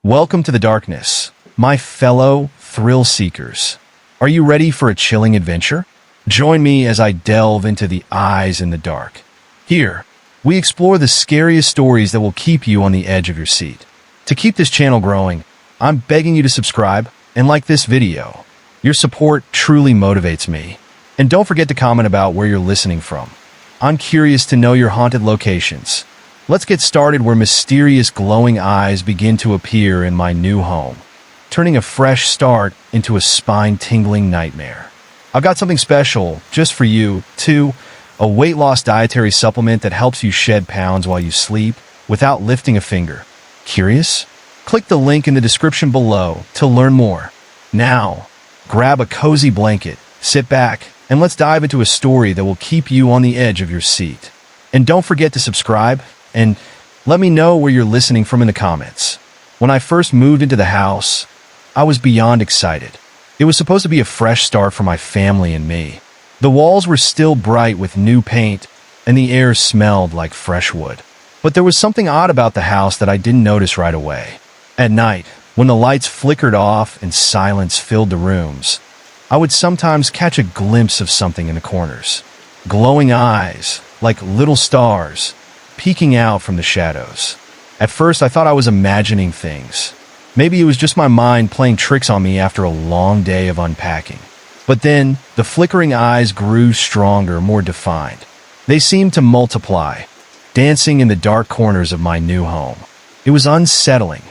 Welcome to the darkness, my fellow thrill seekers. Are you ready for a chilling adventure? Join me as I delve into the eyes in the dark. Here, we explore the scariest stories that will keep you on the edge of your seat. To keep this channel growing, I'm begging you to subscribe and like this video. Your support truly motivates me. And don't forget to comment about where you're listening from. I'm curious to know your haunted locations. Let's get started where mysterious glowing eyes begin to appear in my new home, turning a fresh start into a spine-tingling nightmare. I've got something special just for you, too, a weight loss dietary supplement that helps you shed pounds while you sleep without lifting a finger. Curious? Click the link in the description below to learn more. Now, grab a cozy blanket, sit back, and let's dive into a story that will keep you on the edge of your seat. And don't forget to subscribe, and let me know where you're listening from in the comments. When I first moved into the house, I was beyond excited. It was supposed to be a fresh start for my family and me. The walls were still bright with new paint, and the air smelled like fresh wood. But there was something odd about the house that I didn't notice right away. At night, when the lights flickered off and silence filled the rooms, I would sometimes catch a glimpse of something in the corners. Glowing eyes, like little stars, peeking out from the shadows. At first, I thought I was imagining things. Maybe it was just my mind playing tricks on me after a long day of unpacking. But then, the flickering eyes grew stronger, more defined. They seemed to multiply, dancing in the dark corners of my new home. It was unsettling.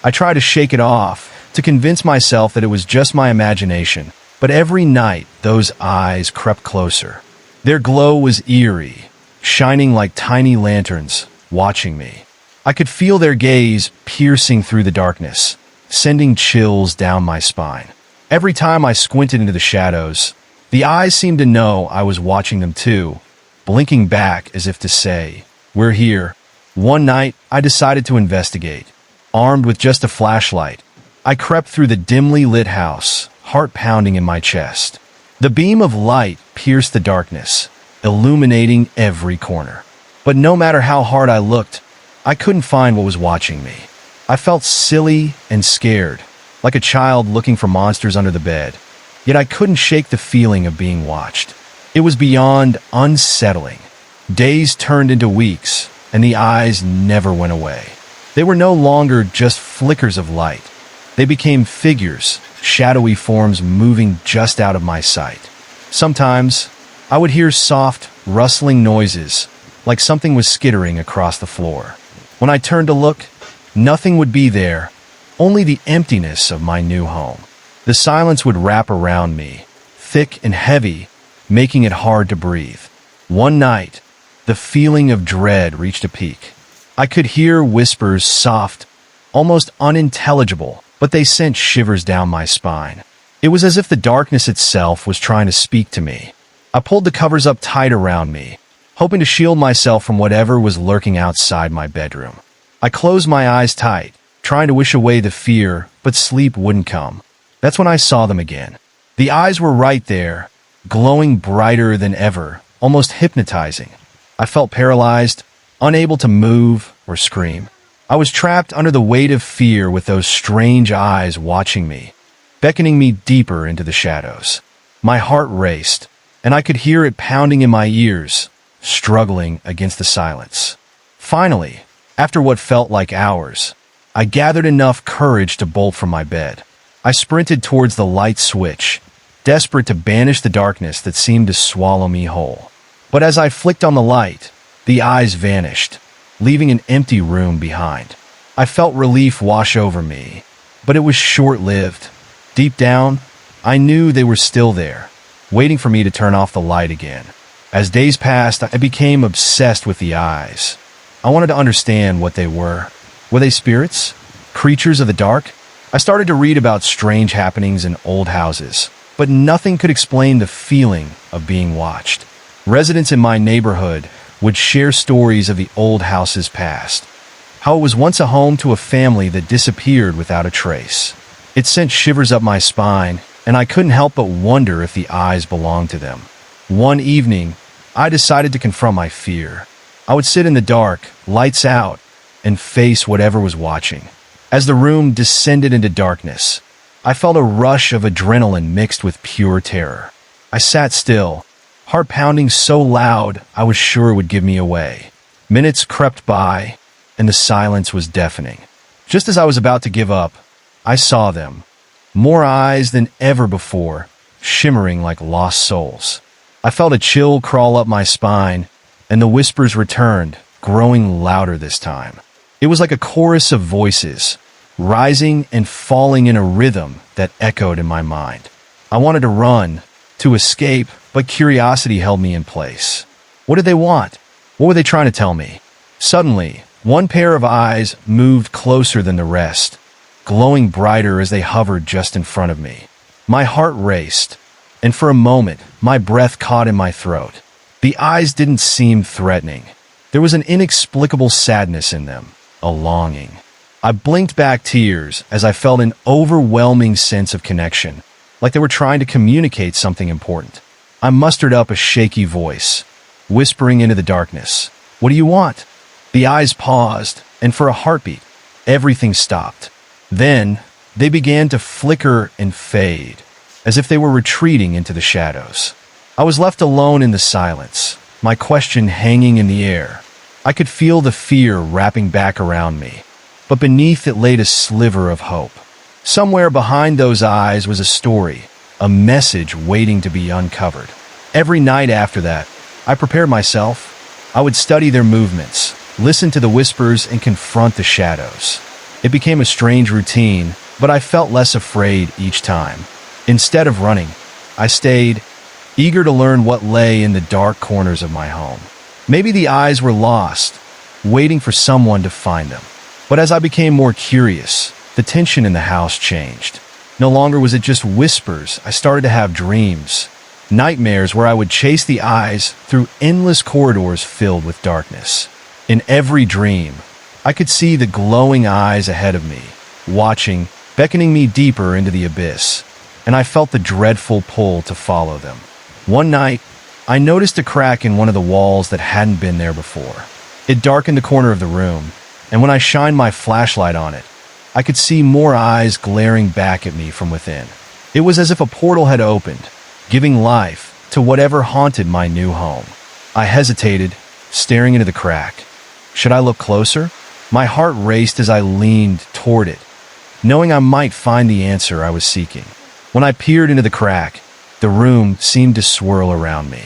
I tried to shake it off, to convince myself that it was just my imagination, but every night, those eyes crept closer. Their glow was eerie, shining like tiny lanterns, watching me. I could feel their gaze piercing through the darkness, sending chills down my spine. Every time I squinted into the shadows, the eyes seemed to know I was watching them too, blinking back as if to say, "We're here." One night, I decided to investigate. Armed with just a flashlight, I crept through the dimly lit house, heart pounding in my chest. The beam of light pierced the darkness, illuminating every corner. But no matter how hard I looked, I couldn't find what was watching me. I felt silly and scared, like a child looking for monsters under the bed. Yet I couldn't shake the feeling of being watched. It was beyond unsettling. Days turned into weeks, and the eyes never went away. They were no longer just flickers of light. They became figures, shadowy forms moving just out of my sight. Sometimes, I would hear soft, rustling noises, like something was skittering across the floor. When I turned to look, nothing would be there, only the emptiness of my new home. The silence would wrap around me, thick and heavy, making it hard to breathe. One night, the feeling of dread reached a peak. I could hear whispers, soft, almost unintelligible, but they sent shivers down my spine. It was as if the darkness itself was trying to speak to me. I pulled the covers up tight around me, hoping to shield myself from whatever was lurking outside my bedroom. I closed my eyes tight, trying to wish away the fear, but sleep wouldn't come. That's when I saw them again. The eyes were right there, glowing brighter than ever, almost hypnotizing. I felt paralyzed, unable to move or scream. I was trapped under the weight of fear with those strange eyes watching me, beckoning me deeper into the shadows. My heart raced, and I could hear it pounding in my ears, struggling against the silence. Finally, after what felt like hours, I gathered enough courage to bolt from my bed. I sprinted towards the light switch, desperate to banish the darkness that seemed to swallow me whole. But as I flicked on the light, the eyes vanished, leaving an empty room behind. I felt relief wash over me, but it was short-lived. Deep down, I knew they were still there, waiting for me to turn off the light again. As days passed, I became obsessed with the eyes. I wanted to understand what they were. Were they spirits? Creatures of the dark? I started to read about strange happenings in old houses, but nothing could explain the feeling of being watched. Residents in my neighborhood would share stories of the old house's past, how it was once a home to a family that disappeared without a trace. It sent shivers up my spine, and I couldn't help but wonder if the eyes belonged to them. One evening, I decided to confront my fear. I would sit in the dark, lights out, and face whatever was watching. As the room descended into darkness, I felt a rush of adrenaline mixed with pure terror. I sat still, heart pounding so loud I was sure it would give me away. Minutes crept by, and the silence was deafening. Just as I was about to give up, I saw them, more eyes than ever before, shimmering like lost souls. I felt a chill crawl up my spine, and the whispers returned, growing louder this time. It was like a chorus of voices, rising and falling in a rhythm that echoed in my mind. I wanted to run, to escape, but curiosity held me in place. What did they want? What were they trying to tell me? Suddenly, one pair of eyes moved closer than the rest, glowing brighter as they hovered just in front of me. My heart raced, and for a moment, my breath caught in my throat. The eyes didn't seem threatening. There was an inexplicable sadness in them, a longing. I blinked back tears as I felt an overwhelming sense of connection, like they were trying to communicate something important. I mustered up a shaky voice, whispering into the darkness, "What do you want?" The eyes paused, and for a heartbeat, everything stopped. Then, they began to flicker and fade, as if they were retreating into the shadows. I was left alone in the silence, my question hanging in the air. I could feel the fear wrapping back around me, but beneath it laid a sliver of hope. Somewhere behind those eyes was a story, a message waiting to be uncovered. Every night after that, I prepared myself. I would study their movements, listen to the whispers, and confront the shadows. It became a strange routine, but I felt less afraid each time. Instead of running, I stayed, eager to learn what lay in the dark corners of my home. Maybe the eyes were lost, waiting for someone to find them. But as I became more curious, the tension in the house changed. No longer was it just whispers. I started to have dreams, nightmares where I would chase the eyes through endless corridors filled with darkness. In every dream, I could see the glowing eyes ahead of me, watching, beckoning me deeper into the abyss, and I felt the dreadful pull to follow them. One night, I noticed a crack in one of the walls that hadn't been there before. It darkened the corner of the room, and when I shined my flashlight on it, I could see more eyes glaring back at me from within. It was as if a portal had opened, giving life to whatever haunted my new home. I hesitated, staring into the crack. Should I look closer? My heart raced as I leaned toward it, knowing I might find the answer I was seeking. When I peered into the crack, the room seemed to swirl around me.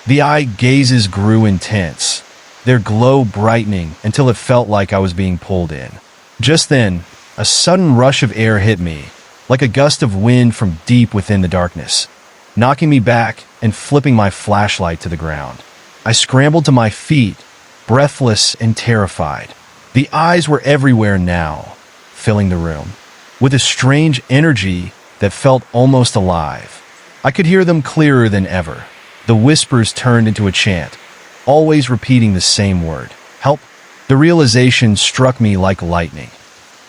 The eye gazes grew intense, their glow brightening until it felt like I was being pulled in. Just then, a sudden rush of air hit me, like a gust of wind from deep within the darkness, knocking me back and flipping my flashlight to the ground. I scrambled to my feet, breathless and terrified. The eyes were everywhere now, filling the room, with a strange energy that felt almost alive. I could hear them clearer than ever. The whispers turned into a chant, always repeating the same word, "Help." The realization struck me like lightning.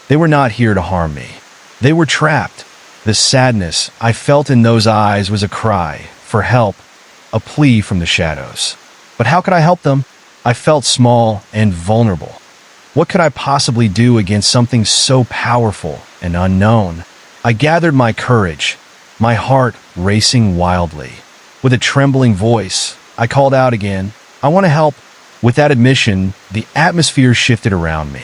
They were not here to harm me. They were trapped. The sadness I felt in those eyes was a cry for help, a plea from the shadows. But how could I help them? I felt small and vulnerable. What could I possibly do against something so powerful and unknown? I gathered my courage, my heart racing wildly. With a trembling voice, I called out again, "I want to help." With that admission, the atmosphere shifted around me.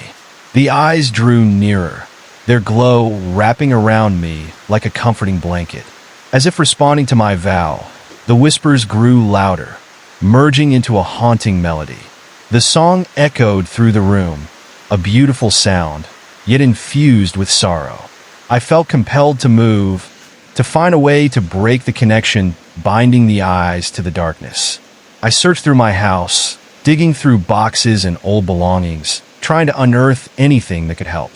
The eyes drew nearer, their glow wrapping around me like a comforting blanket. As if responding to my vow, the whispers grew louder, merging into a haunting melody. The song echoed through the room, a beautiful sound, yet infused with sorrow. I felt compelled to move, to find a way to break the connection binding the eyes to the darkness. I searched through my house, digging through boxes and old belongings, trying to unearth anything that could help.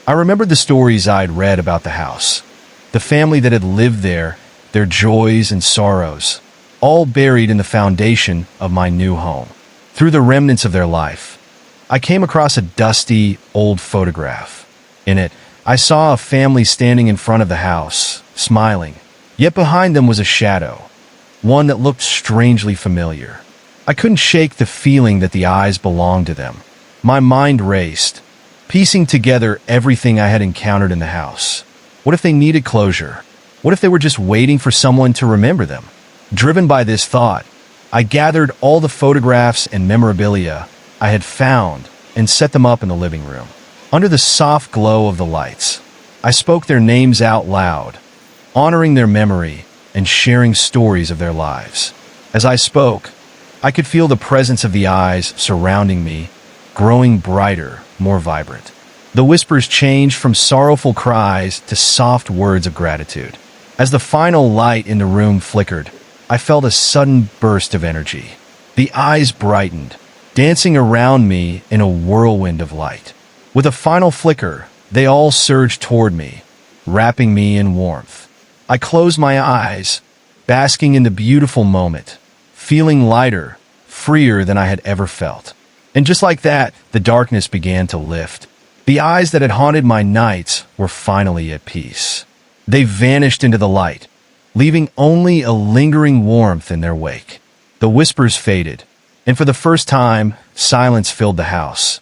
I remembered the stories I'd read about the house, the family that had lived there, their joys and sorrows, all buried in the foundation of my new home. Through the remnants of their life, I came across a dusty, old photograph. In it, I saw a family standing in front of the house, smiling. Yet behind them was a shadow, one that looked strangely familiar. I couldn't shake the feeling that the eyes belonged to them. My mind raced, piecing together everything I had encountered in the house. What if they needed closure? What if they were just waiting for someone to remember them? Driven by this thought, I gathered all the photographs and memorabilia I had found and set them up in the living room. Under the soft glow of the lights, I spoke their names out loud, honoring their memory and sharing stories of their lives. As I spoke, I could feel the presence of the eyes surrounding me, growing brighter, more vibrant. The whispers changed from sorrowful cries to soft words of gratitude. As the final light in the room flickered, I felt a sudden burst of energy. The eyes brightened, dancing around me in a whirlwind of light. With a final flicker, they all surged toward me, wrapping me in warmth. I closed my eyes, basking in the beautiful moment, feeling lighter, freer than I had ever felt. And just like that, the darkness began to lift. The eyes that had haunted my nights were finally at peace. They vanished into the light, leaving only a lingering warmth in their wake. The whispers faded, and for the first time, silence filled the house.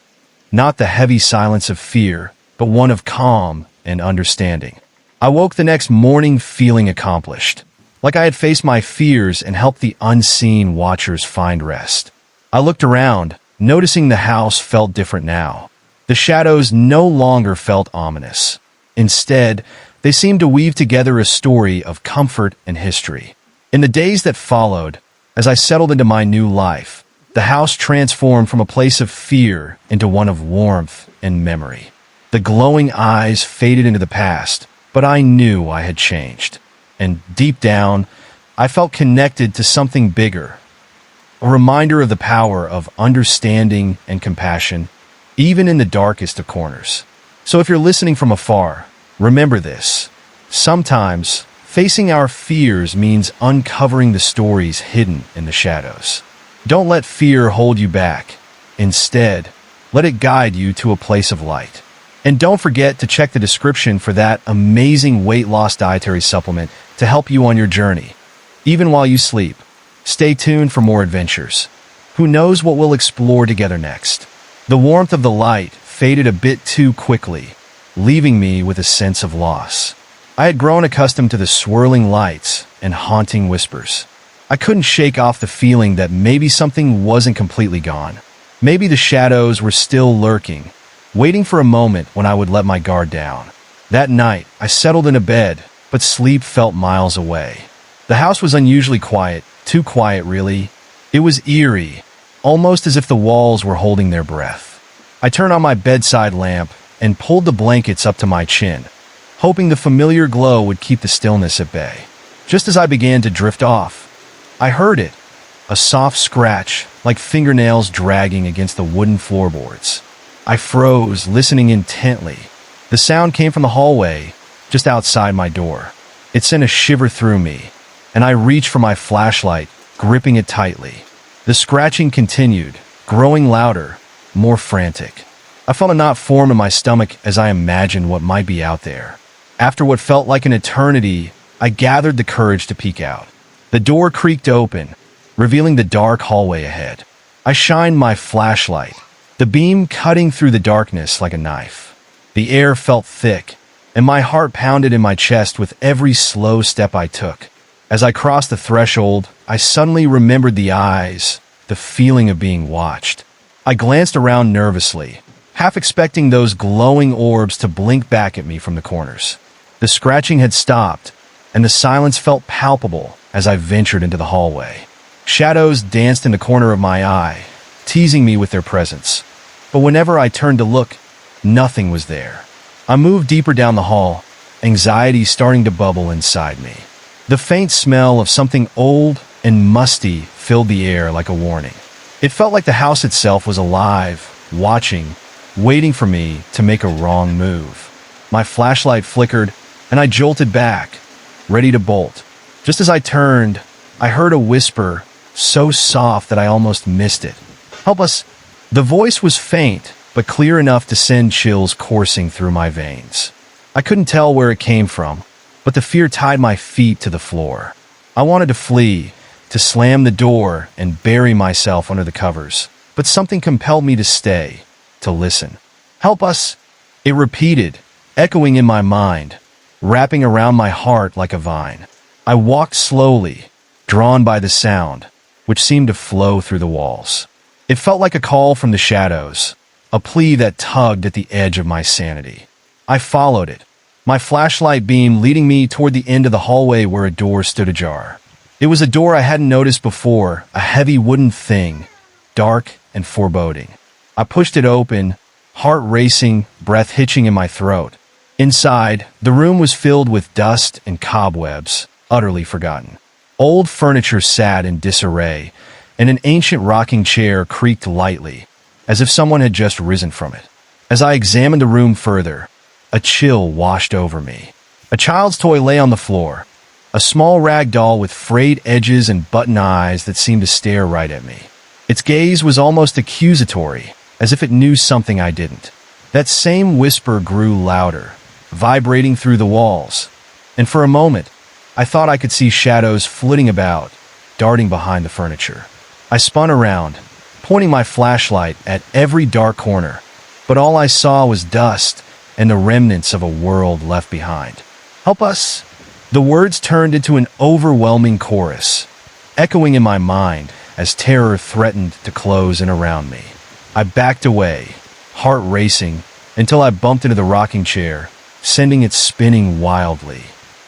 Not the heavy silence of fear, but one of calm and understanding. I woke the next morning feeling accomplished, like I had faced my fears and helped the unseen watchers find rest. I looked around, noticing the house felt different now. The shadows no longer felt ominous. Instead, they seemed to weave together a story of comfort and history. In the days that followed, as I settled into my new life, the house transformed from a place of fear into one of warmth and memory. The glowing eyes faded into the past, but I knew I had changed. And deep down, I felt connected to something bigger, a reminder of the power of understanding and compassion, even in the darkest of corners. So if you're listening from afar, remember this. Sometimes, facing our fears means uncovering the stories hidden in the shadows. Don't let fear hold you back. Instead, let it guide you to a place of light. And don't forget to check the description for that amazing weight loss dietary supplement to help you on your journey. Even while you sleep, stay tuned for more adventures. Who knows what we'll explore together next? The warmth of the light faded a bit too quickly, leaving me with a sense of loss. I had grown accustomed to the swirling lights and haunting whispers. I couldn't shake off the feeling that maybe something wasn't completely gone. Maybe the shadows were still lurking, waiting for a moment when I would let my guard down. That night, I settled into bed, but sleep felt miles away. The house was unusually quiet, too quiet really. It was eerie, almost as if the walls were holding their breath. I turned on my bedside lamp and pulled the blankets up to my chin, hoping the familiar glow would keep the stillness at bay. Just as I began to drift off, I heard it, a soft scratch like fingernails dragging against the wooden floorboards. I froze, listening intently. The sound came from the hallway, just outside my door. It sent a shiver through me, and I reached for my flashlight, gripping it tightly. The scratching continued, growing louder, more frantic. I felt a knot form in my stomach as I imagined what might be out there. After what felt like an eternity, I gathered the courage to peek out. The door creaked open, revealing the dark hallway ahead. I shined my flashlight, the beam cutting through the darkness like a knife. The air felt thick, and my heart pounded in my chest with every slow step I took. As I crossed the threshold, I suddenly remembered the eyes, the feeling of being watched. I glanced around nervously, half expecting those glowing orbs to blink back at me from the corners. The scratching had stopped, and the silence felt palpable as I ventured into the hallway. Shadows danced in the corner of my eye, teasing me with their presence. But whenever I turned to look, nothing was there. I moved deeper down the hall, anxiety starting to bubble inside me. The faint smell of something old and musty filled the air like a warning. It felt like the house itself was alive, watching, waiting for me to make a wrong move. My flashlight flickered, and I jolted back, ready to bolt. Just as I turned, I heard a whisper, so soft that I almost missed it. "Help us." The voice was faint, but clear enough to send chills coursing through my veins. I couldn't tell where it came from, but the fear tied my feet to the floor. I wanted to flee, to slam the door and bury myself under the covers, but something compelled me to stay, to listen. Help us! It repeated, echoing in my mind, wrapping around my heart like a vine. I walked slowly, drawn by the sound, which seemed to flow through the walls. It felt like a call from the shadows, a plea that tugged at the edge of my sanity. I followed it, my flashlight beam leading me toward the end of the hallway where a door stood ajar. It was a door I hadn't noticed before, a heavy wooden thing, dark and foreboding. I pushed it open, heart racing, breath hitching in my throat. Inside, the room was filled with dust and cobwebs, utterly forgotten. Old furniture sat in disarray, and an ancient rocking chair creaked lightly, as if someone had just risen from it. As I examined the room further, a chill washed over me. A child's toy lay on the floor, a small rag doll with frayed edges and button eyes that seemed to stare right at me. Its gaze was almost accusatory, as if it knew something I didn't. That same whisper grew louder, vibrating through the walls, and for a moment, I thought I could see shadows flitting about, darting behind the furniture. I spun around, pointing my flashlight at every dark corner, but all I saw was dust and the remnants of a world left behind. Help us! The words turned into an overwhelming chorus, echoing in my mind as terror threatened to close in around me. I backed away, heart racing, until I bumped into the rocking chair, sending it spinning wildly.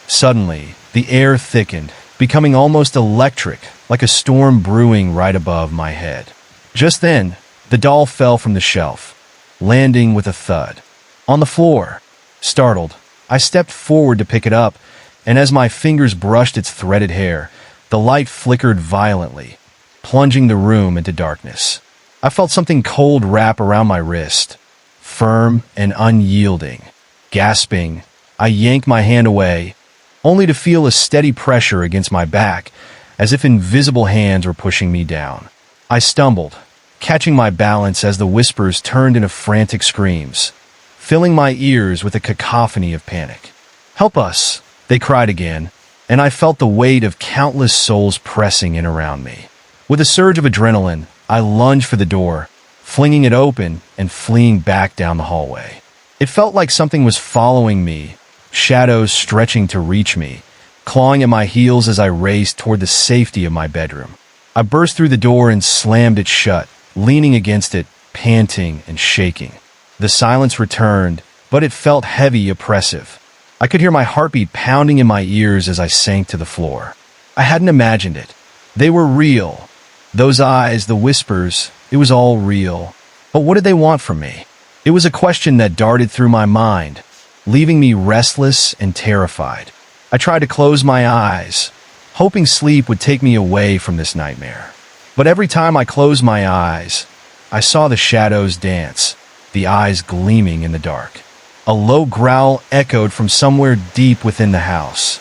Suddenly, the air thickened, becoming almost electric, like a storm brewing right above my head. Just then, the doll fell from the shelf, landing with a thud. On the floor, startled, I stepped forward to pick it up, and as my fingers brushed its threaded hair, the light flickered violently, plunging the room into darkness. I felt something cold wrap around my wrist, firm and unyielding. Gasping, I yanked my hand away, only to feel a steady pressure against my back, as if invisible hands were pushing me down. I stumbled, catching my balance as the whispers turned into frantic screams, filling my ears with a cacophony of panic. Help us, they cried again, and I felt the weight of countless souls pressing in around me. With a surge of adrenaline, I lunged for the door, flinging it open and fleeing back down the hallway. It felt like something was following me, shadows stretching to reach me, clawing at my heels as I raced toward the safety of my bedroom. I burst through the door and slammed it shut, leaning against it, panting and shaking. The silence returned, but it felt heavy, oppressive. I could hear my heartbeat pounding in my ears as I sank to the floor. I hadn't imagined it. They were real. Those eyes, the whispers, it was all real. But what did they want from me? It was a question that darted through my mind, leaving me restless and terrified. I tried to close my eyes, hoping sleep would take me away from this nightmare. But every time I closed my eyes, I saw the shadows dance, the eyes gleaming in the dark. A low growl echoed from somewhere deep within the house,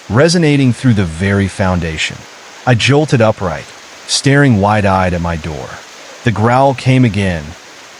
resonating through the very foundation. I jolted upright, staring wide-eyed at my door. The growl came again,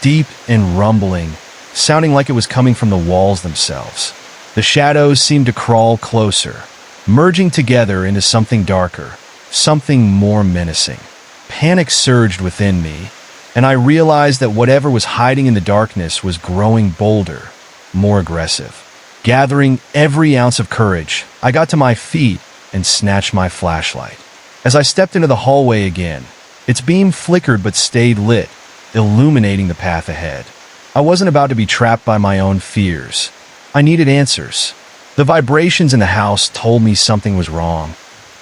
deep and rumbling, sounding like it was coming from the walls themselves. The shadows seemed to crawl closer, merging together into something darker, something more menacing. Panic surged within me, and I realized that whatever was hiding in the darkness was growing bolder, more aggressive. Gathering every ounce of courage, I got to my feet and snatched my flashlight. As I stepped into the hallway again, its beam flickered but stayed lit, illuminating the path ahead. I wasn't about to be trapped by my own fears. I needed answers. The vibrations in the house told me something was wrong,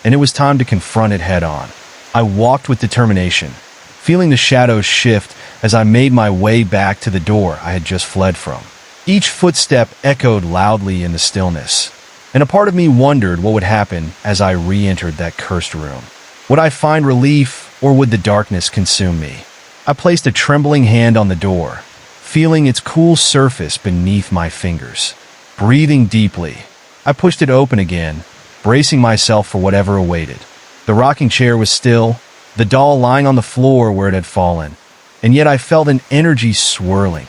and it was time to confront it head-on. I walked with determination, feeling the shadows shift as I made my way back to the door I had just fled from. Each footstep echoed loudly in the stillness, and a part of me wondered what would happen as I re-entered that cursed room. Would I find relief, or would the darkness consume me? I placed a trembling hand on the door, feeling its cool surface beneath my fingers. Breathing deeply, I pushed it open again, bracing myself for whatever awaited. The rocking chair was still, the doll lying on the floor where it had fallen, and yet I felt an energy swirling.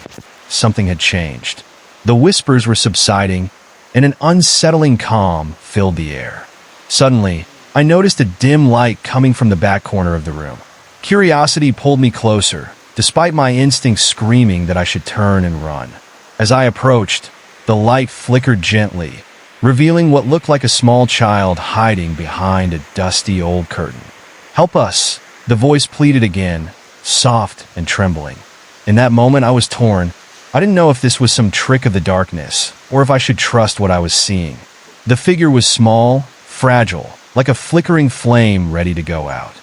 Something had changed. The whispers were subsiding, and an unsettling calm filled the air. Suddenly, I noticed a dim light coming from the back corner of the room. Curiosity pulled me closer, despite my instincts screaming that I should turn and run. As I approached, the light flickered gently, revealing what looked like a small child hiding behind a dusty old curtain. "Help us," the voice pleaded again, soft and trembling. In that moment, I was torn. I didn't know if this was some trick of the darkness, or if I should trust what I was seeing. The figure was small, fragile, like a flickering flame ready to go out.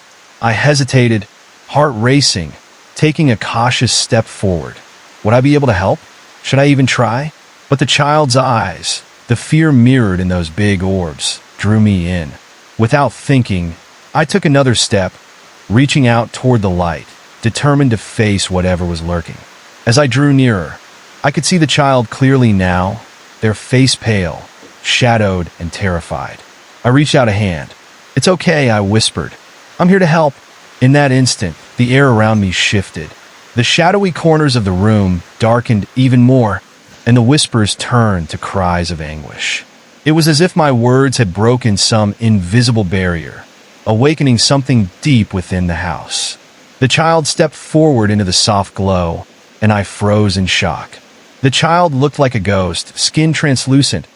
I hesitated, heart racing, taking a cautious step forward. Would I be able to help? Should I even try? But the child's eyes, the fear mirrored in those big orbs, drew me in. Without thinking, I took another step, reaching out toward the light, determined to face whatever was lurking. As I drew nearer, I could see the child clearly now, their face pale, shadowed and terrified. I reached out a hand. "It's okay," I whispered. "I'm here to help." In that instant, the air around me shifted. The shadowy corners of the room darkened even more, and the whispers turned to cries of anguish. It was as if my words had broken some invisible barrier, awakening something deep within the house. The child stepped forward into the soft glow, and I froze in shock. The child looked like a ghost, skin translucent,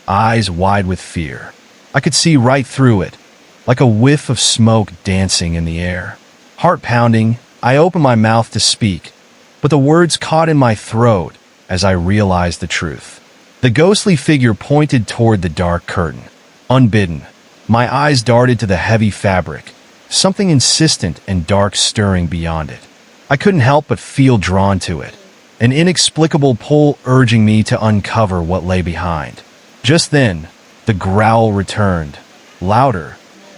eyes wide with fear. I could see right through it, like a whiff of smoke dancing in the air. Heart pounding, I opened my mouth to speak, but the words caught in my throat as I realized the truth. The ghostly figure pointed toward the dark curtain. Unbidden, my eyes darted to the heavy fabric, something insistent and dark stirring beyond it. I couldn't help but feel drawn to it, an inexplicable pull urging me to uncover what lay behind. Just then, the growl returned, louder,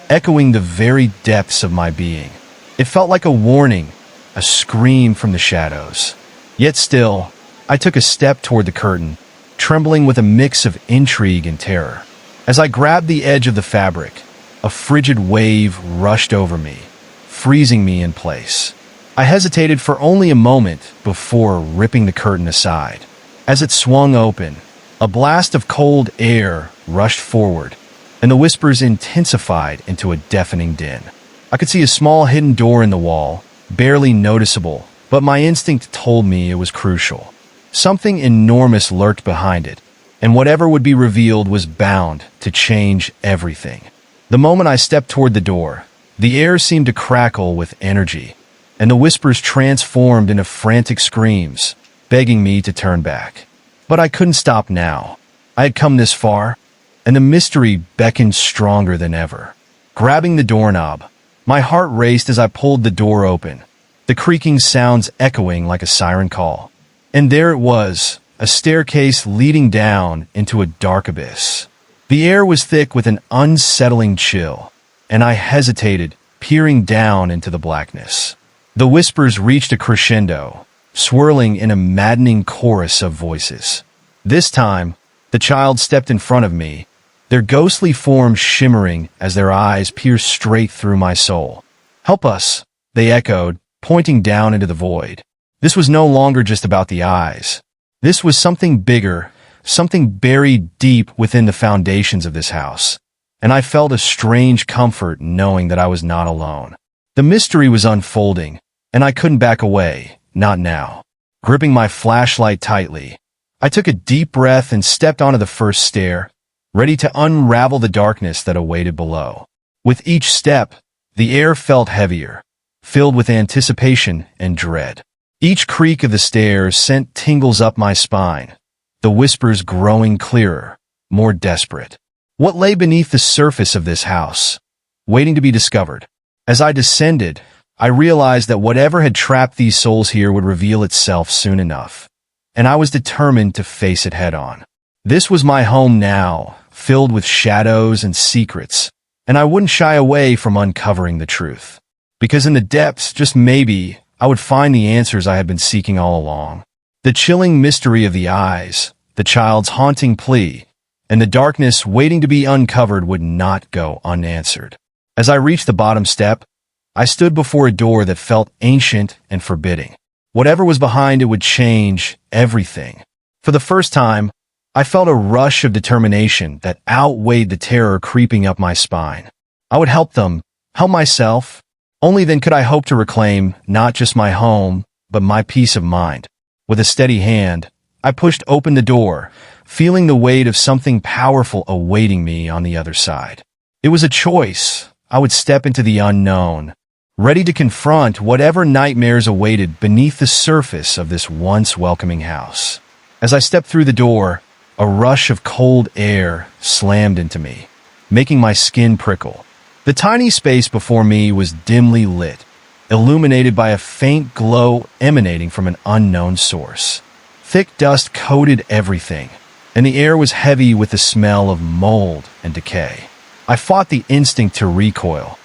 echoing the very depths of my being. It felt like a warning, a scream from the shadows. Yet still, I took a step toward the curtain, trembling with a mix of intrigue and terror. As I grabbed the edge of the fabric, a frigid wave rushed over me, freezing me in place. I hesitated for only a moment before ripping the curtain aside. As it swung open, a blast of cold air rushed forward, and the whispers intensified into a deafening din. I could see a small hidden door in the wall, barely noticeable, but my instinct told me it was crucial. Something enormous lurked behind it, and whatever would be revealed was bound to change everything. The moment I stepped toward the door, the air seemed to crackle with energy, and the whispers transformed into frantic screams, begging me to turn back. But I couldn't stop now. I had come this far, and the mystery beckoned stronger than ever. Grabbing the doorknob, my heart raced as I pulled the door open, the creaking sounds echoing like a siren call. And there it was, a staircase leading down into a dark abyss. The air was thick with an unsettling chill, and I hesitated, peering down into the blackness. The whispers reached a crescendo, swirling in a maddening chorus of voices. This time, the child stepped in front of me, their ghostly forms shimmering as their eyes pierced straight through my soul. "Help us," they echoed, pointing down into the void. This was no longer just about the eyes. This was something bigger, something buried deep within the foundations of this house. And I felt a strange comfort knowing that I was not alone. The mystery was unfolding, and I couldn't back away, not now. Gripping my flashlight tightly, I took a deep breath and stepped onto the first stair, ready to unravel the darkness that awaited below. With each step, the air felt heavier, filled with anticipation and dread. Each creak of the stairs sent tingles up my spine, the whispers growing clearer, more desperate. What lay beneath the surface of this house, waiting to be discovered? As I descended, I realized that whatever had trapped these souls here would reveal itself soon enough, and I was determined to face it head-on. This was my home now, filled with shadows and secrets, and I wouldn't shy away from uncovering the truth. Because in the depths, just maybe, I would find the answers I had been seeking all along. The chilling mystery of the eyes, the child's haunting plea, and the darkness waiting to be uncovered would not go unanswered. As I reached the bottom step, I stood before a door that felt ancient and forbidding. Whatever was behind it would change everything. For the first time, I felt a rush of determination that outweighed the terror creeping up my spine. I would help them, help myself. Only then could I hope to reclaim not just my home, but my peace of mind. With a steady hand, I pushed open the door, feeling the weight of something powerful awaiting me on the other side. It was a choice. I would step into the unknown, ready to confront whatever nightmares awaited beneath the surface of this once welcoming house. As I stepped through the door, a rush of cold air slammed into me, making my skin prickle. The tiny space before me was dimly lit, illuminated by a faint glow emanating from an unknown source. Thick dust coated everything, and the air was heavy with the smell of mold and decay. I fought the instinct to recoil.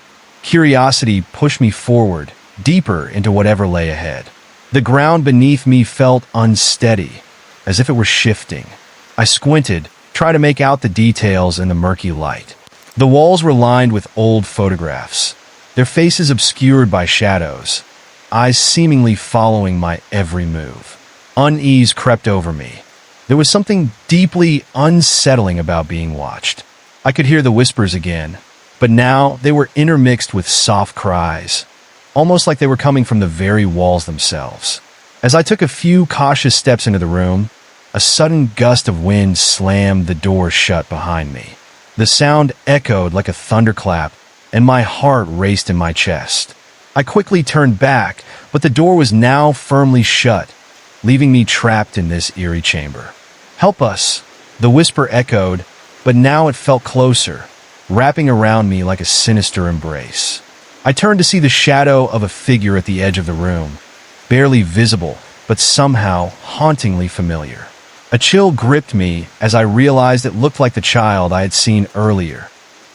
Curiosity pushed me forward, deeper into whatever lay ahead. The ground beneath me felt unsteady, as if it were shifting. I squinted, trying to make out the details in the murky light. The walls were lined with old photographs, their faces obscured by shadows, eyes seemingly following my every move. Unease crept over me. There was something deeply unsettling about being watched. I could hear the whispers again, but now they were intermixed with soft cries, almost like they were coming from the very walls themselves. As I took a few cautious steps into the room, a sudden gust of wind slammed the door shut behind me. The sound echoed like a thunderclap, and my heart raced in my chest. I quickly turned back, but the door was now firmly shut, leaving me trapped in this eerie chamber. "Help us," the whisper echoed, but now it felt closer, wrapping around me like a sinister embrace. I turned to see the shadow of a figure at the edge of the room, barely visible, but somehow hauntingly familiar. A chill gripped me as I realized it looked like the child I had seen earlier,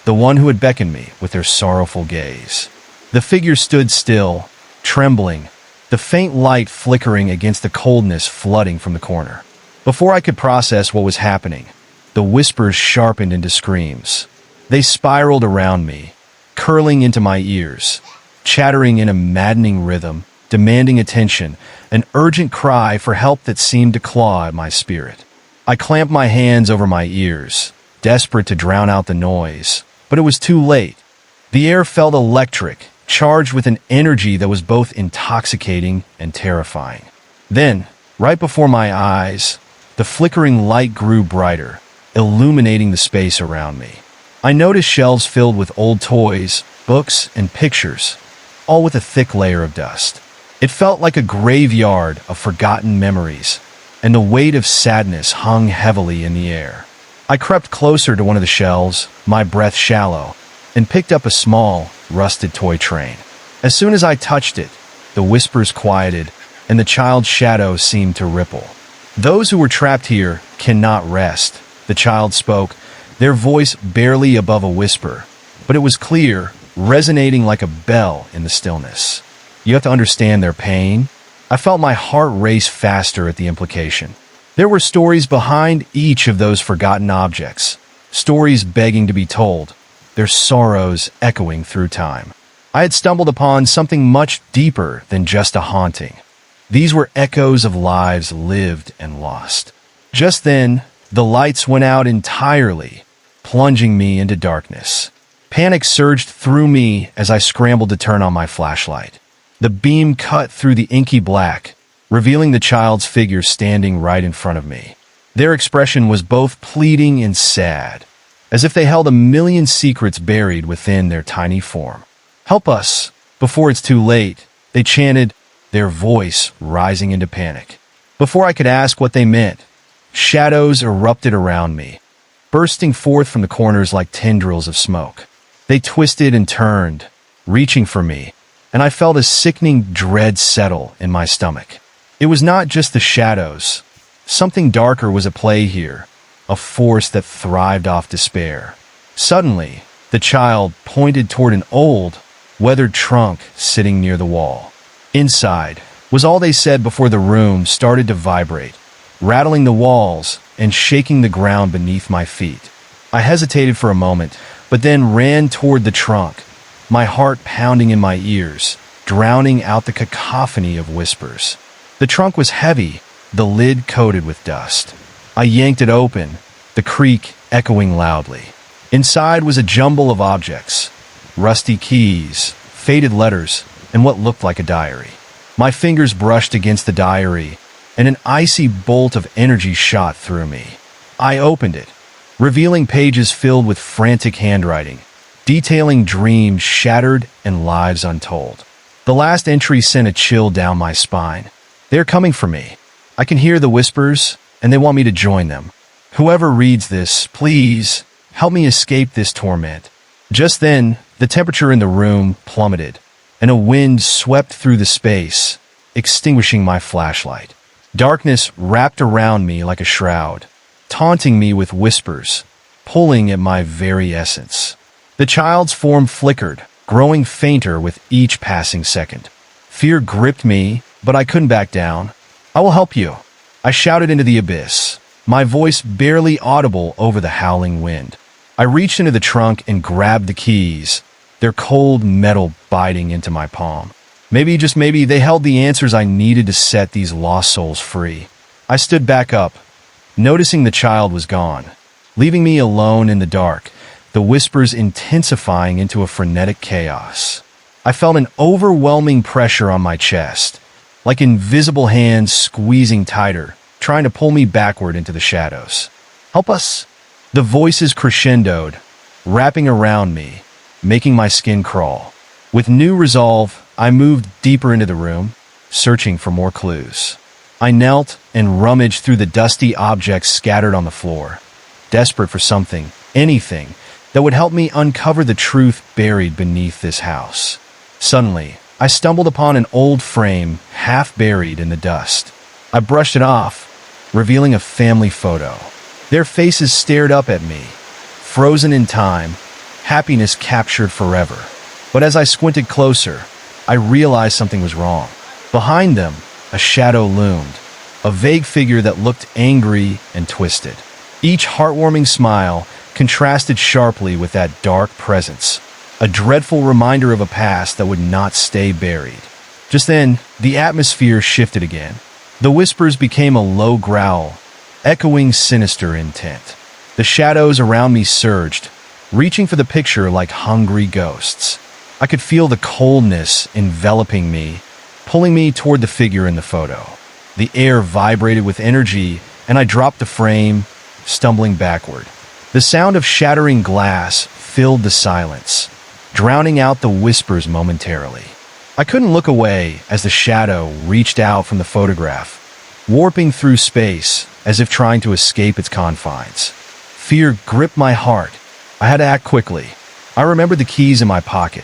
the one who had beckoned me with their sorrowful gaze. The figure stood still, trembling, the faint light flickering against the coldness flooding from the corner. Before I could process what was happening, the whispers sharpened into screams. They spiraled around me, curling into my ears, chattering in a maddening rhythm, demanding attention, an urgent cry for help that seemed to claw at my spirit. I clamped my hands over my ears, desperate to drown out the noise, but it was too late. The air felt electric, charged with an energy that was both intoxicating and terrifying. Then, right before my eyes, the flickering light grew brighter, illuminating the space around me. I noticed shelves filled with old toys, books, and pictures, all with a thick layer of dust. It felt like a graveyard of forgotten memories, and the weight of sadness hung heavily in the air. I crept closer to one of the shelves, my breath shallow, and picked up a small, rusted toy train. As soon as I touched it, the whispers quieted, and the child's shadow seemed to ripple. "Those who were trapped here cannot rest," the child spoke, their voice barely above a whisper, but it was clear, resonating like a bell in the stillness. "You have to understand their pain." I felt my heart race faster at the implication. There were stories behind each of those forgotten objects, stories begging to be told, their sorrows echoing through time. I had stumbled upon something much deeper than just a haunting. These were echoes of lives lived and lost. Just then, the lights went out entirely, plunging me into darkness. Panic surged through me as I scrambled to turn on my flashlight. The beam cut through the inky black, revealing the child's figure standing right in front of me. Their expression was both pleading and sad, as if they held a million secrets buried within their tiny form. "Help us, before it's too late," they chanted, their voice rising into panic. Before I could ask what they meant, shadows erupted around me, bursting forth from the corners like tendrils of smoke. They twisted and turned, reaching for me, and I felt a sickening dread settle in my stomach. It was not just the shadows. Something darker was at play here, a force that thrived off despair. Suddenly, the child pointed toward an old, weathered trunk sitting near the wall. "Inside," was all they said before the room started to vibrate, rattling the walls and shaking the ground beneath my feet. I hesitated for a moment, but then ran toward the trunk, my heart pounding in my ears, drowning out the cacophony of whispers. The trunk was heavy, the lid coated with dust. I yanked it open, the creak echoing loudly. Inside was a jumble of objects, rusty keys, faded letters, and what looked like a diary. My fingers brushed against the diary, and an icy bolt of energy shot through me. I opened it, revealing pages filled with frantic handwriting, detailing dreams shattered and lives untold. The last entry sent a chill down my spine. They're coming for me. I can hear the whispers, and they want me to join them. Whoever reads this, please help me escape this torment. Just then, the temperature in the room plummeted, and a wind swept through the space, extinguishing my flashlight. Darkness wrapped around me like a shroud, taunting me with whispers, pulling at my very essence. The child's form flickered, growing fainter with each passing second. Fear gripped me, but I couldn't back down. "I will help you," I shouted into the abyss, my voice barely audible over the howling wind. I reached into the trunk and grabbed the keys, their cold metal biting into my palm. Maybe, just maybe, they held the answers I needed to set these lost souls free. I stood back up, noticing the child was gone, leaving me alone in the dark, the whispers intensifying into a frenetic chaos. I felt an overwhelming pressure on my chest, like invisible hands squeezing tighter, trying to pull me backward into the shadows. "Help us!" The voices crescendoed, wrapping around me, making my skin crawl. With new resolve, I moved deeper into the room, searching for more clues. I knelt and rummaged through the dusty objects scattered on the floor, desperate for something, anything, that would help me uncover the truth buried beneath this house. Suddenly, I stumbled upon an old frame half buried in the dust. I brushed it off, revealing a family photo. Their faces stared up at me, frozen in time, happiness captured forever. But as I squinted closer, I realized something was wrong. Behind them, a shadow loomed, a vague figure that looked angry and twisted. Each heartwarming smile contrasted sharply with that dark presence, a dreadful reminder of a past that would not stay buried. Just then, the atmosphere shifted again. The whispers became a low growl, echoing sinister intent. The shadows around me surged, reaching for the picture like hungry ghosts. I could feel the coldness enveloping me, pulling me toward the figure in the photo. The air vibrated with energy, and I dropped the frame, stumbling backward. The sound of shattering glass filled the silence, drowning out the whispers momentarily. I couldn't look away as the shadow reached out from the photograph, warping through space as if trying to escape its confines. Fear gripped my heart. I had to act quickly. I remembered the keys in my pocket.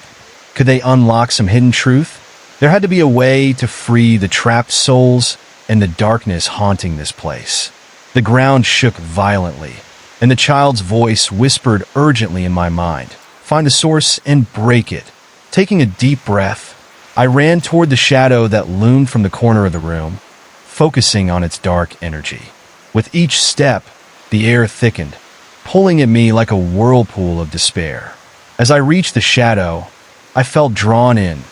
Could they unlock some hidden truth? There had to be a way to free the trapped souls and the darkness haunting this place. The ground shook violently, and the child's voice whispered urgently in my mind, "Find the source and break it." Taking a deep breath, I ran toward the shadow that loomed from the corner of the room, focusing on its dark energy. With each step, the air thickened, pulling at me like a whirlpool of despair. As I reached the shadow, I felt drawn in,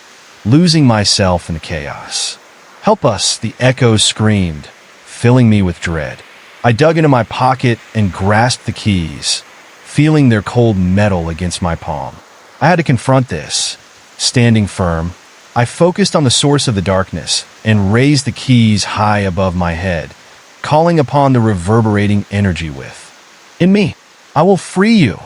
losing myself in the chaos. "Help us!" the echoes screamed, filling me with dread. I dug into my pocket and grasped the keys, feeling their cold metal against my palm. I had to confront this. Standing firm, I focused on the source of the darkness and raised the keys high above my head, calling upon the reverberating energy within me. "I will free you,"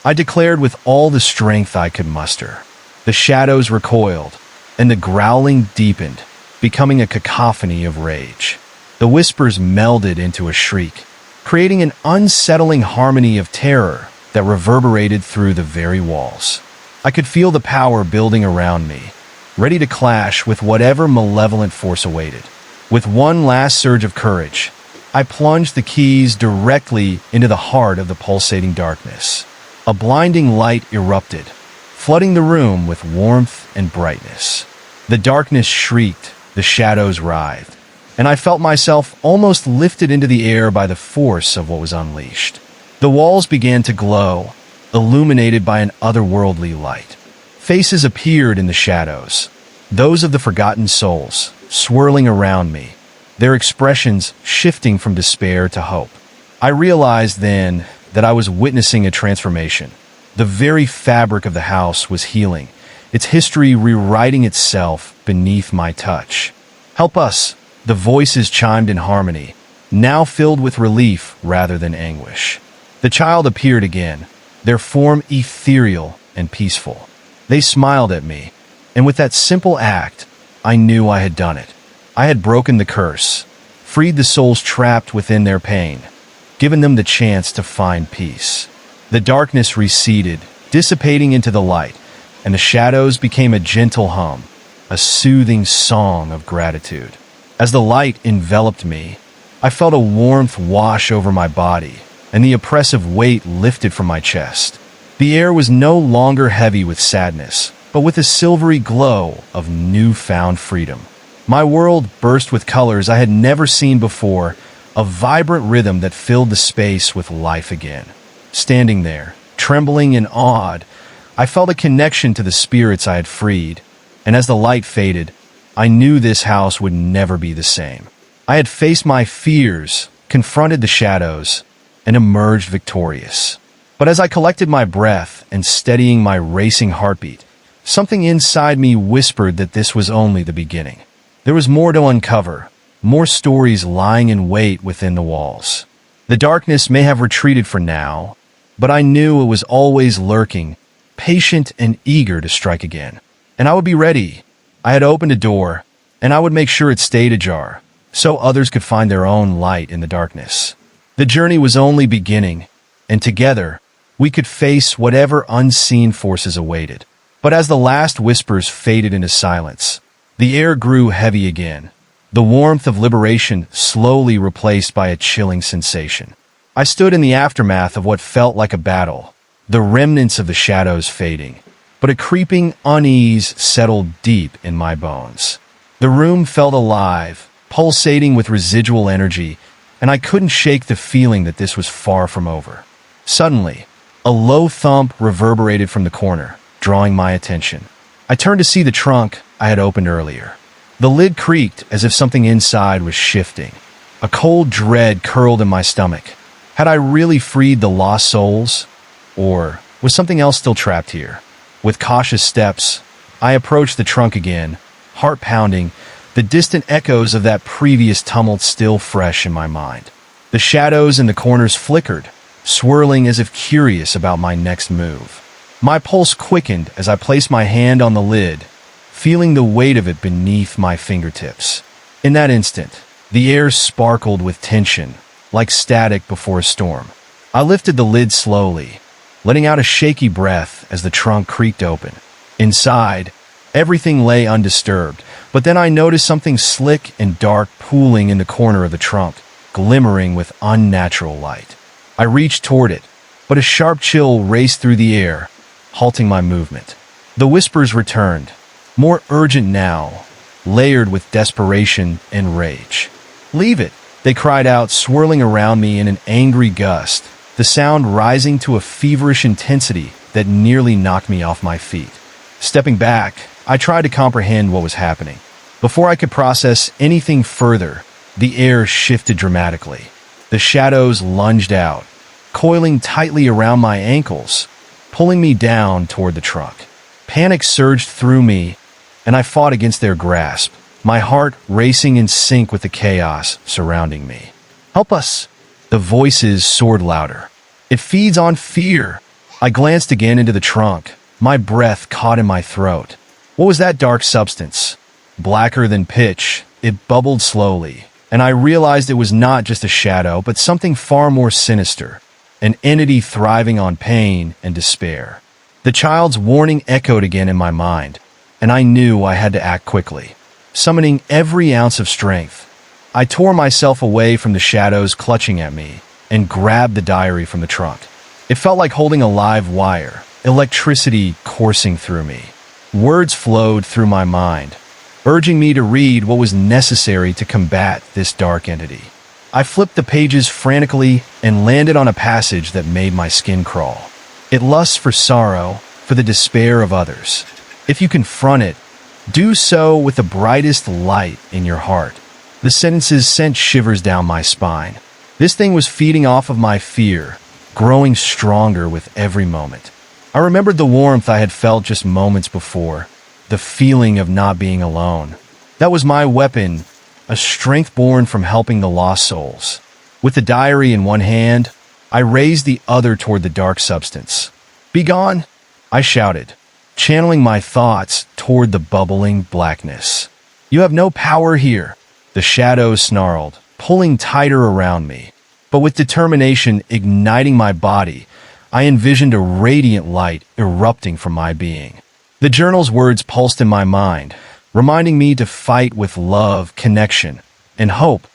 I declared with all the strength I could muster. The shadows recoiled, and the growling deepened, becoming a cacophony of rage. The whispers melded into a shriek, creating an unsettling harmony of terror that reverberated through the very walls. I could feel the power building around me, ready to clash with whatever malevolent force awaited. With one last surge of courage, I plunged the keys directly into the heart of the pulsating darkness. A blinding light erupted, flooding the room with warmth and brightness. The darkness shrieked, the shadows writhed, and I felt myself almost lifted into the air by the force of what was unleashed. The walls began to glow, illuminated by an otherworldly light. Faces appeared in the shadows, those of the forgotten souls, swirling around me, their expressions shifting from despair to hope. I realized then that I was witnessing a transformation. The very fabric of the house was healing, its history rewriting itself beneath my touch. Help us! The voices chimed in harmony, now filled with relief rather than anguish. The child appeared again, their form ethereal and peaceful. They smiled at me, and with that simple act, I knew I had done it. I had broken the curse, freed the souls trapped within their pain, given them the chance to find peace. The darkness receded, dissipating into the light, and the shadows became a gentle hum, a soothing song of gratitude. As the light enveloped me, I felt a warmth wash over my body, and the oppressive weight lifted from my chest. The air was no longer heavy with sadness, but with a silvery glow of newfound freedom. My world burst with colors I had never seen before, a vibrant rhythm that filled the space with life again. Standing there, trembling and awed, I felt a connection to the spirits I had freed, and as the light faded, I knew this house would never be the same. I had faced my fears, confronted the shadows, and emerged victorious. But as I collected my breath and steadying my racing heartbeat, something inside me whispered that this was only the beginning. There was more to uncover, more stories lying in wait within the walls. The darkness may have retreated for now, but I knew it was always lurking, patient and eager to strike again. And I would be ready. I had opened a door, and I would make sure it stayed ajar, so others could find their own light in the darkness. The journey was only beginning, and together, we could face whatever unseen forces awaited. But as the last whispers faded into silence, the air grew heavy again, the warmth of liberation slowly replaced by a chilling sensation. I stood in the aftermath of what felt like a battle, the remnants of the shadows fading, but a creeping unease settled deep in my bones. The room felt alive, pulsating with residual energy, and I couldn't shake the feeling that this was far from over. Suddenly, a low thump reverberated from the corner, drawing my attention. I turned to see the trunk I had opened earlier. The lid creaked as if something inside was shifting. A cold dread curled in my stomach. Had I really freed the lost souls? Or was something else still trapped here? With cautious steps, I approached the trunk again, heart pounding, the distant echoes of that previous tumult still fresh in my mind. The shadows in the corners flickered, swirling as if curious about my next move. My pulse quickened as I placed my hand on the lid, feeling the weight of it beneath my fingertips. In that instant, the air sparkled with tension, like static before a storm. I lifted the lid slowly, letting out a shaky breath as the trunk creaked open. Inside, everything lay undisturbed, but then I noticed something slick and dark pooling in the corner of the trunk, glimmering with unnatural light. I reached toward it, but a sharp chill raced through the air, halting my movement. The whispers returned, more urgent now, layered with desperation and rage. "Leave it," they cried out, swirling around me in an angry gust, the sound rising to a feverish intensity that nearly knocked me off my feet. Stepping back, I tried to comprehend what was happening. Before I could process anything further, the air shifted dramatically. The shadows lunged out, coiling tightly around my ankles, pulling me down toward the trunk. Panic surged through me, and I fought against their grasp, my heart racing in sync with the chaos surrounding me. "Help us!" The voices soared louder. "It feeds on fear." I glanced again into the trunk, my breath caught in my throat. What was that dark substance? Blacker than pitch, it bubbled slowly, and I realized it was not just a shadow, but something far more sinister, an entity thriving on pain and despair. The child's warning echoed again in my mind, and I knew I had to act quickly. Summoning every ounce of strength, I tore myself away from the shadows clutching at me and grabbed the diary from the trunk. It felt like holding a live wire, electricity coursing through me. Words flowed through my mind, urging me to read what was necessary to combat this dark entity. I flipped the pages frantically and landed on a passage that made my skin crawl. It lusts for sorrow, for the despair of others. If you confront it, do so with the brightest light in your heart. The sentences sent shivers down my spine. This thing was feeding off of my fear, growing stronger with every moment. I remembered the warmth I had felt just moments before, the feeling of not being alone. That was my weapon, a strength born from helping the lost souls. With the diary in one hand, I raised the other toward the dark substance. "Begone!" I shouted, channeling my thoughts toward the bubbling blackness. "You have no power here," the shadows snarled, pulling tighter around me. But with determination igniting my body, I envisioned a radiant light erupting from my being. The journal's words pulsed in my mind, reminding me to fight with love, connection, and hope,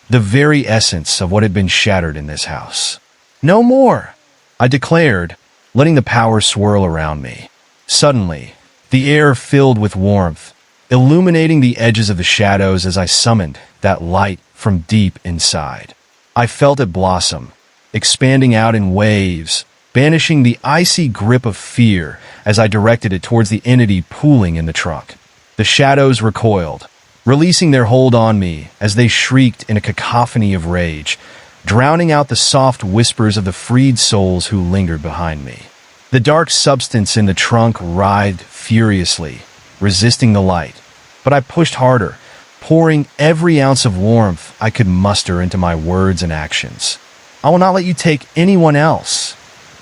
the very essence of what had been shattered in this house. "No more," I declared, letting the power swirl around me. Suddenly, the air filled with warmth, illuminating the edges of the shadows as I summoned that light from deep inside. I felt it blossom, expanding out in waves, banishing the icy grip of fear as I directed it towards the entity pooling in the trunk. The shadows recoiled, releasing their hold on me as they shrieked in a cacophony of rage, drowning out the soft whispers of the freed souls who lingered behind me. The dark substance in the trunk writhed furiously, resisting the light, but I pushed harder, pouring every ounce of warmth I could muster into my words and actions. "I will not let you take anyone else,"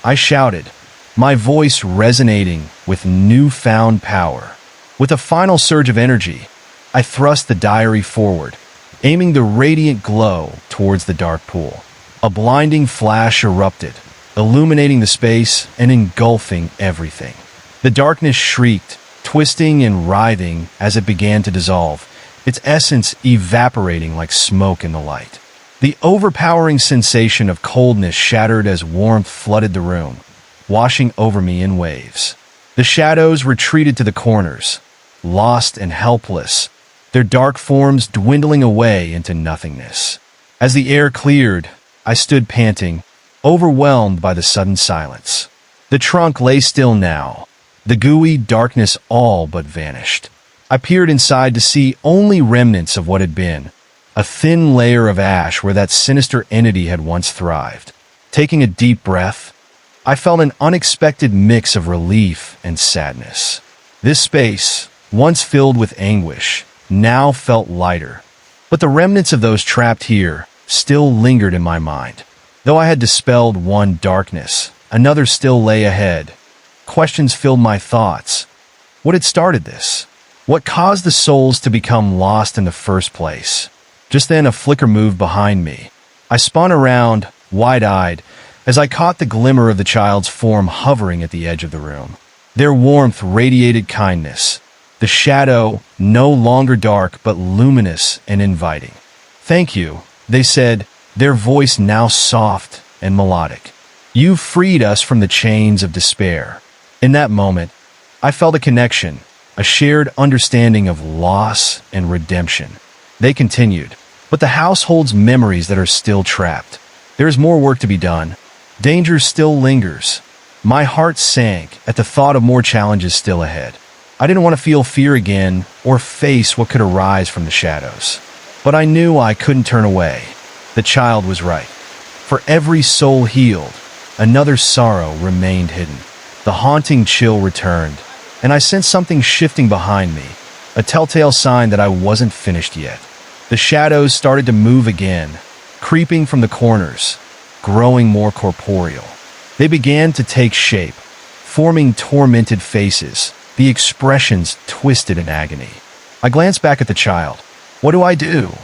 I shouted, my voice resonating with newfound power. With a final surge of energy, I thrust the diary forward, aiming the radiant glow towards the dark pool. A blinding flash erupted, illuminating the space and engulfing everything. The darkness shrieked, twisting and writhing as it began to dissolve, its essence evaporating like smoke in the light. The overpowering sensation of coldness shattered as warmth flooded the room, washing over me in waves. The shadows retreated to the corners, lost and helpless, their dark forms dwindling away into nothingness. As the air cleared, I stood panting, overwhelmed by the sudden silence. The trunk lay still now, the gooey darkness all but vanished. I peered inside to see only remnants of what had been, a thin layer of ash where that sinister entity had once thrived. Taking a deep breath, I felt an unexpected mix of relief and sadness. This space, once filled with anguish, now felt lighter, but the remnants of those trapped here still lingered in my mind. Though I had dispelled one darkness, another still lay ahead. Questions filled my thoughts. What had started this? What caused the souls to become lost in the first place? Just then, a flicker moved behind me. I spun around, wide-eyed, as I caught the glimmer of the child's form hovering at the edge of the room. Their warmth radiated kindness, the shadow no longer dark but luminous and inviting. "Thank you," they said, their voice now soft and melodic. "You freed us from the chains of despair." In that moment, I felt a connection, a shared understanding of loss and redemption. They continued, "But the house holds memories that are still trapped. There is more work to be done. Danger still lingers." My heart sank at the thought of more challenges still ahead. I didn't want to feel fear again or face what could arise from the shadows. But I knew I couldn't turn away. The child was right. For every soul healed, another sorrow remained hidden. The haunting chill returned, and I sensed something shifting behind me, a telltale sign that I wasn't finished yet. The shadows started to move again, creeping from the corners, growing more corporeal. They began to take shape, forming tormented faces, the expressions twisted in agony. I glanced back at the child. "What do I do?"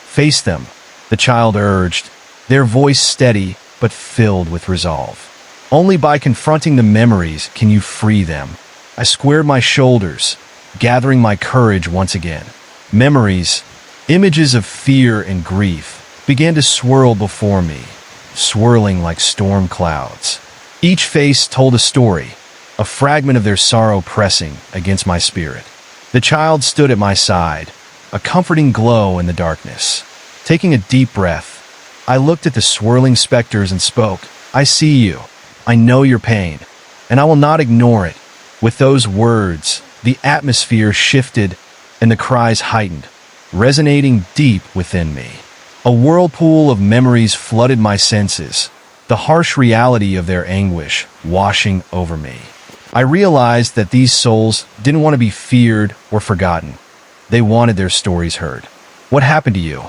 "Face them," the child urged, their voice steady but filled with resolve. "Only by confronting the memories can you free them." I squared my shoulders, gathering my courage once again. Memories, images of fear and grief, began to swirl before me, swirling like storm clouds. Each face told a story, a fragment of their sorrow pressing against my spirit. The child stood at my side, a comforting glow in the darkness. Taking a deep breath, I looked at the swirling specters and spoke. "I see you. I know your pain, and I will not ignore it." With those words, the atmosphere shifted and the cries heightened, resonating deep within me. A whirlpool of memories flooded my senses, the harsh reality of their anguish washing over me. I realized that these souls didn't want to be feared or forgotten. They wanted their stories heard. What happened to you?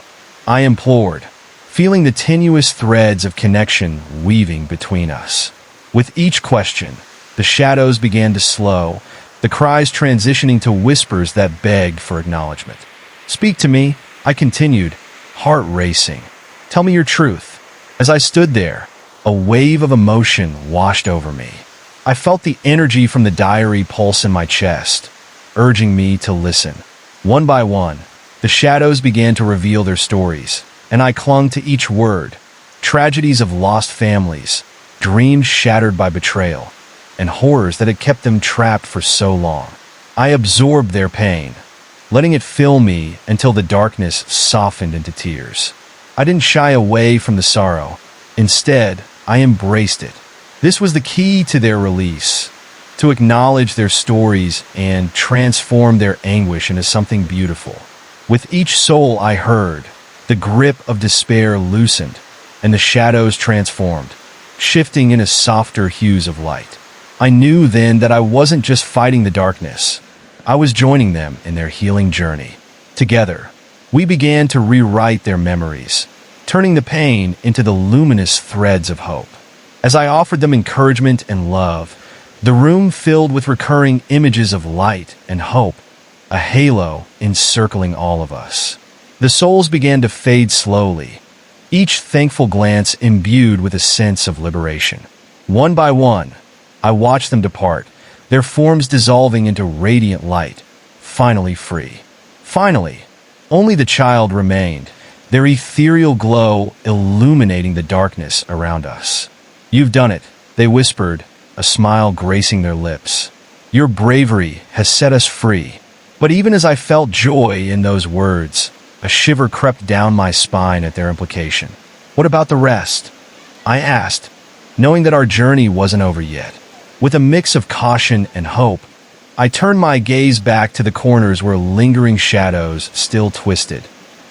I implored, feeling the tenuous threads of connection weaving between us. With each question, the shadows began to slow, the cries transitioning to whispers that begged for acknowledgement. Speak to me, I continued, heart racing. Tell me your truth. As I stood there, a wave of emotion washed over me. I felt the energy from the diary pulse in my chest, urging me to listen. One by one, the shadows began to reveal their stories, and I clung to each word. Tragedies of lost families, dreams shattered by betrayal, and horrors that had kept them trapped for so long. I absorbed their pain, letting it fill me until the darkness softened into tears. I didn't shy away from the sorrow. Instead, I embraced it. This was the key to their release, to acknowledge their stories and transform their anguish into something beautiful. With each soul I heard, the grip of despair loosened, and the shadows transformed, shifting into softer hues of light. I knew then that I wasn't just fighting the darkness. I was joining them in their healing journey. Together, we began to rewrite their memories, turning the pain into the luminous threads of hope. As I offered them encouragement and love, the room filled with recurring images of light and hope, a halo encircling all of us. The souls began to fade slowly, each thankful glance imbued with a sense of liberation. One by one, I watched them depart, their forms dissolving into radiant light, finally free. Finally, only the child remained, their ethereal glow illuminating the darkness around us. You've done it, they whispered, a smile gracing their lips. Your bravery has set us free. But even as I felt joy in those words, a shiver crept down my spine at their implication. What about the rest? I asked, knowing that our journey wasn't over yet. With a mix of caution and hope, I turned my gaze back to the corners where lingering shadows still twisted,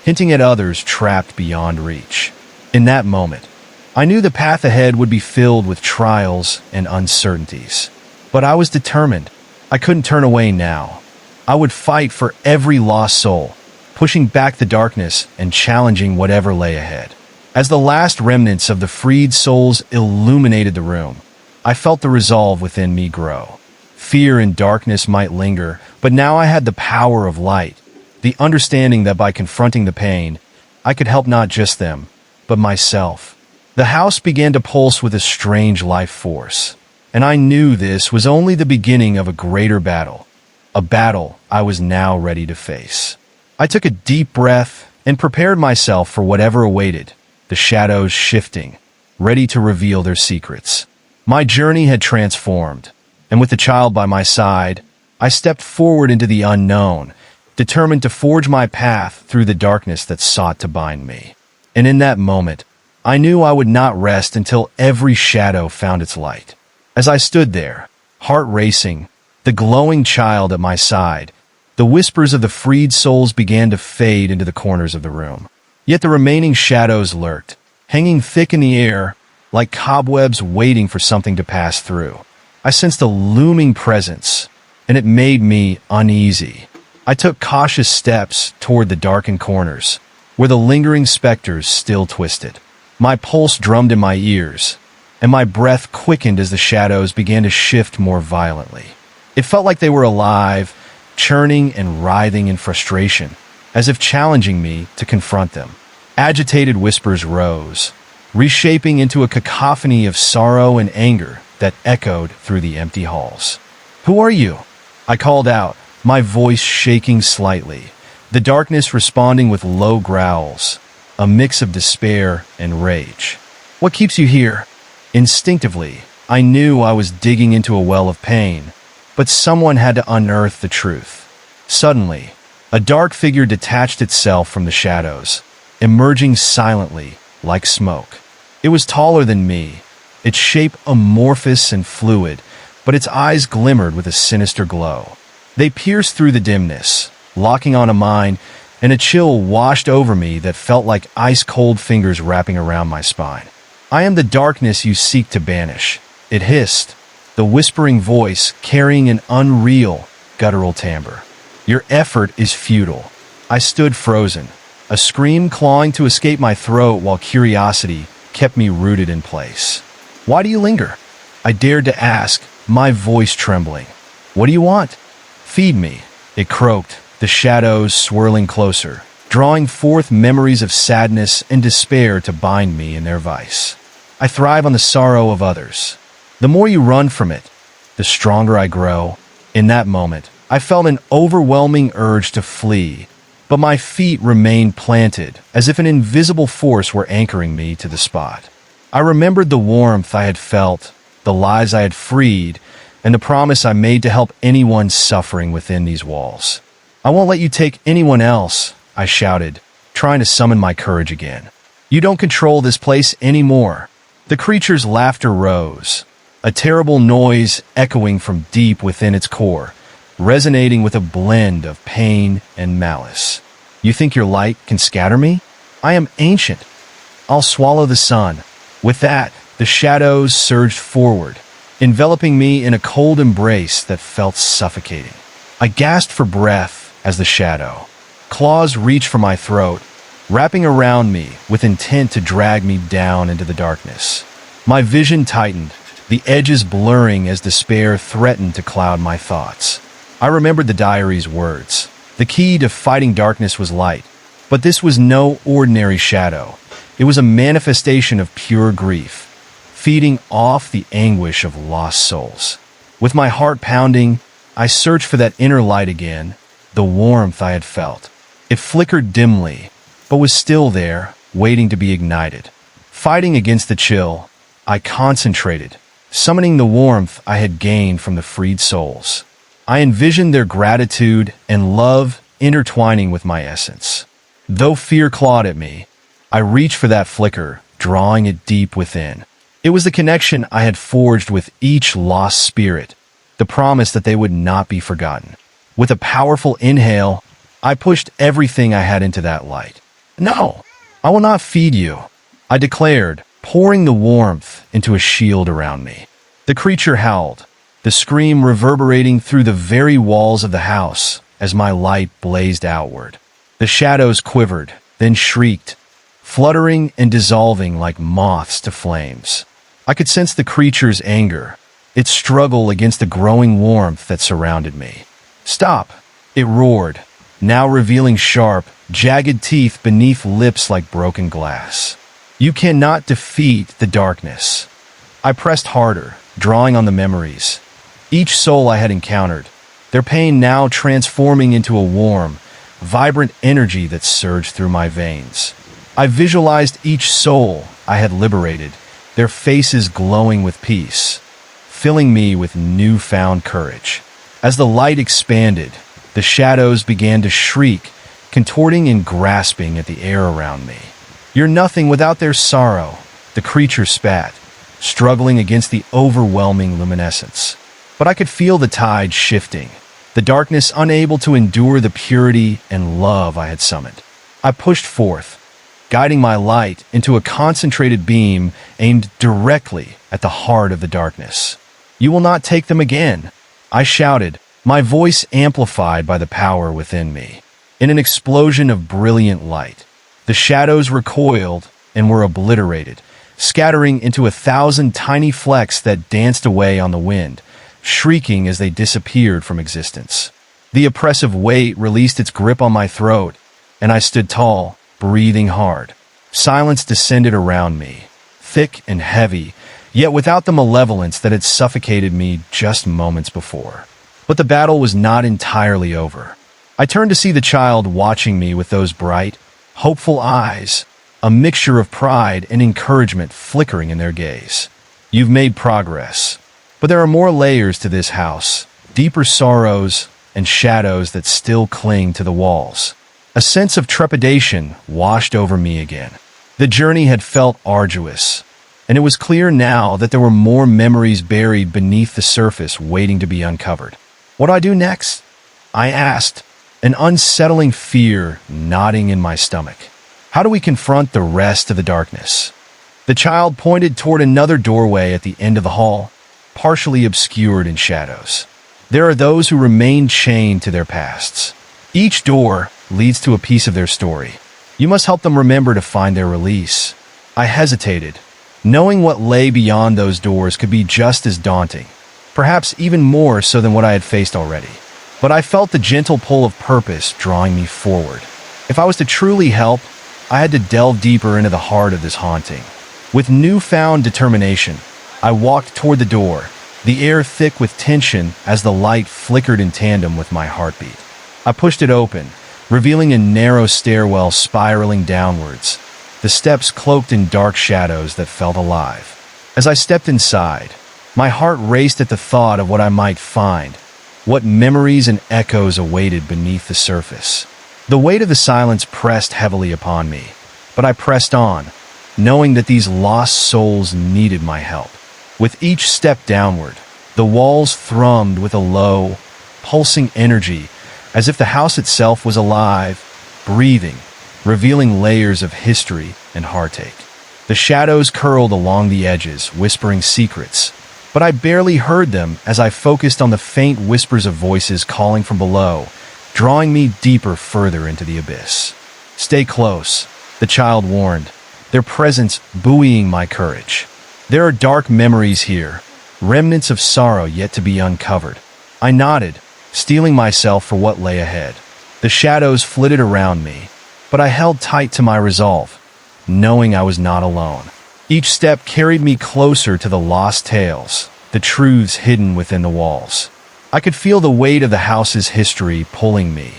hinting at others trapped beyond reach. In that moment, I knew the path ahead would be filled with trials and uncertainties. But I was determined. I couldn't turn away now. I would fight for every lost soul, pushing back the darkness and challenging whatever lay ahead. As the last remnants of the freed souls illuminated the room, I felt the resolve within me grow. Fear and darkness might linger, but now I had the power of light, the understanding that by confronting the pain, I could help not just them, but myself. The house began to pulse with a strange life force, and I knew this was only the beginning of a greater battle, a battle I was now ready to face. I took a deep breath and prepared myself for whatever awaited, the shadows shifting, ready to reveal their secrets. My journey had transformed, and with the child by my side, I stepped forward into the unknown, determined to forge my path through the darkness that sought to bind me. And in that moment, I knew I would not rest until every shadow found its light. As I stood there, heart racing, the glowing child at my side, the whispers of the freed souls began to fade into the corners of the room. Yet the remaining shadows lurked, hanging thick in the air, like cobwebs waiting for something to pass through. I sensed a looming presence, and it made me uneasy. I took cautious steps toward the darkened corners, where the lingering specters still twisted. My pulse drummed in my ears, and my breath quickened as the shadows began to shift more violently. It felt like they were alive, churning and writhing in frustration, as if challenging me to confront them. Agitated whispers rose, reshaping into a cacophony of sorrow and anger that echoed through the empty halls. "Who are you?" I called out, my voice shaking slightly, the darkness responding with low growls, a mix of despair and rage. "What keeps you here?" Instinctively, I knew I was digging into a well of pain, but someone had to unearth the truth. Suddenly, a dark figure detached itself from the shadows, emerging silently, like smoke. It was taller than me, its shape amorphous and fluid, but its eyes glimmered with a sinister glow. They pierced through the dimness, locking on a mine, and a chill washed over me that felt like ice-cold fingers wrapping around my spine. "I am the darkness you seek to banish," it hissed, the whispering voice carrying an unreal, guttural timbre. "Your effort is futile." I stood frozen, a scream clawing to escape my throat while curiosity kept me rooted in place. "Why do you linger?" I dared to ask, my voice trembling. "What do you want?" "Feed me," it croaked, the shadows swirling closer, drawing forth memories of sadness and despair to bind me in their vice. "I thrive on the sorrow of others. The more you run from it, the stronger I grow." In that moment, I felt an overwhelming urge to flee, but my feet remained planted, as if an invisible force were anchoring me to the spot. I remembered the warmth I had felt, the lives I had freed, and the promise I made to help anyone suffering within these walls. "I won't let you take anyone else," I shouted, trying to summon my courage again. "You don't control this place anymore." The creature's laughter rose, a terrible noise echoing from deep within its core, resonating with a blend of pain and malice. "You think your light can scatter me? I am ancient. I'll swallow the sun." With that, the shadows surged forward, enveloping me in a cold embrace that felt suffocating. I gasped for breath as the shadow claws reached for my throat, wrapping around me with intent to drag me down into the darkness. My vision tightened, the edges blurring as despair threatened to cloud my thoughts. I remembered the diary's words. The key to fighting darkness was light, but this was no ordinary shadow. It was a manifestation of pure grief, feeding off the anguish of lost souls. With my heart pounding, I searched for that inner light again, the warmth I had felt. It flickered dimly, but was still there, waiting to be ignited. Fighting against the chill, I concentrated, summoning the warmth I had gained from the freed souls. I envisioned their gratitude and love intertwining with my essence. Though fear clawed at me, I reached for that flicker, drawing it deep within. It was the connection I had forged with each lost spirit, the promise that they would not be forgotten. With a powerful inhale, I pushed everything I had into that light. "No, I will not feed you," I declared, pouring the warmth into a shield around me. The creature howled, the scream reverberating through the very walls of the house as my light blazed outward. The shadows quivered, then shrieked, fluttering and dissolving like moths to flames. I could sense the creature's anger, its struggle against the growing warmth that surrounded me. "Stop!" it roared, now revealing sharp, jagged teeth beneath lips like broken glass. "You cannot defeat the darkness." I pressed harder, drawing on the memories. Each soul I had encountered, their pain now transforming into a warm, vibrant energy that surged through my veins. I visualized each soul I had liberated, their faces glowing with peace, filling me with newfound courage. As the light expanded, the shadows began to shriek, contorting and grasping at the air around me. "You're nothing without their sorrow," the creature spat, struggling against the overwhelming luminescence. But I could feel the tide shifting, the darkness unable to endure the purity and love I had summoned. I pushed forth, guiding my light into a concentrated beam aimed directly at the heart of the darkness. "You will not take them again," I shouted, my voice amplified by the power within me. In an explosion of brilliant light, the shadows recoiled and were obliterated, scattering into 1,000 tiny flecks that danced away on the wind, shrieking as they disappeared from existence. The oppressive weight released its grip on my throat, and I stood tall, breathing hard. Silence descended around me, thick and heavy, yet without the malevolence that had suffocated me just moments before. But the battle was not entirely over. I turned to see the child watching me with those bright, hopeful eyes, a mixture of pride and encouragement flickering in their gaze. "You've made progress, but there are more layers to this house, deeper sorrows and shadows that still cling to the walls." A sense of trepidation washed over me again. The journey had felt arduous, and it was clear now that there were more memories buried beneath the surface waiting to be uncovered. "What do I do next?" I asked, an unsettling fear knotting in my stomach. "How do we confront the rest of the darkness?" The child pointed toward another doorway at the end of the hall, partially obscured in shadows. "There are those who remain chained to their pasts. Each door leads to a piece of their story. You must help them remember to find their release. I hesitated, knowing what lay beyond those doors could be just as daunting, perhaps even more so than what I had faced already. But I felt the gentle pull of purpose drawing me forward. If I was to truly help, I had to delve deeper into the heart of this haunting. With newfound determination, I walked toward the door, the air thick with tension as the light flickered in tandem with my heartbeat. I pushed it open, revealing a narrow stairwell spiraling downwards, the steps cloaked in dark shadows that felt alive. As I stepped inside, my heart raced at the thought of what I might find, what memories and echoes awaited beneath the surface. The weight of the silence pressed heavily upon me, but I pressed on, knowing that these lost souls needed my help. With each step downward, the walls thrummed with a low, pulsing energy, as if the house itself was alive, breathing, revealing layers of history and heartache. The shadows curled along the edges, whispering secrets, but I barely heard them as I focused on the faint whispers of voices calling from below, drawing me deeper further into the abyss. "Stay close," the child warned, their presence buoying my courage. "There are dark memories here, remnants of sorrow yet to be uncovered." I nodded, steeling myself for what lay ahead. The shadows flitted around me, but I held tight to my resolve, knowing I was not alone. Each step carried me closer to the lost tales, the truths hidden within the walls. I could feel the weight of the house's history pulling me,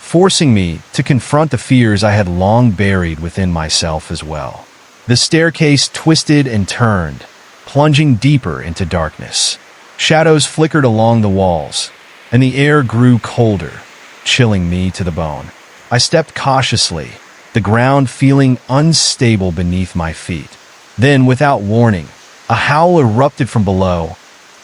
forcing me to confront the fears I had long buried within myself as well. The staircase twisted and turned, plunging deeper into darkness. Shadows flickered along the walls, and the air grew colder, chilling me to the bone. I stepped cautiously, the ground feeling unstable beneath my feet. Then, without warning, a howl erupted from below,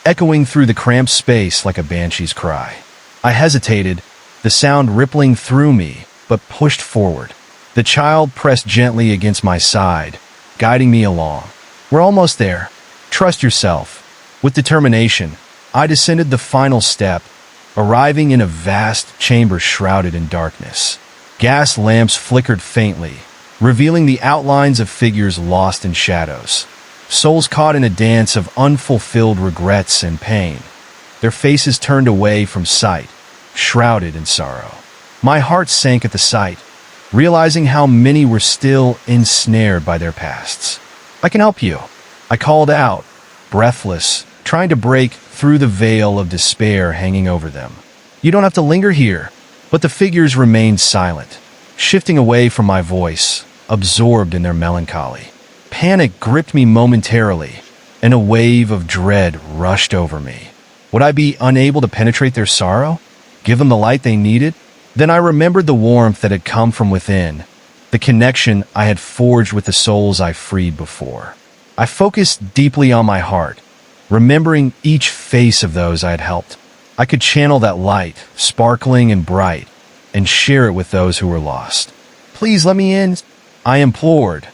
echoing through the cramped space like a banshee's cry. I hesitated, the sound rippling through me, but pushed forward. The child pressed gently against my side, guiding me along. "We're almost there. Trust yourself." With determination, I descended the final step, arriving in a vast chamber shrouded in darkness. Gas lamps flickered faintly, revealing the outlines of figures lost in shadows. Souls caught in a dance of unfulfilled regrets and pain, their faces turned away from sight, shrouded in sorrow. My heart sank at the sight, realizing how many were still ensnared by their pasts. "I can help you," I called out, breathless, trying to break through the veil of despair hanging over them. "You don't have to linger here." But the figures remained silent, shifting away from my voice, absorbed in their melancholy. Panic gripped me momentarily, and a wave of dread rushed over me. Would I be unable to penetrate their sorrow? Give them the light they needed? Then I remembered the warmth that had come from within, the connection I had forged with the souls I freed before. I focused deeply on my heart, remembering each face of those I had helped. I could channel that light, sparkling and bright, and share it with those who were lost. "Please let me in," I implored,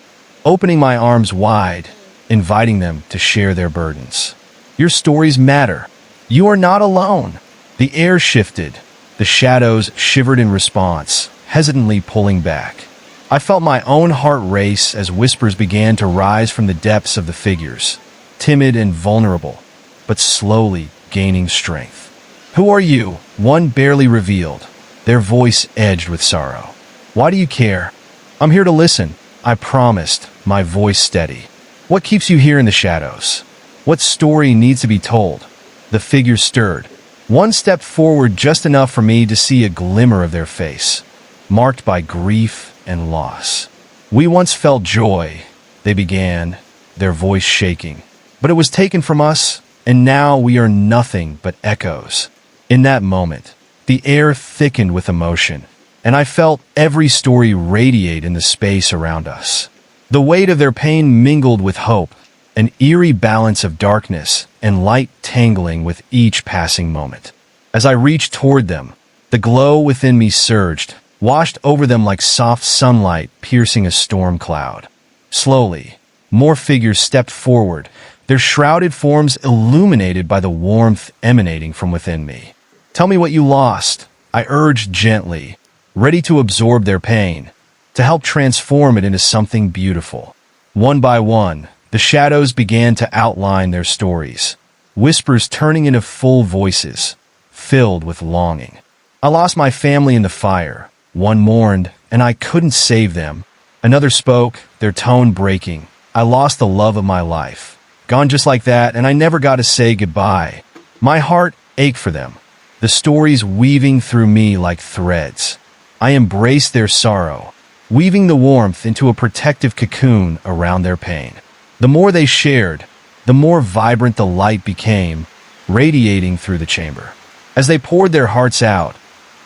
opening my arms wide, inviting them to share their burdens. "Your stories matter. You are not alone." The air shifted, the shadows shivered in response, hesitantly pulling back. I felt my own heart race as whispers began to rise from the depths of the figures, timid and vulnerable, but slowly gaining strength. "Who are you?" one barely revealed, their voice edged with sorrow. "Why do you care?" "I'm here to listen," I promised, my voice steady. "What keeps you here in the shadows? What story needs to be told?" The figures stirred. One stepped forward just enough for me to see a glimmer of their face, marked by grief and loss. "We once felt joy," they began, their voice shaking. "But it was taken from us, and now we are nothing but echoes." In that moment, the air thickened with emotion, and I felt every story radiate in the space around us. The weight of their pain mingled with hope, an eerie balance of darkness and light tangling with each passing moment. As I reached toward them, the glow within me surged, washed over them like soft sunlight piercing a storm cloud. Slowly, more figures stepped forward, their shrouded forms illuminated by the warmth emanating from within me. "Tell me what you lost," I urged gently, ready to absorb their pain. to help transform it into something beautiful. One by one, the shadows began to outline their stories, whispers turning into full voices, filled with longing. I lost my family in the fire. One mourned, and I couldn't save them. Another spoke, their tone breaking. I lost the love of my life. Gone just like that, and I never got to say goodbye. My heart ached for them, the stories weaving through me like threads. I embraced their sorrow, weaving the warmth into a protective cocoon around their pain. The more they shared, the more vibrant the light became, radiating through the chamber. As they poured their hearts out,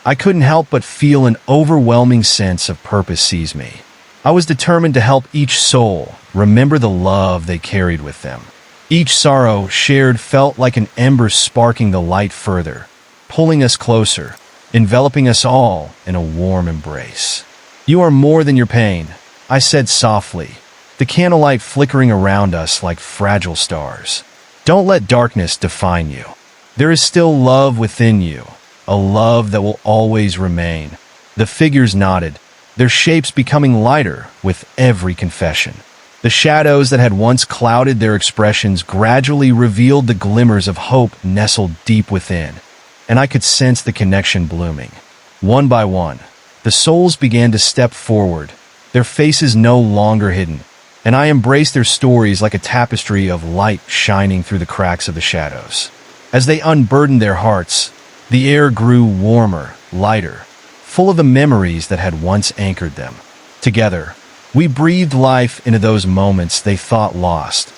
I couldn't help but feel an overwhelming sense of purpose seize me. I was determined to help each soul remember the love they carried with them. Each sorrow shared felt like an ember sparking the light further, pulling us closer, enveloping us all in a warm embrace. "You are more than your pain," I said softly, the candlelight flickering around us like fragile stars. "Don't let darkness define you. There is still love within you, a love that will always remain." The figures nodded, their shapes becoming lighter with every confession. The shadows that had once clouded their expressions gradually revealed the glimmers of hope nestled deep within, and I could sense the connection blooming. One by one, the souls began to step forward, their faces no longer hidden, and I embraced their stories like a tapestry of light shining through the cracks of the shadows. As they unburdened their hearts, the air grew warmer, lighter, full of the memories that had once anchored them. Together, we breathed life into those moments they thought lost,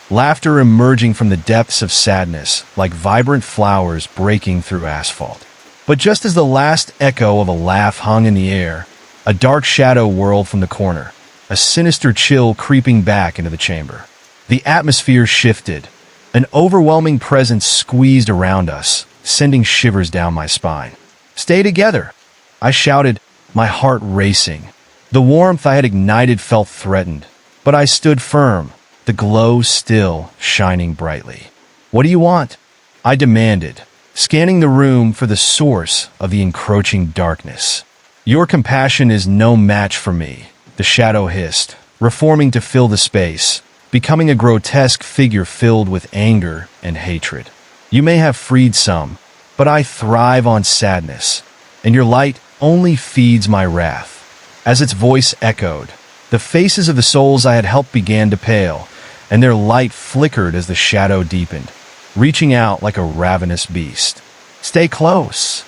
laughter emerging from the depths of sadness like vibrant flowers breaking through asphalt. But just as the last echo of a laugh hung in the air, a dark shadow whirled from the corner, a sinister chill creeping back into the chamber. The atmosphere shifted, an overwhelming presence squeezed around us, sending shivers down my spine. "Stay together!" I shouted, my heart racing. The warmth I had ignited felt threatened, but I stood firm, the glow still shining brightly. "What do you want?" I demanded, scanning the room for the source of the encroaching darkness. "Your compassion is no match for me," the shadow hissed, reforming to fill the space, becoming a grotesque figure filled with anger and hatred. "You may have freed some, but I thrive on sadness, and your light only feeds my wrath." As its voice echoed, the faces of the souls I had helped began to pale, and their light flickered as the shadow deepened, reaching out like a ravenous beast. "Stay close,"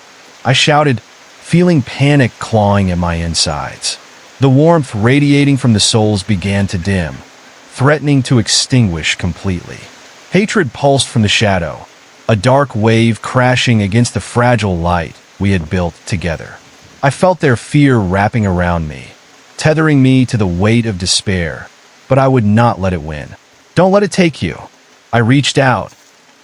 I shouted, feeling panic clawing at my insides. The warmth radiating from the souls began to dim, threatening to extinguish completely. Hatred pulsed from the shadow, a dark wave crashing against the fragile light we had built together. I felt their fear wrapping around me, tethering me to the weight of despair, but I would not let it win. "Don't let it take you." I reached out,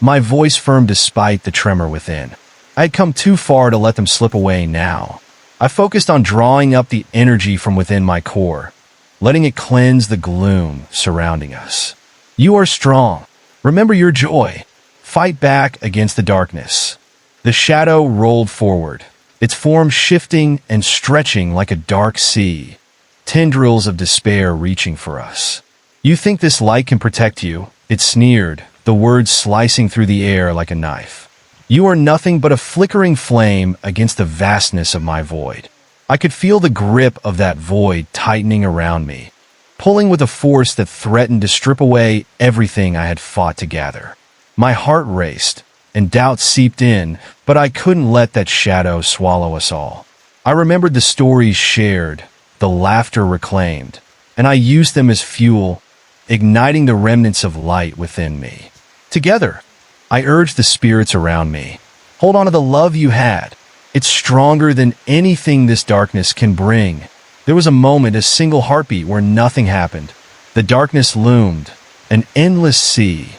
my voice firm despite the tremor within. I had come too far to let them slip away now. I focused on drawing up the energy from within my core, letting it cleanse the gloom surrounding us. "You are strong. Remember your joy. Fight back against the darkness." The shadow rolled forward, its form shifting and stretching like a dark sea, tendrils of despair reaching for us. "You think this light can protect you?" It sneered, the words slicing through the air like a knife. "You are nothing but a flickering flame against the vastness of my void." I could feel the grip of that void tightening around me, pulling with a force that threatened to strip away everything I had fought to gather. My heart raced, and doubt seeped in, but I couldn't let that shadow swallow us all. I remembered the stories shared, the laughter reclaimed, and I used them as fuel, igniting the remnants of light within me. Together, I urged the spirits around me, "Hold on to the love you had. It's stronger than anything this darkness can bring." There was a moment, a single heartbeat where nothing happened. The darkness loomed, an endless sea,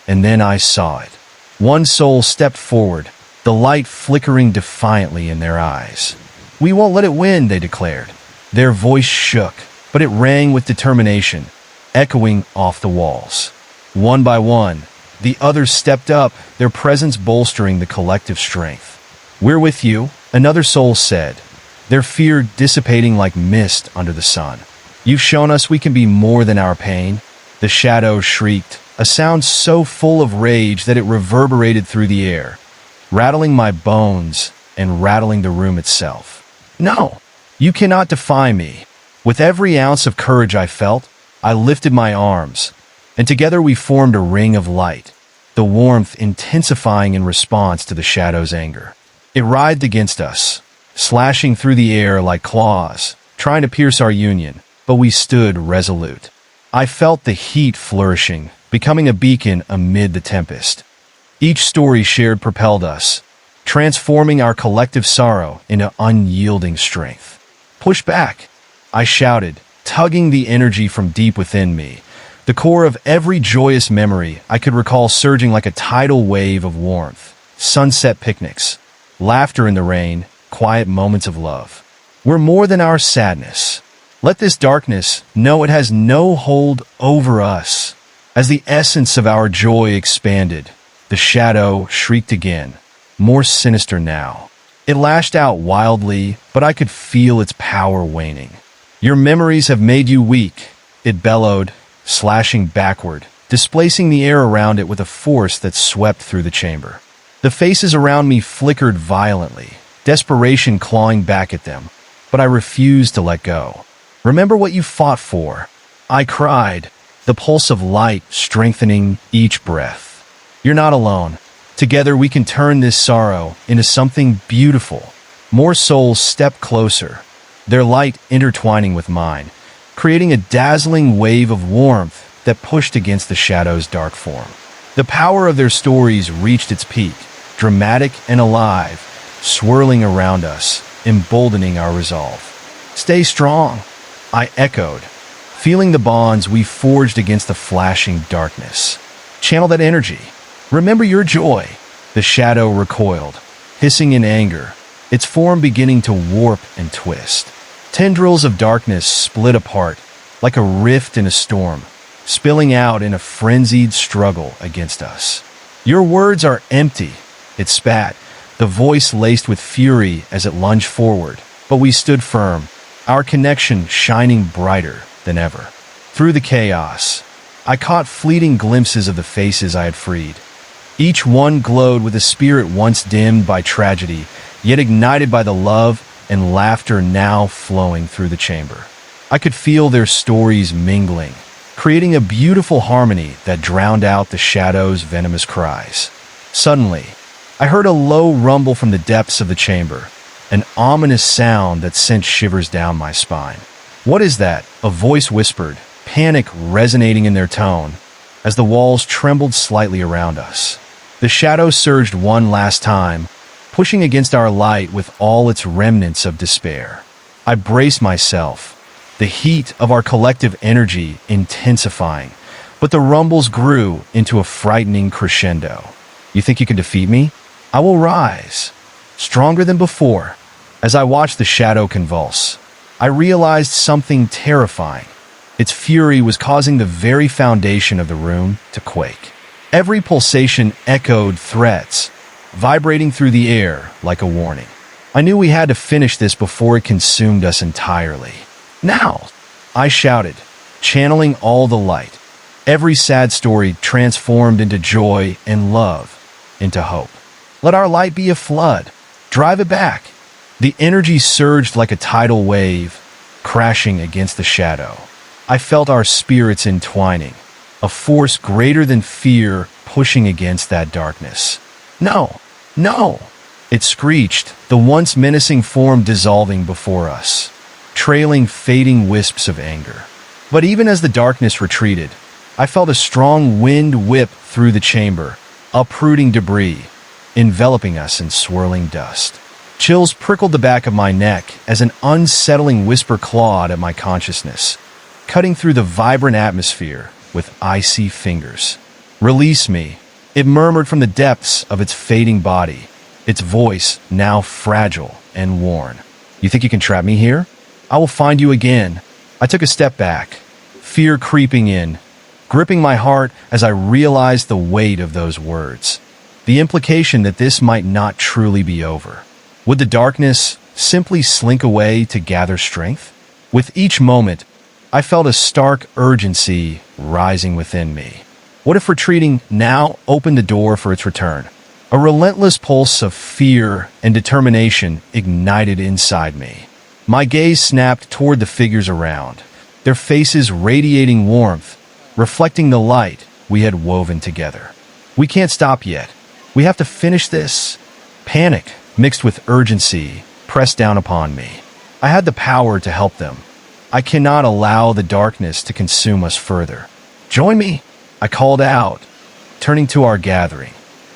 and then I saw it. One soul stepped forward, the light flickering defiantly in their eyes. "We won't let it win," they declared. Their voice shook, but it rang with determination, echoing off the walls. One by one, the others stepped up, their presence bolstering the collective strength. "We're with you," another soul said, their fear dissipating like mist under the sun. You've shown us we can be more than our pain. The shadow shrieked, a sound so full of rage that it reverberated through the air, rattling my bones and rattling the room itself. No, you cannot defy me. With every ounce of courage I felt, I lifted my arms, and together we formed a ring of light, the warmth intensifying in response to the shadow's anger. It writhed against us, slashing through the air like claws, trying to pierce our union, but we stood resolute. I felt the heat flourishing, becoming a beacon amid the tempest. Each story shared propelled us, transforming our collective sorrow into unyielding strength. "Push back," I shouted, tugging the energy from deep within me, the core of every joyous memory I could recall surging like a tidal wave of warmth. Sunset picnics, laughter in the rain, quiet moments of love. We're more than our sadness. Let this darkness know it has no hold over us. As the essence of our joy expanded, the shadow shrieked again, more sinister now. It lashed out wildly, but I could feel its power waning. "Your memories have made you weak," it bellowed, slashing backward, displacing the air around it with a force that swept through the chamber. The faces around me flickered violently, desperation clawing back at them, but I refused to let go. "Remember what you fought for," I cried, the pulse of light strengthening each breath. "You're not alone. Together we can turn this sorrow into something beautiful." More souls stepped closer, their light intertwining with mine, creating a dazzling wave of warmth that pushed against the shadow's dark form. The power of their stories reached its peak, dramatic and alive, swirling around us, emboldening our resolve. "Stay strong," I echoed, feeling the bonds we forged against the flashing darkness. "Channel that energy. Remember your joy." The shadow recoiled, hissing in anger, its form beginning to warp and twist. Tendrils of darkness split apart, like a rift in a storm, spilling out in a frenzied struggle against us. "Your words are empty," it spat, the voice laced with fury as it lunged forward, but we stood firm, our connection shining brighter than ever. Through the chaos, I caught fleeting glimpses of the faces I had freed. Each one glowed with a spirit once dimmed by tragedy, yet ignited by the love and laughter now flowing through the chamber. I could feel their stories mingling, creating a beautiful harmony that drowned out the shadow's venomous cries. Suddenly, I heard a low rumble from the depths of the chamber, an ominous sound that sent shivers down my spine. "What is that?" a voice whispered, panic resonating in their tone, as the walls trembled slightly around us. The shadow surged one last time, pushing against our light with all its remnants of despair. I braced myself, the heat of our collective energy intensifying, but the rumbles grew into a frightening crescendo. "You think you can defeat me? I will rise, stronger than before." As I watched the shadow convulse, I realized something terrifying. Its fury was causing the very foundation of the room to quake. Every pulsation echoed threats, vibrating through the air like a warning. I knew we had to finish this before it consumed us entirely. "Now!" I shouted, channeling all the light. Every sad story transformed into joy and love, into hope. "Let our light be a flood. Drive it back." The energy surged like a tidal wave, crashing against the shadow. I felt our spirits entwining, a force greater than fear pushing against that darkness. "No! No!" it screeched, the once menacing form dissolving before us, trailing fading wisps of anger. But even as the darkness retreated, I felt a strong wind whip through the chamber, uprooting debris, enveloping us in swirling dust. Chills prickled the back of my neck as an unsettling whisper clawed at my consciousness, cutting through the vibrant atmosphere with icy fingers. "Release me," it murmured from the depths of its fading body, its voice now fragile and worn. "You think you can trap me here? I will find you again." I took a step back, fear creeping in, gripping my heart as I realized the weight of those words, the implication that this might not truly be over. Would the darkness, simply slink away to gather strength? With each moment, I felt a stark urgency rising within me. What if retreating now opened the door for its return? A relentless pulse of fear and determination ignited inside me. My gaze snapped toward the figures around, their faces radiating warmth, reflecting the light we had woven together. We can't stop yet. We have to finish this. Panic, mixed with urgency, pressed down upon me. I had the power to help them. I cannot allow the darkness to consume us further. Join me, I called out, turning to our gathering.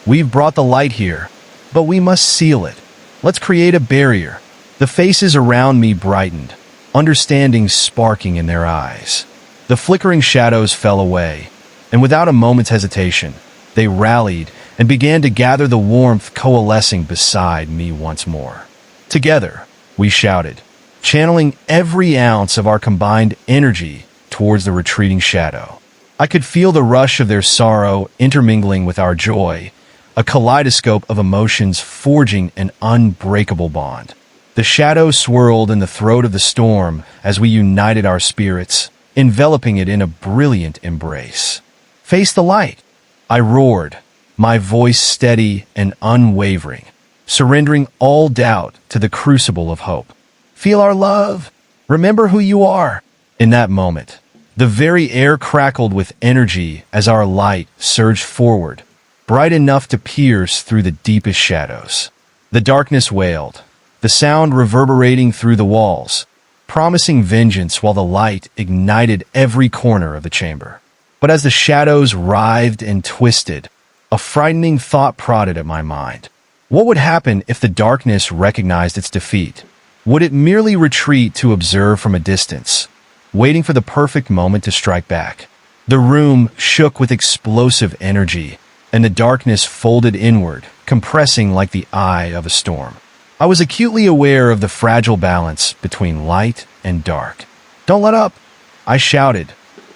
We've brought the light here, but we must seal it. Let's create a barrier. The faces around me brightened, understanding sparking in their eyes. The flickering shadows fell away, and without a moment's hesitation, they rallied and began to gather, the warmth coalescing beside me once more. Together, we shouted, channeling every ounce of our combined energy towards the retreating shadow. I could feel the rush of their sorrow intermingling with our joy, a kaleidoscope of emotions forging an unbreakable bond. The shadow swirled in the throat of the storm as we united our spirits, enveloping it in a brilliant embrace. Face the light, I roared, my voice steady and unwavering, surrendering all doubt to the crucible of hope. Feel our love. Remember who you are. In that moment, the very air crackled with energy as our light surged forward, bright enough to pierce through the deepest shadows. The darkness wailed, the sound reverberating through the walls, promising vengeance while the light ignited every corner of the chamber. But as the shadows writhed and twisted, a frightening thought prodded at my mind. What would happen if the darkness recognized its defeat? Would it merely retreat to observe from a distance, waiting for the perfect moment to strike back? The room shook with explosive energy, and the darkness folded inward, compressing like the eye of a storm. I was acutely aware of the fragile balance between light and dark. Don't let up, I shouted,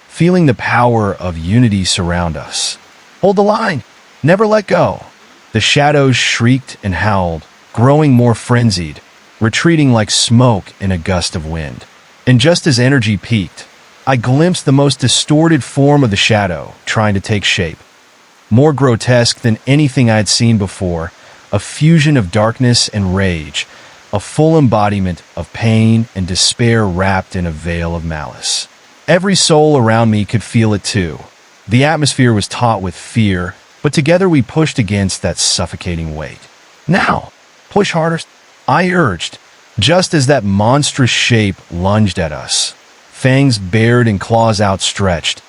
feeling the power of unity surround us. Hold the line, never let go. The shadows shrieked and howled, growing more frenzied, retreating like smoke in a gust of wind. And just as energy peaked, I glimpsed the most distorted form of the shadow trying to take shape. More grotesque than anything I had seen before, a fusion of darkness and rage, a full embodiment of pain and despair wrapped in a veil of malice. Every soul around me could feel it too. The atmosphere was taut with fear, but together we pushed against that suffocating weight. Now, push harder, I urged, just as that monstrous shape lunged at us. Fangs bared and claws outstretched,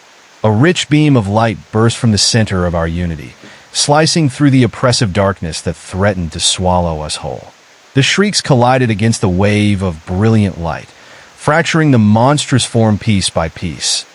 a rich beam of light burst from the center of our unity, slicing through the oppressive darkness that threatened to swallow us whole. The shrieks collided against the wave of brilliant light, fracturing the monstrous form piece by piece.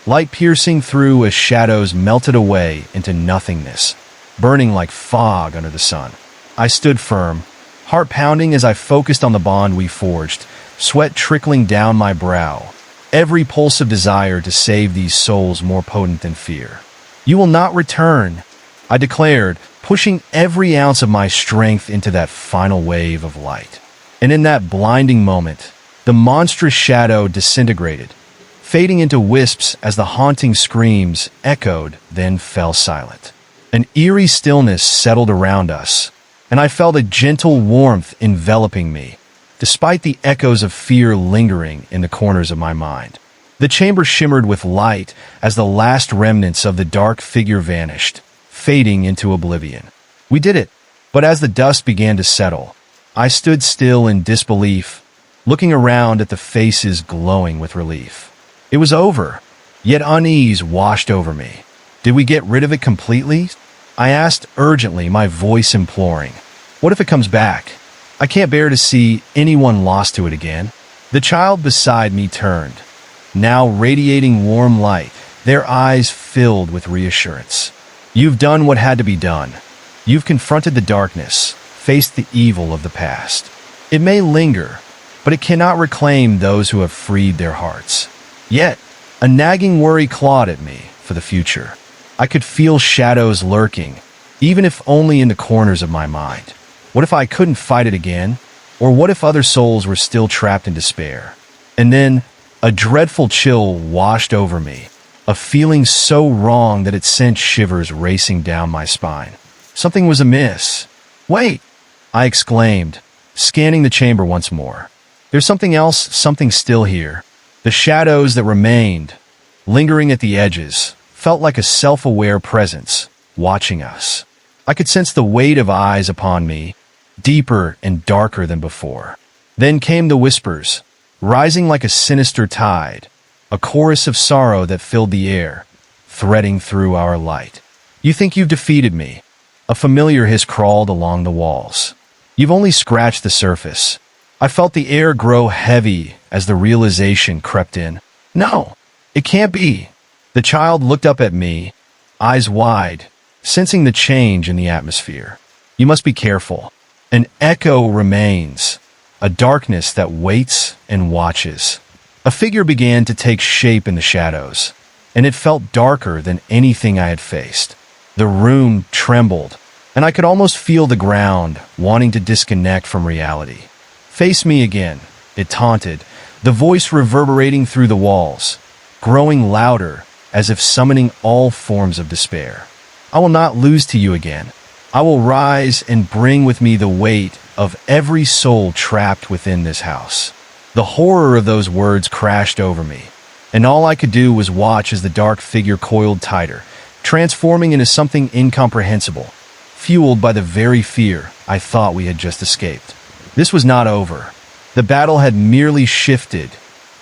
Light piercing through as shadows melted away into nothingness, burning like fog under the sun. I stood firm, heart pounding as I focused on the bond we forged, sweat trickling down my brow, every pulse of desire to save these souls more potent than fear. You will not return, I declared, pushing every ounce of my strength into that final wave of light. And in that blinding moment, the monstrous shadow disintegrated, fading into wisps as the haunting screams echoed, then fell silent. An eerie stillness settled around us, and I felt a gentle warmth enveloping me, despite the echoes of fear lingering in the corners of my mind. The chamber shimmered with light as the last remnants of the dark figure vanished, fading into oblivion. We did it, but as the dust began to settle, I stood still in disbelief, looking around at the faces glowing with relief. It was over, yet unease washed over me. Did we get rid of it completely? I asked urgently, my voice imploring. What if it comes back? I can't bear to see anyone lost to it again. The child beside me turned, now radiating warm light, their eyes filled with reassurance. You've done what had to be done. You've confronted the darkness, faced the evil of the past. It may linger, but it cannot reclaim those who have freed their hearts. Yet, a nagging worry clawed at me for the future. I could feel shadows lurking, even if only in the corners of my mind. What if I couldn't fight it again? Or what if other souls were still trapped in despair? And then a dreadful chill washed over me, a feeling so wrong that it sent shivers racing down my spine. Something was amiss. Wait, I exclaimed, scanning the chamber once more. There's something else, something still here. The shadows that remained, lingering at the edges, felt like a self-aware presence, watching us. I could sense the weight of eyes upon me, deeper and darker than before. Then came the whispers, rising like a sinister tide, a chorus of sorrow that filled the air, threading through our light. You think you've defeated me? A familiar hiss crawled along the walls. You've only scratched the surface. I felt the air grow heavy as the realization crept in. No, it can't be. The child looked up at me, eyes wide, sensing the change in the atmosphere. You must be careful. An echo remains, a darkness that waits and watches. A figure began to take shape in the shadows, and it felt darker than anything I had faced. The room trembled, and I could almost feel the ground wanting to disconnect from reality. Face me again, it taunted, the voice reverberating through the walls, growing louder as if summoning all forms of despair. I will not lose to you again. I will rise and bring with me the weight of every soul trapped within this house. The horror of those words crashed over me, and all I could do was watch as the dark figure coiled tighter, transforming into something incomprehensible, fueled by the very fear I thought we had just escaped. This was not over. The battle had merely shifted,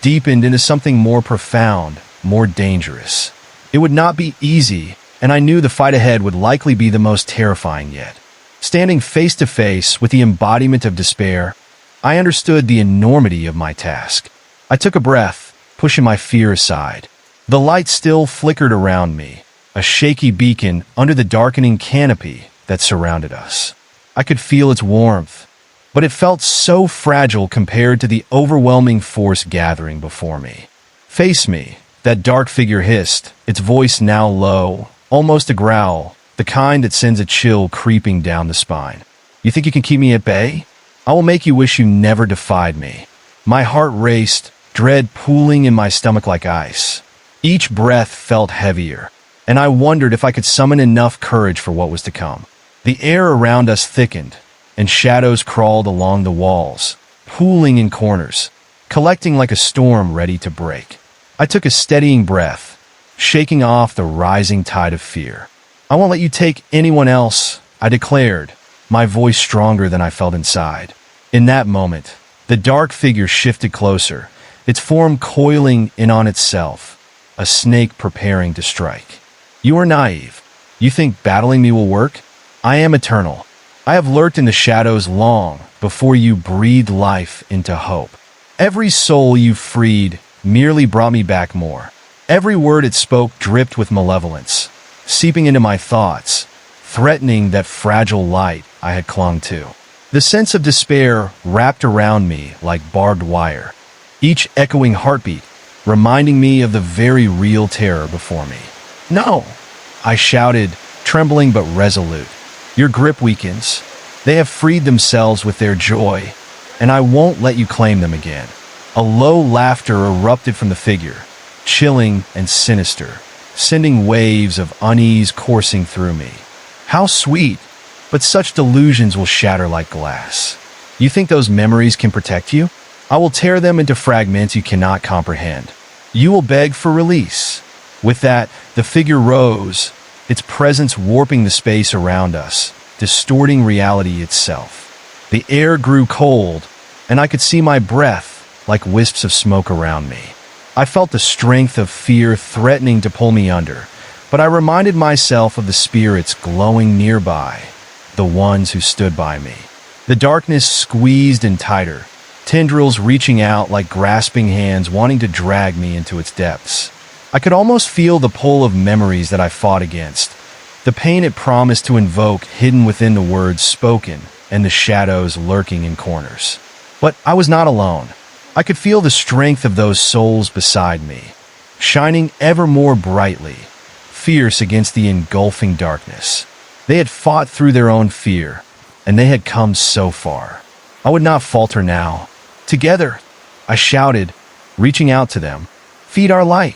deepened into something more profound, more dangerous. It would not be easy, and I knew the fight ahead would likely be the most terrifying yet. Standing face to face with the embodiment of despair, I understood the enormity of my task. I took a breath, pushing my fear aside. The light still flickered around me, a shaky beacon under the darkening canopy that surrounded us. I could feel its warmth, but it felt so fragile compared to the overwhelming force gathering before me. Face me, that dark figure hissed, its voice now low, almost a growl, the kind that sends a chill creeping down the spine. You think you can keep me at bay? I will make you wish you never defied me. My heart raced, dread pooling in my stomach like ice. Each breath felt heavier, and I wondered if I could summon enough courage for what was to come. The air around us thickened, and shadows crawled along the walls, pooling in corners, collecting like a storm ready to break. I took a steadying breath, shaking off the rising tide of fear. I won't let you take anyone else, I declared, my voice stronger than I felt inside. In that moment, the dark figure shifted closer, its form coiling in on itself, a snake preparing to strike. You are naive. You think battling me will work? I am eternal. I have lurked in the shadows long before you breathed life into hope. Every soul you freed merely brought me back more. Every word it spoke dripped with malevolence, seeping into my thoughts, threatening that fragile light I had clung to. The sense of despair wrapped around me like barbed wire, each echoing heartbeat reminding me of the very real terror before me. No, I shouted, trembling but resolute. Your grip weakens. They have freed themselves with their joy, and I won't let you claim them again. A low laughter erupted from the figure, chilling and sinister, sending waves of unease coursing through me. How sweet, but such delusions will shatter like glass. You think those memories can protect you? I will tear them into fragments you cannot comprehend. You will beg for release. With that, the figure rose, its presence warping the space around us, distorting reality itself. The air grew cold, and I could see my breath like wisps of smoke around me. I felt the strength of fear threatening to pull me under, but I reminded myself of the spirits glowing nearby, the ones who stood by me. The darkness squeezed in tighter, tendrils reaching out like grasping hands wanting to drag me into its depths. I could almost feel the pull of memories that I fought against, the pain it promised to invoke hidden within the words spoken and the shadows lurking in corners. But I was not alone. I could feel the strength of those souls beside me, shining ever more brightly, fierce against the engulfing darkness. They had fought through their own fear, and they had come so far. I would not falter now. Together, I shouted, reaching out to them. Feed our light.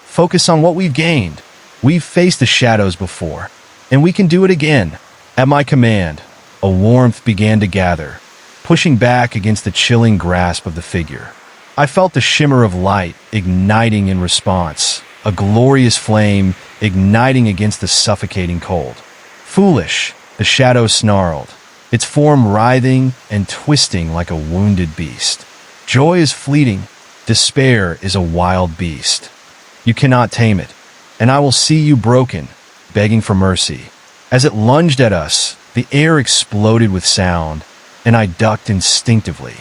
Focus on what we've gained. We've faced the shadows before, and we can do it again. At my command, a warmth began to gather, pushing back against the chilling grasp of the figure. I felt the shimmer of light igniting in response, a glorious flame igniting against the suffocating cold. Foolish, the shadow snarled, its form writhing and twisting like a wounded beast. Joy is fleeting. Despair is a wild beast. You cannot tame it, and I will see you broken, begging for mercy. As it lunged at us, the air exploded with sound, and I ducked instinctively.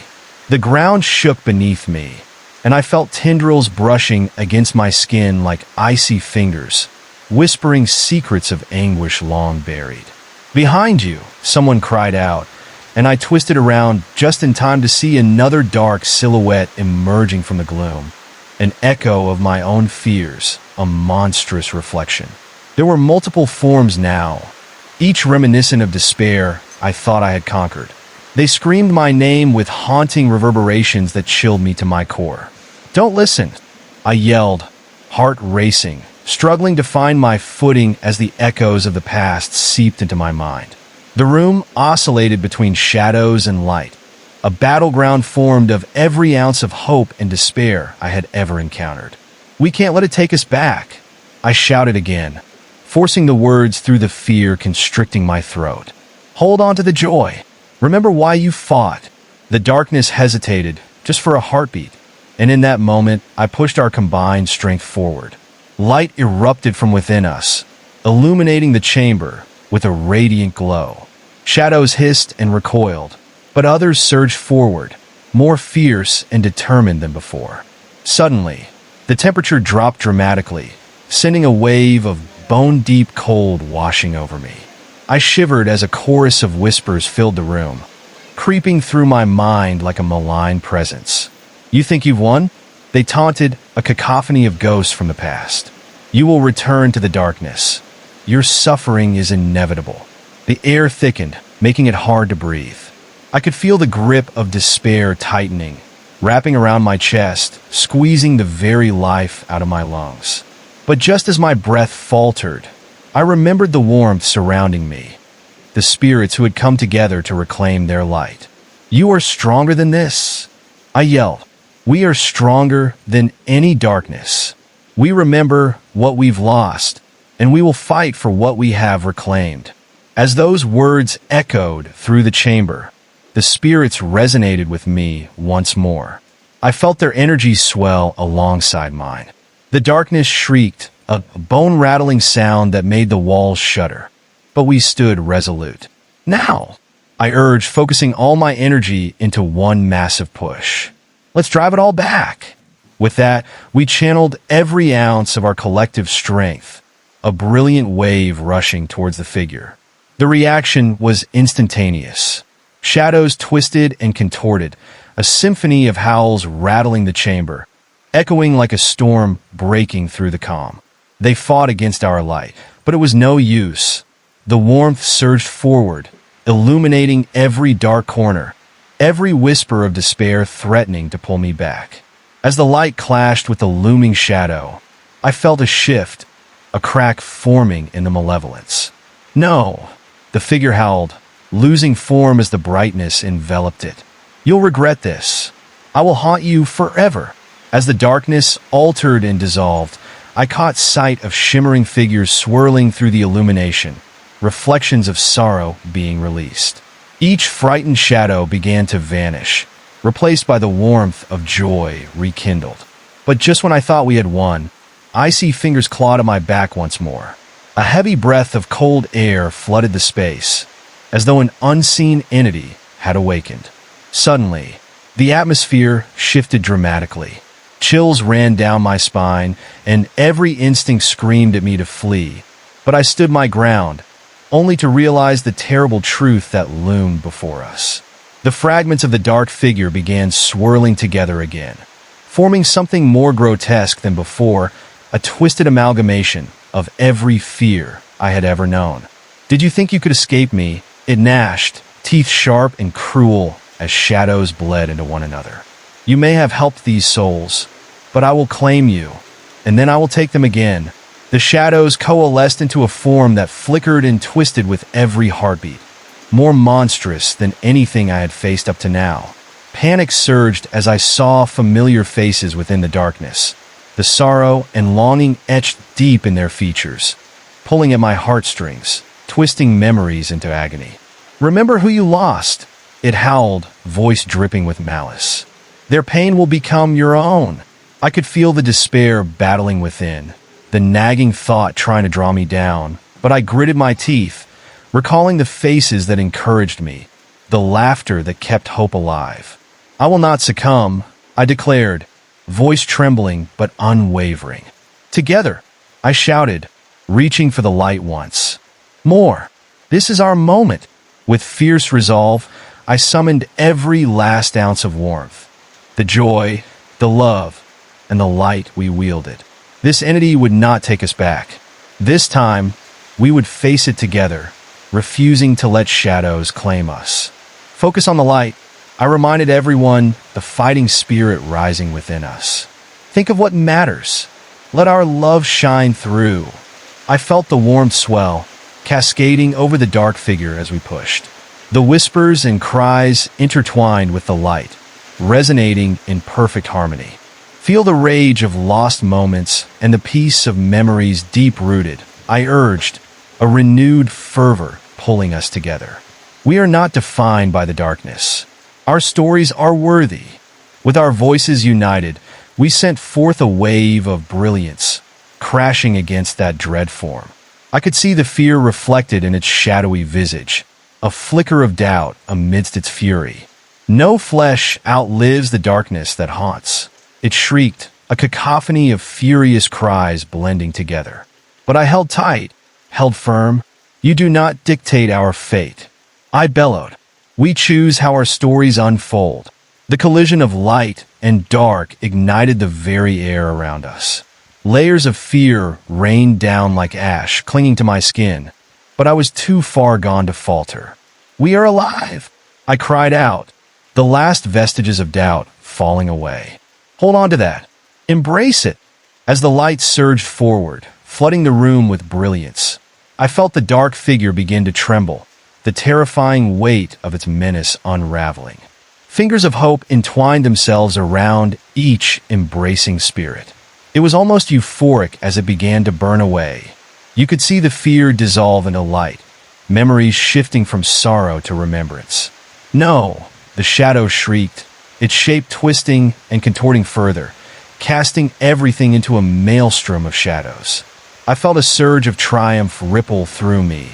The ground shook beneath me, and I felt tendrils brushing against my skin like icy fingers, whispering secrets of anguish long buried. Behind you, someone cried out, and I twisted around just in time to see another dark silhouette emerging from the gloom, an echo of my own fears, a monstrous reflection. There were multiple forms now, each reminiscent of despair I thought I had conquered. They screamed my name with haunting reverberations that chilled me to my core. "Don't listen," I yelled, heart racing, struggling to find my footing as the echoes of the past seeped into my mind. The room oscillated between shadows and light, a battleground formed of every ounce of hope and despair I had ever encountered. "We can't let it take us back," I shouted again, forcing the words through the fear constricting my throat. "Hold on to the joy. Remember why you fought." The darkness hesitated, just for a heartbeat, and in that moment, I pushed our combined strength forward. Light erupted from within us, illuminating the chamber with a radiant glow. Shadows hissed and recoiled, but others surged forward, more fierce and determined than before. Suddenly, the temperature dropped dramatically, sending a wave of bone-deep cold washing over me. I shivered as a chorus of whispers filled the room, creeping through my mind like a malign presence. "You think you've won?" They taunted, a cacophony of ghosts from the past. "You will return to the darkness. Your suffering is inevitable." The air thickened, making it hard to breathe. I could feel the grip of despair tightening, wrapping around my chest, squeezing the very life out of my lungs. But just as my breath faltered, I remembered the warmth surrounding me, the spirits who had come together to reclaim their light. "You are stronger than this," I yelled. "We are stronger than any darkness. We remember what we've lost, and we will fight for what we have reclaimed." As those words echoed through the chamber, the spirits resonated with me once more. I felt their energy swell alongside mine. The darkness shrieked, a bone-rattling sound that made the walls shudder. But we stood resolute. "Now," I urged, focusing all my energy into one massive push. "Let's drive it all back." With that, we channeled every ounce of our collective strength, a brilliant wave rushing towards the figure. The reaction was instantaneous. Shadows twisted and contorted, a symphony of howls rattling the chamber, echoing like a storm breaking through the calm. They fought against our light, but it was no use. The warmth surged forward, illuminating every dark corner, every whisper of despair threatening to pull me back. As the light clashed with the looming shadow, I felt a shift, a crack forming in the malevolence. "No," the figure howled, losing form as the brightness enveloped it. "You'll regret this. I will haunt you forever." As the darkness altered and dissolved, I caught sight of shimmering figures swirling through the illumination, reflections of sorrow being released. Each frightened shadow began to vanish, replaced by the warmth of joy rekindled. But just when I thought we had won, icy fingers clawed at my back once more. A heavy breath of cold air flooded the space, as though an unseen entity had awakened. Suddenly, the atmosphere shifted dramatically. Chills ran down my spine, and every instinct screamed at me to flee. But I stood my ground, only to realize the terrible truth that loomed before us. The fragments of the dark figure began swirling together again, forming something more grotesque than before, a twisted amalgamation of every fear I had ever known. "Did you think you could escape me?" It gnashed, teeth sharp and cruel, as shadows bled into one another. You may have helped these souls, but I will claim you, and then I will take them again. The shadows coalesced into a form that flickered and twisted with every heartbeat, more monstrous than anything I had faced up to now. Panic surged as I saw familiar faces within the darkness, the sorrow and longing etched deep in their features, pulling at my heartstrings, twisting memories into agony. "Remember who you lost," it howled, voice dripping with malice. "Their pain will become your own." I could feel the despair battling within, the nagging thought trying to draw me down, but I gritted my teeth, recalling the faces that encouraged me, the laughter that kept hope alive. "I will not succumb," I declared, voice trembling but unwavering. "Together," I shouted, reaching for the light once more. "This is our moment." With fierce resolve, I summoned every last ounce of warmth, the joy, the love, and the light we wielded. This entity would not take us back. This time, we would face it together, refusing to let shadows claim us. "Focus on the light," I reminded everyone, the fighting spirit rising within us. "Think of what matters. Let our love shine through." I felt the warmth swell, cascading over the dark figure as we pushed. The whispers and cries intertwined with the light, resonating in perfect harmony. "Feel the rage of lost moments and the peace of memories deep-rooted," I urged, a renewed fervor pulling us together. "We are not defined by the darkness. Our stories are worthy." With our voices united, we sent forth a wave of brilliance, crashing against that dread form. I could see the fear reflected in its shadowy visage, a flicker of doubt amidst its fury. "No flesh outlives the darkness that haunts," it shrieked, a cacophony of furious cries blending together. But I held tight, held firm. "You do not dictate our fate," I bellowed. "We choose how our stories unfold." The collision of light and dark ignited the very air around us. Layers of fear rained down like ash, clinging to my skin, but I was too far gone to falter. "We are alive!" I cried out, the last vestiges of doubt falling away. "Hold on to that. Embrace it." As the light surged forward, flooding the room with brilliance, I felt the dark figure begin to tremble, the terrifying weight of its menace unraveling. Fingers of hope entwined themselves around each embracing spirit. It was almost euphoric as it began to burn away. You could see the fear dissolve into light, memories shifting from sorrow to remembrance. "No!" the shadow shrieked, its shape twisting and contorting further, casting everything into a maelstrom of shadows. I felt a surge of triumph ripple through me,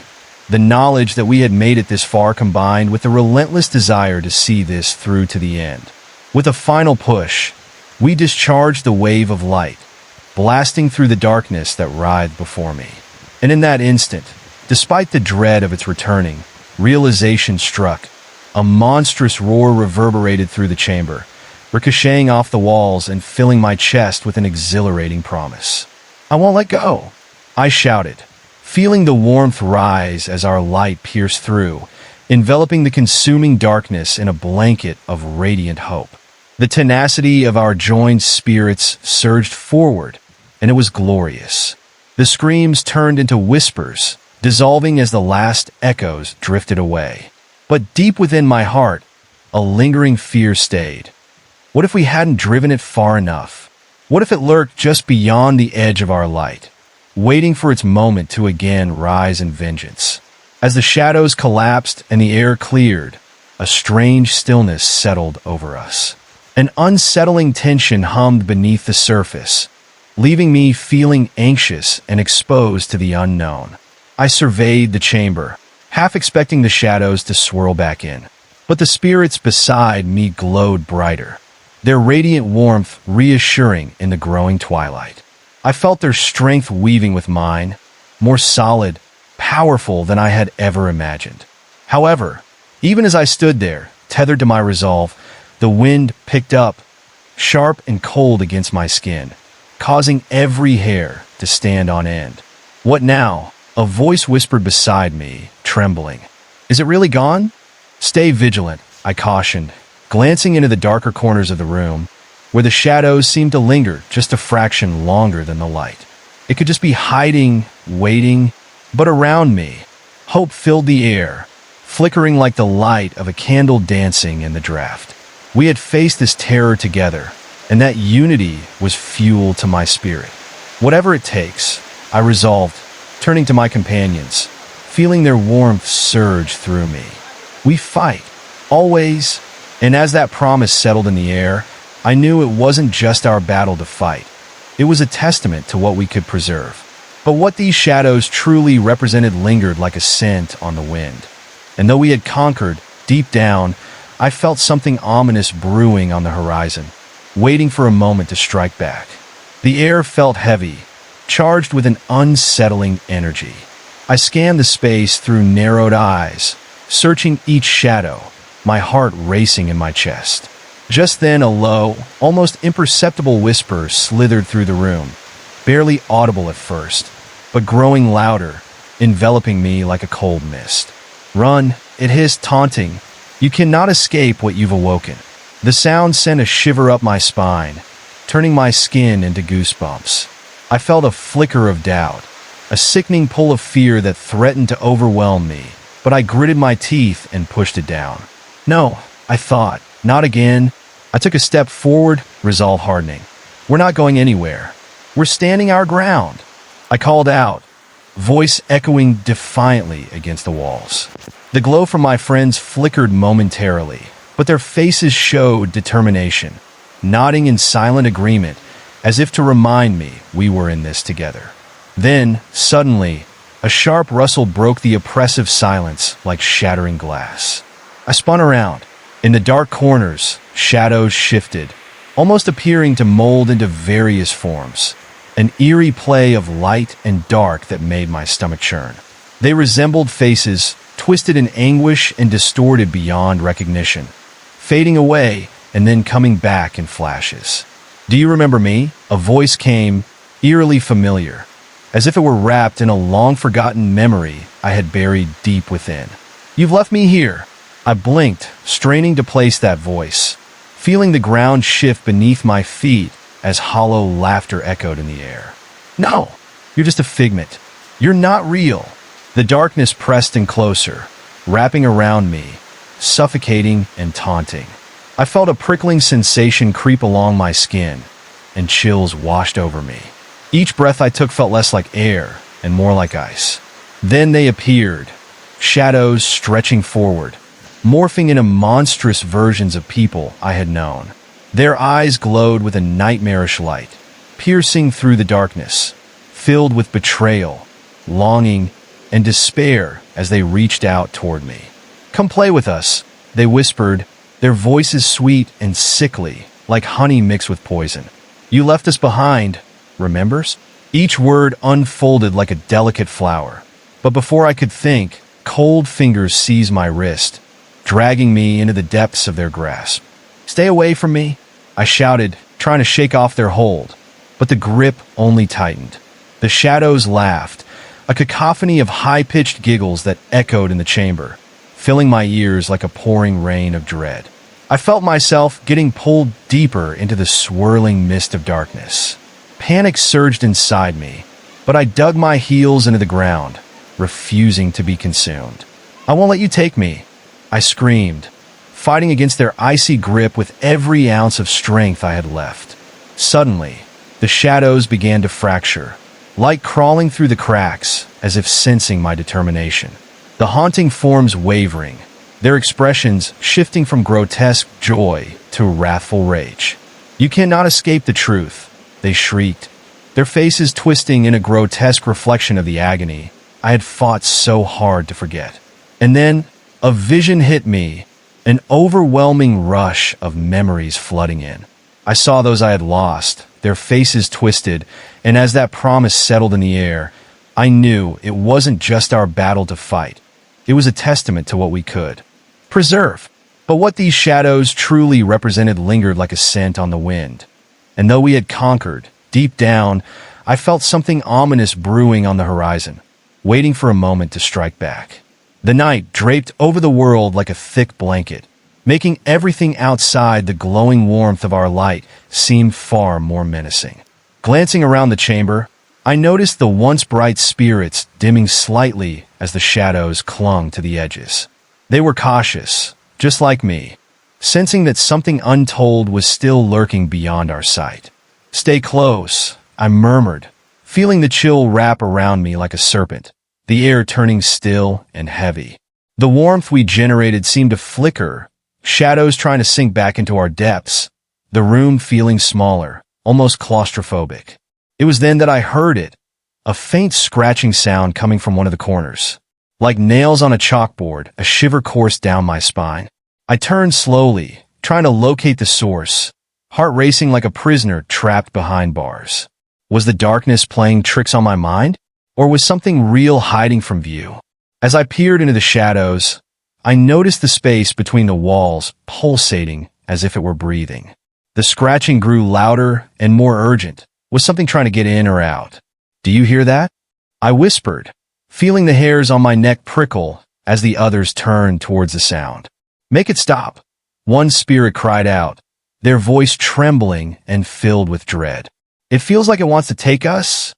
the knowledge that we had made it this far combined with the relentless desire to see this through to the end. With a final push, we discharged the wave of light, blasting through the darkness that writhed before me. And in that instant, despite the dread of its returning, realization struck. A monstrous roar reverberated through the chamber, ricocheting off the walls and filling my chest with an exhilarating promise. "I won't let go," I shouted, feeling the warmth rise as our light pierced through, enveloping the consuming darkness in a blanket of radiant hope. The tenacity of our joined spirits surged forward, and it was glorious. The screams turned into whispers, dissolving as the last echoes drifted away. But deep within my heart, a lingering fear stayed. What if we hadn't driven it far enough? What if it lurked just beyond the edge of our light, waiting for its moment to again rise in vengeance? As the shadows collapsed and the air cleared, a strange stillness settled over us. An unsettling tension hummed beneath the surface, leaving me feeling anxious and exposed to the unknown. I surveyed the chamber, half expecting the shadows to swirl back in. But the spirits beside me glowed brighter, their radiant warmth reassuring in the growing twilight. I felt their strength weaving with mine, more solid, powerful than I had ever imagined. However, even as I stood there, tethered to my resolve, the wind picked up, sharp and cold against my skin, causing every hair to stand on end. "What now?" a voice whispered beside me, trembling. "Is it really gone?" "Stay vigilant," I cautioned, glancing into the darker corners of the room, where the shadows seemed to linger just a fraction longer than the light. It could just be hiding, waiting, but around me, hope filled the air, flickering like the light of a candle dancing in the draft. We had faced this terror together, and that unity was fuel to my spirit. Whatever it takes, I resolved, turning to my companions, feeling their warmth surge through me. We fight, always, and as that promise settled in the air, I knew it wasn't just our battle to fight. It was a testament to what we could preserve. But what these shadows truly represented lingered like a scent on the wind. And though we had conquered, deep down, I felt something ominous brewing on the horizon, waiting for a moment to strike back. The air felt heavy, charged with an unsettling energy. I scanned the space through narrowed eyes, searching each shadow, my heart racing in my chest. Just then, a low, almost imperceptible whisper slithered through the room, barely audible at first, but growing louder, enveloping me like a cold mist. "Run," it hissed, taunting. "You cannot escape what you've awoken." The sound sent a shiver up my spine, turning my skin into goosebumps. I felt a flicker of doubt, a sickening pull of fear that threatened to overwhelm me, but I gritted my teeth and pushed it down. "No," I thought, "not again." I took a step forward, resolve hardening. "We're not going anywhere. We're standing our ground." I called out, voice echoing defiantly against the walls. The glow from my friends flickered momentarily, but their faces showed determination, nodding in silent agreement, as if to remind me we were in this together. Then, suddenly, a sharp rustle broke the oppressive silence like shattering glass. I spun around. In the dark corners, shadows shifted, almost appearing to mold into various forms, an eerie play of light and dark that made my stomach churn. They resembled faces, twisted in anguish and distorted beyond recognition, fading away and then coming back in flashes. "Do you remember me?" A voice came, eerily familiar, as if it were wrapped in a long-forgotten memory I had buried deep within. "You've left me here." I blinked, straining to place that voice, feeling the ground shift beneath my feet as hollow laughter echoed in the air. "No, you're just a figment. You're not real." The darkness pressed in closer, wrapping around me, suffocating and taunting. I felt a prickling sensation creep along my skin, and chills washed over me. Each breath I took felt less like air and more like ice. Then they appeared, shadows stretching forward, morphing into monstrous versions of people I had known. Their eyes glowed with a nightmarish light, piercing through the darkness, filled with betrayal, longing, and despair as they reached out toward me. "Come play with us," they whispered, their voices sweet and sickly, like honey mixed with poison. "You left us behind, remembers?" Each word unfolded like a delicate flower, but before I could think, cold fingers seized my wrist, dragging me into the depths of their grasp. "Stay away from me," I shouted, trying to shake off their hold, but the grip only tightened. The shadows laughed, a cacophony of high-pitched giggles that echoed in the chamber, filling my ears like a pouring rain of dread. I felt myself getting pulled deeper into the swirling mist of darkness. Panic surged inside me, but I dug my heels into the ground, refusing to be consumed. "I won't let you take me," I screamed, fighting against their icy grip with every ounce of strength I had left. Suddenly, the shadows began to fracture, light crawling through the cracks as if sensing my determination. The haunting forms wavering, their expressions shifting from grotesque joy to wrathful rage. "You cannot escape the truth," they shrieked, their faces twisting in a grotesque reflection of the agony I had fought so hard to forget. And then, a vision hit me, an overwhelming rush of memories flooding in. I saw those I had lost, their faces twisted, and as that promise settled in the air, I knew it wasn't just our battle to fight. It was a testament to what we could preserve. But what these shadows truly represented lingered like a scent on the wind. And though we had conquered, deep down, I felt something ominous brewing on the horizon, waiting for a moment to strike back. The night draped over the world like a thick blanket, making everything outside the glowing warmth of our light seem far more menacing. Glancing around the chamber, I noticed the once bright spirits dimming slightly as the shadows clung to the edges. They were cautious, just like me, sensing that something untold was still lurking beyond our sight. "Stay close," I murmured, feeling the chill wrap around me like a serpent, the air turning still and heavy. The warmth we generated seemed to flicker, shadows trying to sink back into our depths, the room feeling smaller, almost claustrophobic. It was then that I heard it, a faint scratching sound coming from one of the corners. Like nails on a chalkboard, a shiver coursed down my spine. I turned slowly, trying to locate the source, heart racing like a prisoner trapped behind bars. Was the darkness playing tricks on my mind? Or was something real hiding from view? As I peered into the shadows, I noticed the space between the walls pulsating as if it were breathing. The scratching grew louder and more urgent. Was something trying to get in or out? "Do you hear that?" I whispered, feeling the hairs on my neck prickle as the others turned towards the sound. "Make it stop," one spirit cried out, their voice trembling and filled with dread. "It feels like it wants to take us."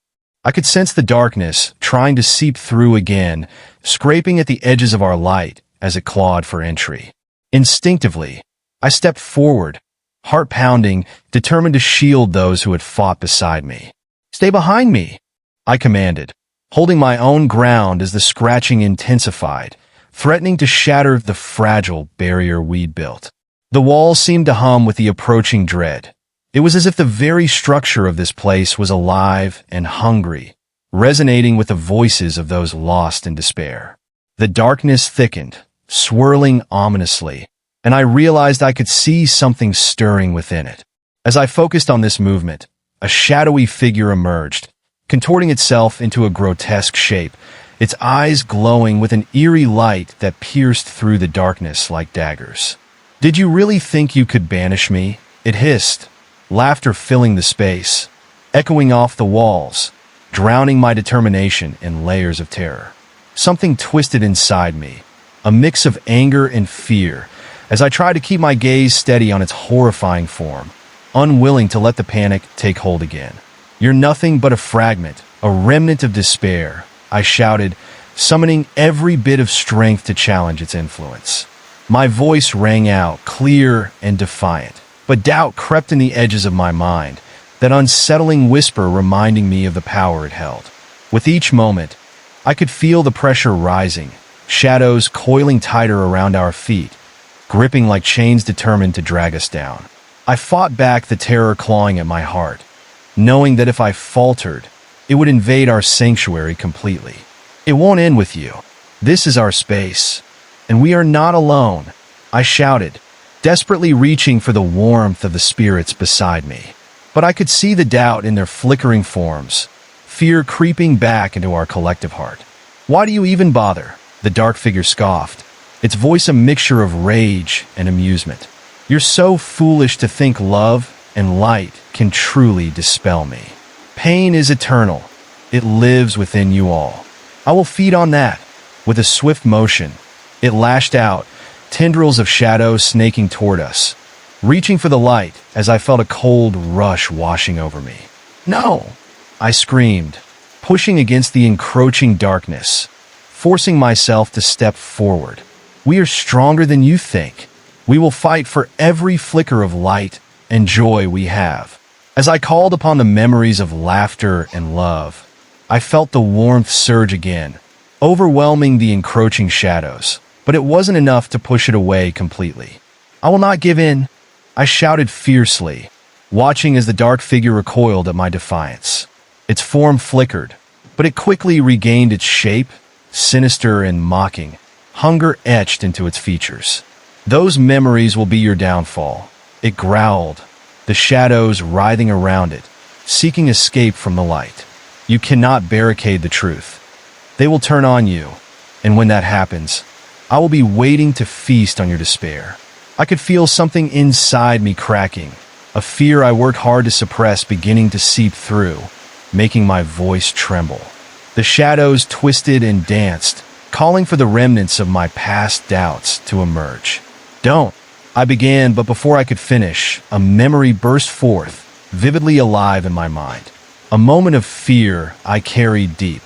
I could sense the darkness trying to seep through again, scraping at the edges of our light as it clawed for entry. Instinctively, I stepped forward, heart pounding, determined to shield those who had fought beside me. "Stay behind me," I commanded, holding my own ground as the scratching intensified, threatening to shatter the fragile barrier we'd built. The walls seemed to hum with the approaching dread. It was as if the very structure of this place was alive and hungry, resonating with the voices of those lost in despair. The darkness thickened, swirling ominously, and I realized I could see something stirring within it. As I focused on this movement, a shadowy figure emerged, contorting itself into a grotesque shape, its eyes glowing with an eerie light that pierced through the darkness like daggers. "Did you really think you could banish me?" it hissed, laughter filling the space, echoing off the walls, drowning my determination in layers of terror. Something twisted inside me, a mix of anger and fear, as I tried to keep my gaze steady on its horrifying form, unwilling to let the panic take hold again. "You're nothing but a fragment, a remnant of despair," I shouted, summoning every bit of strength to challenge its influence. My voice rang out, clear and defiant, but doubt crept in the edges of my mind, that unsettling whisper reminding me of the power it held. With each moment, I could feel the pressure rising, shadows coiling tighter around our feet, gripping like chains determined to drag us down. I fought back the terror clawing at my heart, knowing that if I faltered, it would invade our sanctuary completely. "It won't end with you. This is our space, and we are not alone," I shouted, desperately reaching for the warmth of the spirits beside me. But I could see the doubt in their flickering forms, fear creeping back into our collective heart. "Why do you even bother?" the dark figure scoffed, its voice a mixture of rage and amusement. "You're so foolish to think love and light can truly dispel me. Pain is eternal. It lives within you all. I will feed on that." With a swift motion, it lashed out, tendrils of shadow snaking toward us, reaching for the light as I felt a cold rush washing over me. "No!" I screamed, pushing against the encroaching darkness, forcing myself to step forward. "We are stronger than you think. We will fight for every flicker of light and joy we have." As I called upon the memories of laughter and love, I felt the warmth surge again, overwhelming the encroaching shadows, but it wasn't enough to push it away completely. "I will not give in," I shouted fiercely, watching as the dark figure recoiled at my defiance. Its form flickered, but it quickly regained its shape, sinister and mocking, hunger etched into its features. "Those memories will be your downfall," it growled, the shadows writhing around it, seeking escape from the light. "You cannot barricade the truth. They will turn on you, and when that happens, I will be waiting to feast on your despair." I could feel something inside me cracking, a fear I worked hard to suppress beginning to seep through, making my voice tremble. The shadows twisted and danced, calling for the remnants of my past doubts to emerge. "Don't!" I began, but before I could finish, a memory burst forth, vividly alive in my mind. A moment of fear I carried deep.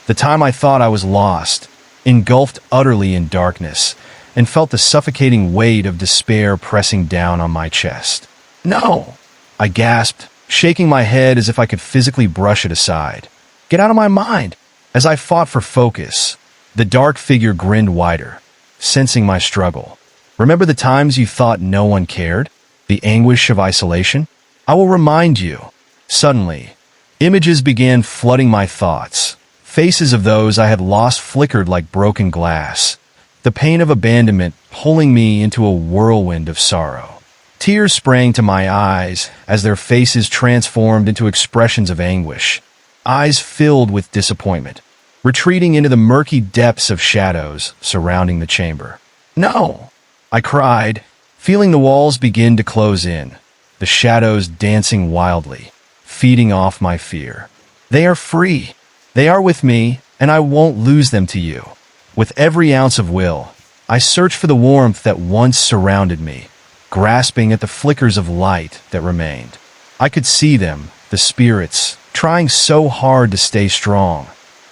The time I thought I was lost, engulfed utterly in darkness, and felt the suffocating weight of despair pressing down on my chest. "No!" I gasped, shaking my head as if I could physically brush it aside. "Get out of my mind!" As I fought for focus, the dark figure grinned wider, sensing my struggle. "Remember the times you thought no one cared? The anguish of isolation? I will remind you." Suddenly, images began flooding my thoughts. Faces of those I had lost flickered like broken glass, the pain of abandonment pulling me into a whirlwind of sorrow. Tears sprang to my eyes as their faces transformed into expressions of anguish, eyes filled with disappointment, retreating into the murky depths of shadows surrounding the chamber. "No!" I cried, feeling the walls begin to close in, the shadows dancing wildly, feeding off my fear. "They are free. They are with me, and I won't lose them to you." With every ounce of will, I searched for the warmth that once surrounded me, grasping at the flickers of light that remained. I could see them, the spirits, trying so hard to stay strong,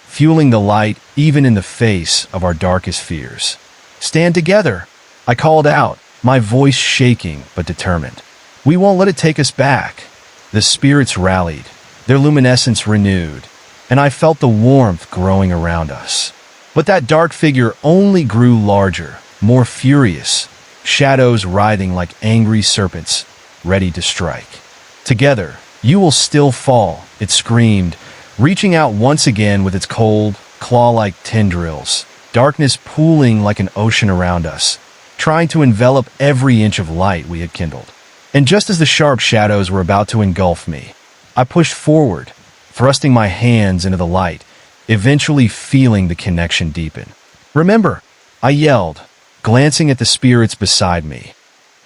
fueling the light even in the face of our darkest fears. "Stand together!" I called out, my voice shaking but determined. "We won't let it take us back." The spirits rallied, their luminescence renewed, and I felt the warmth growing around us. But that dark figure only grew larger, more furious, shadows writhing like angry serpents, ready to strike. "Together, you will still fall," it screamed, reaching out once again with its cold, claw-like tendrils, darkness pooling like an ocean around us, trying to envelop every inch of light we had kindled. And just as the sharp shadows were about to engulf me, I pushed forward, thrusting my hands into the light, eventually feeling the connection deepen. "Remember," I yelled, glancing at the spirits beside me,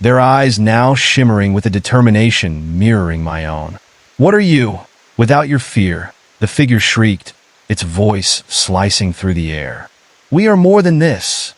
their eyes now shimmering with a determination mirroring my own. "What are you? Without your fear," the figure shrieked, its voice slicing through the air. "We are more than this,"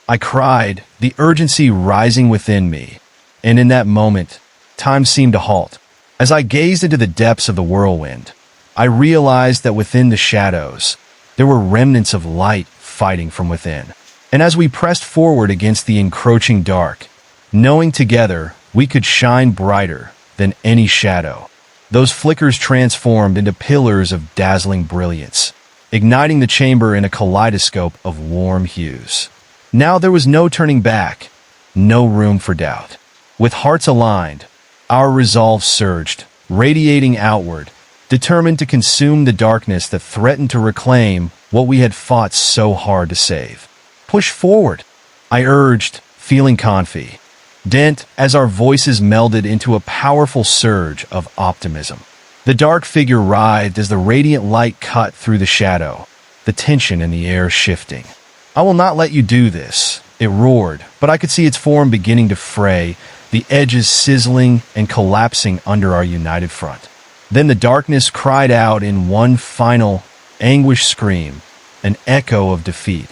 I cried, the urgency rising within me. And in that moment, time seemed to halt. As I gazed into the depths of the whirlwind, I realized that within the shadows, there were remnants of light fighting from within. And as we pressed forward against the encroaching dark, knowing together we could shine brighter than any shadow, those flickers transformed into pillars of dazzling brilliance, igniting the chamber in a kaleidoscope of warm hues. Now there was no turning back, no room for doubt. With hearts aligned, our resolve surged, radiating outward, determined to consume the darkness that threatened to reclaim what we had fought so hard to save. "Push forward," I urged, feeling confident, as our voices melded into a powerful surge of optimism. The dark figure writhed as the radiant light cut through the shadow, the tension in the air shifting. "I will not let you do this," it roared, but I could see its form beginning to fray, the edges sizzling and collapsing under our united front. Then the darkness cried out in one final, anguished scream, an echo of defeat,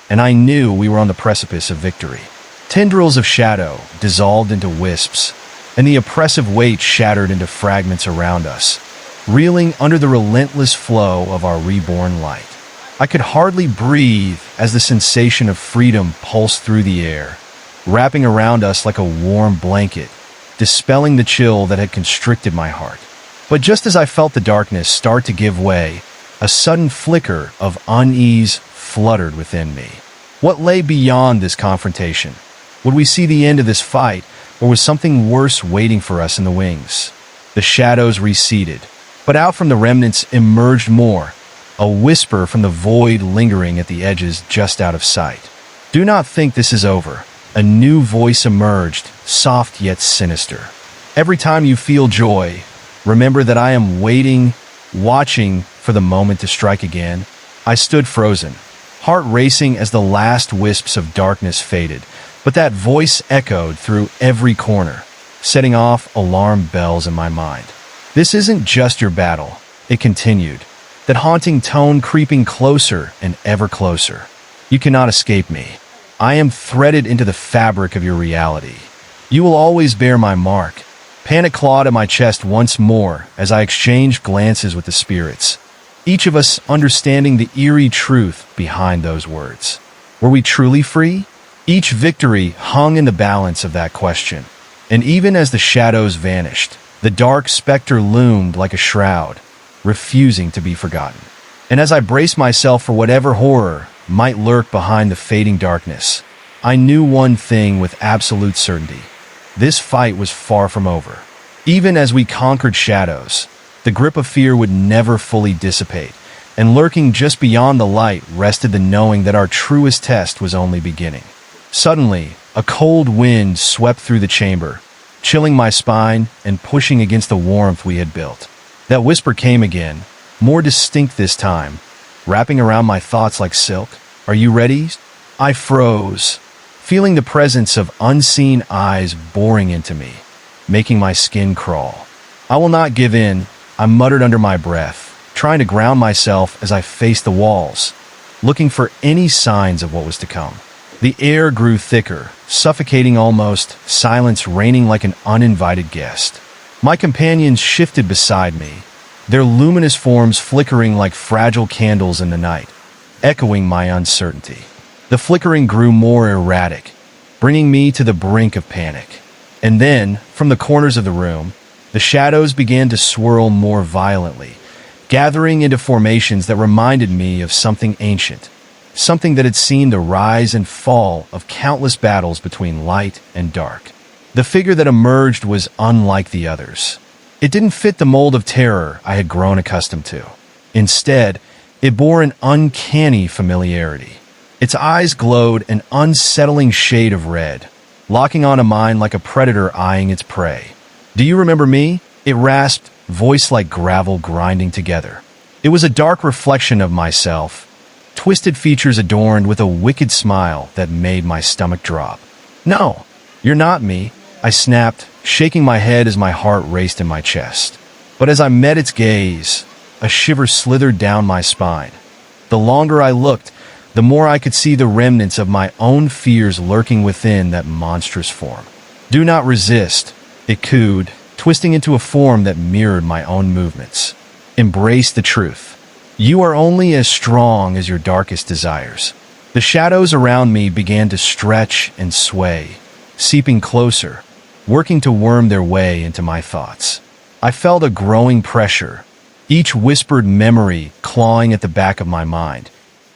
and I knew we were on the precipice of victory. Tendrils of shadow dissolved into wisps, and the oppressive weight shattered into fragments around us, reeling under the relentless flow of our reborn light. I could hardly breathe as the sensation of freedom pulsed through the air, wrapping around us like a warm blanket, dispelling the chill that had constricted my heart. But just as I felt the darkness start to give way, a sudden flicker of unease fluttered within me. What lay beyond this confrontation? Would we see the end of this fight, or was something worse waiting for us in the wings? The shadows receded, but out from the remnants emerged more, a whisper from the void lingering at the edges just out of sight. "Do not think this is over." A new voice emerged, soft yet sinister. "Every time you feel joy, remember that I am waiting, watching for the moment to strike again." I stood frozen, heart racing as the last wisps of darkness faded, but that voice echoed through every corner, setting off alarm bells in my mind. "This isn't just your battle," it continued, that haunting tone creeping closer and ever closer. "You cannot escape me. I am threaded into the fabric of your reality. You will always bear my mark. Panic clawed at my chest once more as I exchanged glances with the spirits, each of us understanding the eerie truth behind those words. Were we truly free? Each victory hung in the balance of that question, and even as the shadows vanished, the dark specter loomed like a shroud, refusing to be forgotten. And as I braced myself for whatever horror might lurk behind the fading darkness, I knew one thing with absolute certainty. This fight was far from over. Even as we conquered shadows, the grip of fear would never fully dissipate, and lurking just beyond the light rested the knowing that our truest test was only beginning. Suddenly, a cold wind swept through the chamber, chilling my spine and pushing against the warmth we had built. That whisper came again, more distinct this time, wrapping around my thoughts like silk. "Are you ready?" I froze, feeling the presence of unseen eyes boring into me, making my skin crawl. "I will not give in," I muttered under my breath, trying to ground myself as I faced the walls, looking for any signs of what was to come. The air grew thicker, suffocating almost, silence reigning like an uninvited guest. My companions shifted beside me, their luminous forms flickering like fragile candles in the night, echoing my uncertainty. The flickering grew more erratic, bringing me to the brink of panic. And then, from the corners of the room, the shadows began to swirl more violently, gathering into formations that reminded me of something ancient, something that had seen the rise and fall of countless battles between light and dark. The figure that emerged was unlike the others. It didn't fit the mold of terror I had grown accustomed to. Instead, it bore an uncanny familiarity. Its eyes glowed an unsettling shade of red, locking onto mine like a predator eyeing its prey. "Do you remember me?" It rasped, voice like gravel grinding together. It was a dark reflection of myself, twisted features adorned with a wicked smile that made my stomach drop. "No, you're not me," I snapped, shaking my head as my heart raced in my chest. But as I met its gaze, a shiver slithered down my spine. The longer I looked, the more I could see the remnants of my own fears lurking within that monstrous form. "Do not resist," it cooed, twisting into a form that mirrored my own movements. "Embrace the truth. You are only as strong as your darkest desires." The shadows around me began to stretch and sway, seeping closer, working to worm their way into my thoughts. I felt a growing pressure, each whispered memory clawing at the back of my mind,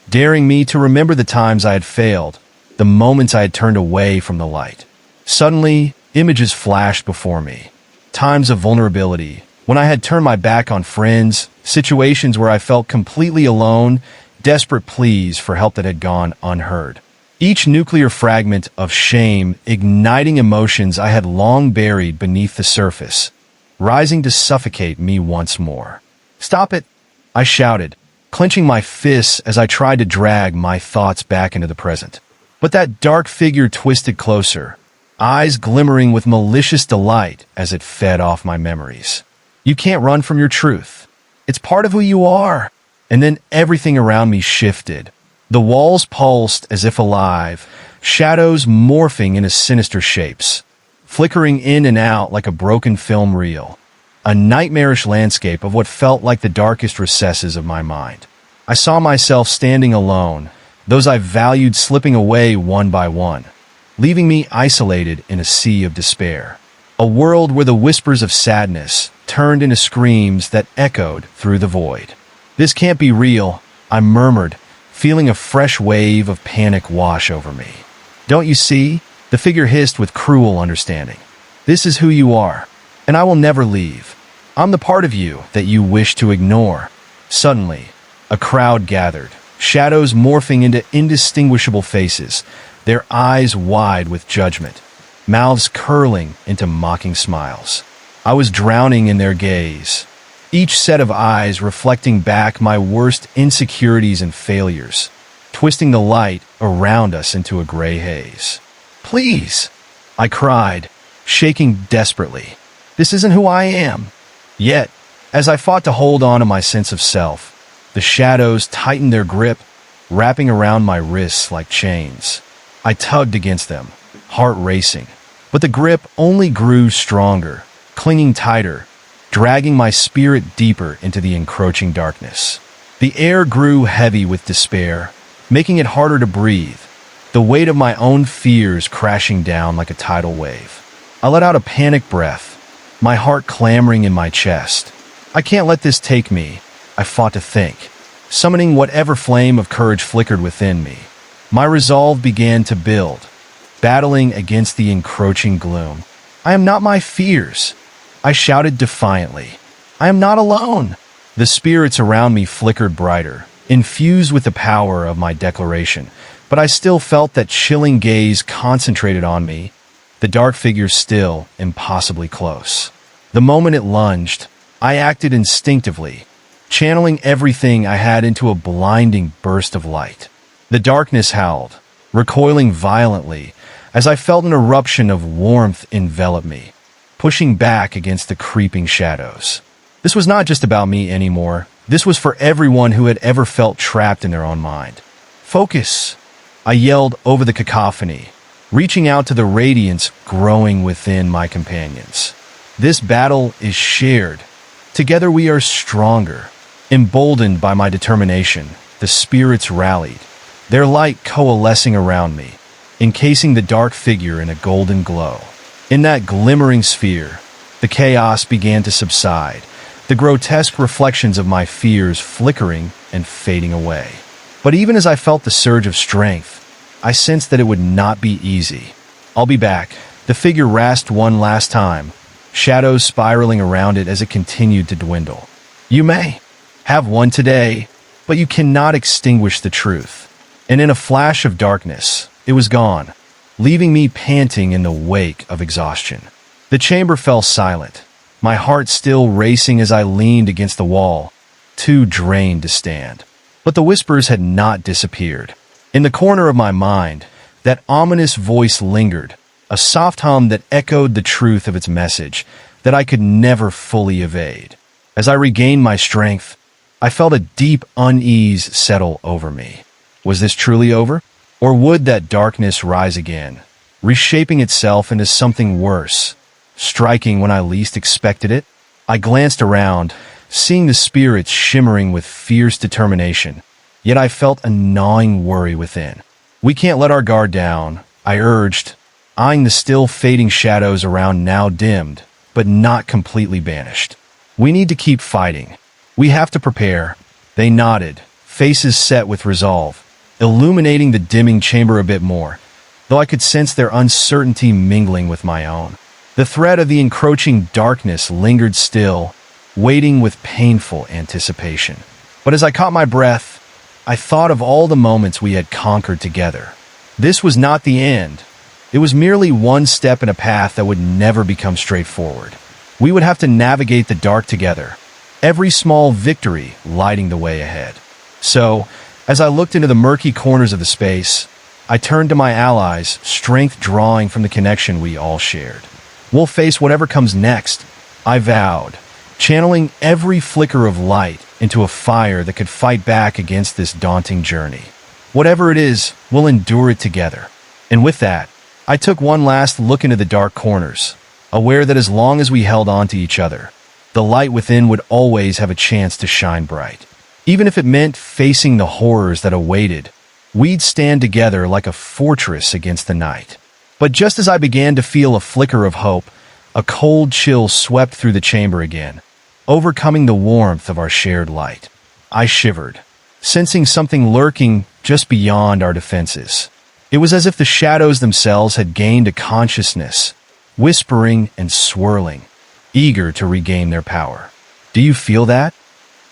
daring me to remember the times I had failed, the moments I had turned away from the light. Suddenly, images flashed before me. Times of vulnerability, when I had turned my back on friends, situations where I felt completely alone, desperate pleas for help that had gone unheard. Each nuclear fragment of shame igniting emotions I had long buried beneath the surface, rising to suffocate me once more. "Stop it!" I shouted, clenching my fists as I tried to drag my thoughts back into the present. But that dark figure twisted closer, eyes glimmering with malicious delight as it fed off my memories. "You can't run from your truth. It's part of who you are." And then everything around me shifted. The walls pulsed as if alive, shadows morphing into sinister shapes, flickering in and out like a broken film reel. A nightmarish landscape of what felt like the darkest recesses of my mind. I saw myself standing alone, those I valued slipping away one by one, leaving me isolated in a sea of despair. A world where the whispers of sadness turned into screams that echoed through the void. "This can't be real," I murmured, feeling a fresh wave of panic wash over me. "Don't you see?" the figure hissed with cruel understanding. "This is who you are, and I will never leave. I'm the part of you that you wish to ignore." Suddenly, a crowd gathered, shadows morphing into indistinguishable faces, their eyes wide with judgment, mouths curling into mocking smiles. I was drowning in their gaze, each set of eyes reflecting back my worst insecurities and failures, twisting the light around us into a gray haze. "Please," I cried, shaking desperately. "This isn't who I am." Yet, as I fought to hold on to my sense of self, the shadows tightened their grip, wrapping around my wrists like chains. I tugged against them, heart racing, But the grip only grew stronger, clinging tighter, dragging my spirit deeper into the encroaching darkness. The air grew heavy with despair, making it harder to breathe, the weight of my own fears crashing down like a tidal wave. I let out a panicked breath, my heart clamoring in my chest. I can't let this take me, I fought to think, summoning whatever flame of courage flickered within me. My resolve began to build, battling against the encroaching gloom. I am not my fears, I shouted defiantly. I am not alone. The spirits around me flickered brighter, infused with the power of my declaration, but I still felt that chilling gaze concentrated on me, the dark figure still impossibly close. The moment it lunged, I acted instinctively, channeling everything I had into a blinding burst of light. The darkness howled, recoiling violently, as I felt an eruption of warmth envelop me, pushing back against the creeping shadows. This was not just about me anymore. This was for everyone who had ever felt trapped in their own mind. Focus! I yelled over the cacophony, reaching out to the radiance growing within my companions. This battle is shared. Together we are stronger. Emboldened by my determination, the spirits rallied, their light coalescing around me, encasing the dark figure in a golden glow. In that glimmering sphere, the chaos began to subside, the grotesque reflections of my fears flickering and fading away. But even as I felt the surge of strength, I sensed that it would not be easy. I'll be back. The figure rasped one last time, shadows spiraling around it as it continued to dwindle. You may have one today, but you cannot extinguish the truth. And in a flash of darkness, it was gone, leaving me panting in the wake of exhaustion. The chamber fell silent, my heart still racing as I leaned against the wall, too drained to stand. But the whispers had not disappeared. In the corner of my mind, that ominous voice lingered, a soft hum that echoed the truth of its message that I could never fully evade. As I regained my strength, I felt a deep unease settle over me. Was this truly over? Or would that darkness rise again, reshaping itself into something worse, striking when I least expected it? I glanced around, seeing the spirits shimmering with fierce determination, yet I felt a gnawing worry within. We can't let our guard down, I urged, eyeing the still fading shadows around now dimmed, but not completely banished. We need to keep fighting. We have to prepare. They nodded, faces set with resolve, illuminating the dimming chamber a bit more, though I could sense their uncertainty mingling with my own. The threat of the encroaching darkness lingered still, waiting with painful anticipation. But as I caught my breath, I thought of all the moments we had conquered together. This was not the end. It was merely one step in a path that would never become straightforward. We would have to navigate the dark together, every small victory lighting the way ahead. So, as I looked into the murky corners of the space, I turned to my allies, strength drawing from the connection we all shared. We'll face whatever comes next, I vowed, channeling every flicker of light into a fire that could fight back against this daunting journey. Whatever it is, we'll endure it together. And with that, I took one last look into the dark corners, aware that as long as we held on to each other, the light within would always have a chance to shine bright. Even if it meant facing the horrors that awaited, we'd stand together like a fortress against the night. But just as I began to feel a flicker of hope, a cold chill swept through the chamber again, overcoming the warmth of our shared light. I shivered, sensing something lurking just beyond our defenses. It was as if the shadows themselves had gained a consciousness, whispering and swirling, eager to regain their power. Do you feel that?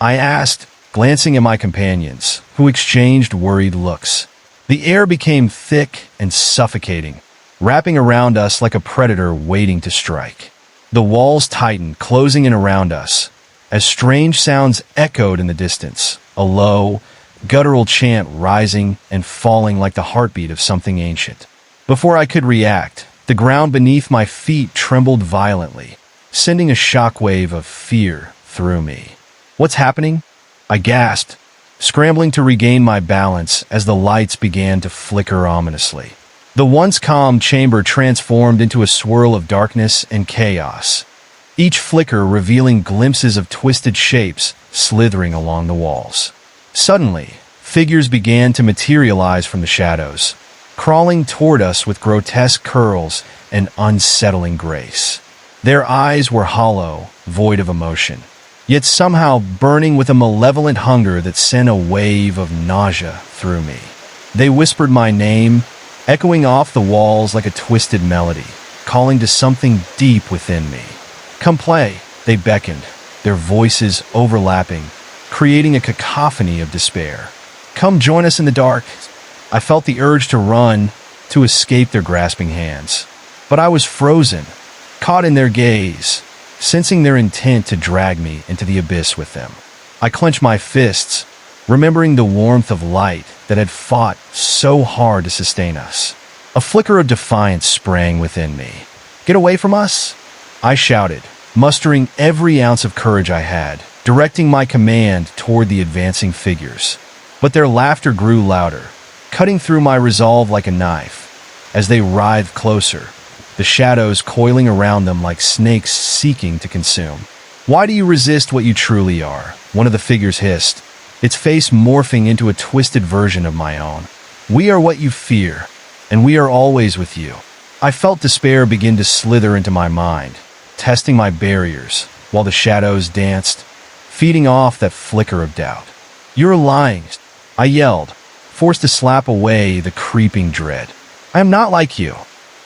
I asked, glancing at my companions, who exchanged worried looks. The air became thick and suffocating, wrapping around us like a predator waiting to strike. The walls tightened, closing in around us, as strange sounds echoed in the distance, a low, guttural chant rising and falling like the heartbeat of something ancient. Before I could react, the ground beneath my feet trembled violently, sending a shockwave of fear through me. What's happening? I gasped, scrambling to regain my balance as the lights began to flicker ominously. The once calm chamber transformed into a swirl of darkness and chaos, each flicker revealing glimpses of twisted shapes slithering along the walls. Suddenly, figures began to materialize from the shadows, crawling toward us with grotesque curls and unsettling grace. Their eyes were hollow, void of emotion, yet somehow burning with a malevolent hunger that sent a wave of nausea through me. They whispered my name, echoing off the walls like a twisted melody, calling to something deep within me. "Come play," they beckoned, their voices overlapping, creating a cacophony of despair. "Come join us in the dark." I felt the urge to run, to escape their grasping hands. But I was frozen, caught in their gaze, sensing their intent to drag me into the abyss with them. I clenched my fists, remembering the warmth of light that had fought so hard to sustain us. A flicker of defiance sprang within me. "Get away from us!" I shouted, mustering every ounce of courage I had, directing my command toward the advancing figures. But their laughter grew louder, cutting through my resolve like a knife. As they writhed closer, the shadows coiling around them like snakes seeking to consume. "Why do you resist what you truly are?" one of the figures hissed, its face morphing into a twisted version of my own. "We are what you fear, and we are always with you." I felt despair begin to slither into my mind, testing my barriers, while the shadows danced, feeding off that flicker of doubt. "You're lying," I yelled, forced to slap away the creeping dread. "I am not like you."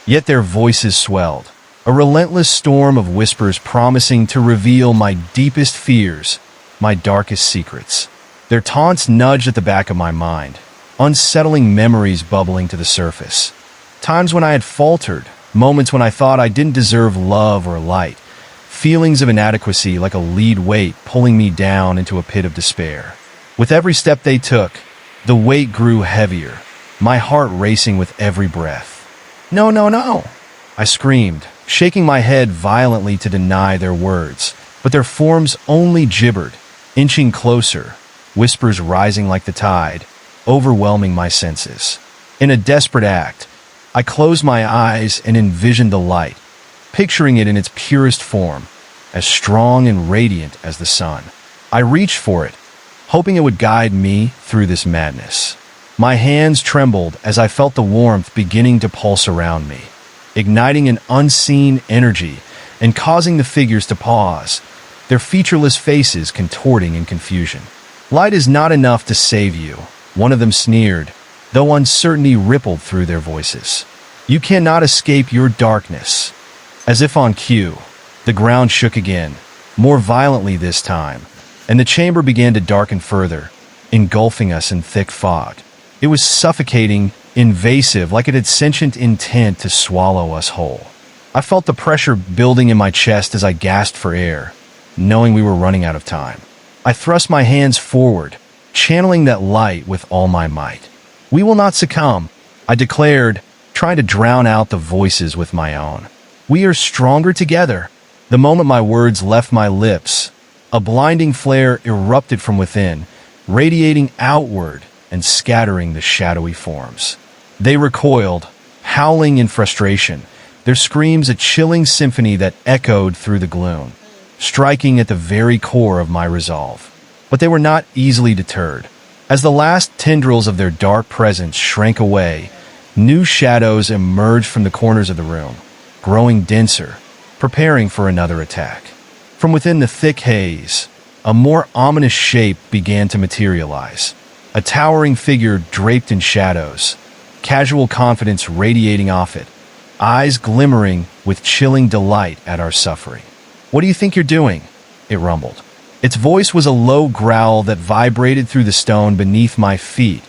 Yet their voices swelled, a relentless storm of whispers promising to reveal my deepest fears, my darkest secrets. Their taunts nudged at the back of my mind, unsettling memories bubbling to the surface. Times when I had faltered, moments when I thought I didn't deserve love or light, feelings of inadequacy like a lead weight pulling me down into a pit of despair. With every step they took, the weight grew heavier, my heart racing with every breath. "No, no, no!" I screamed, shaking my head violently to deny their words, but their forms only gibbered, inching closer, whispers rising like the tide, overwhelming my senses. In a desperate act, I closed my eyes and envisioned the light, picturing it in its purest form, as strong and radiant as the sun. I reached for it, hoping it would guide me through this madness. My hands trembled as I felt the warmth beginning to pulse around me, igniting an unseen energy and causing the figures to pause, their featureless faces contorting in confusion. "Light is not enough to save you," one of them sneered, though uncertainty rippled through their voices. "You cannot escape your darkness." As if on cue, the ground shook again, more violently this time, and the chamber began to darken further, engulfing us in thick fog. It was suffocating, invasive, like it had sentient intent to swallow us whole. I felt the pressure building in my chest as I gasped for air, knowing we were running out of time. I thrust my hands forward, channeling that light with all my might. "We will not succumb," I declared, trying to drown out the voices with my own. "We are stronger together." The moment my words left my lips, a blinding flare erupted from within, radiating outward and scattering the shadowy forms. They recoiled, howling in frustration, their screams a chilling symphony that echoed through the gloom, striking at the very core of my resolve. But they were not easily deterred. As the last tendrils of their dark presence shrank away, new shadows emerged from the corners of the room, growing denser, preparing for another attack. From within the thick haze, a more ominous shape began to materialize. A towering figure draped in shadows, casual confidence radiating off it, eyes glimmering with chilling delight at our suffering. "What do you think you're doing?" it rumbled. Its voice was a low growl that vibrated through the stone beneath my feet,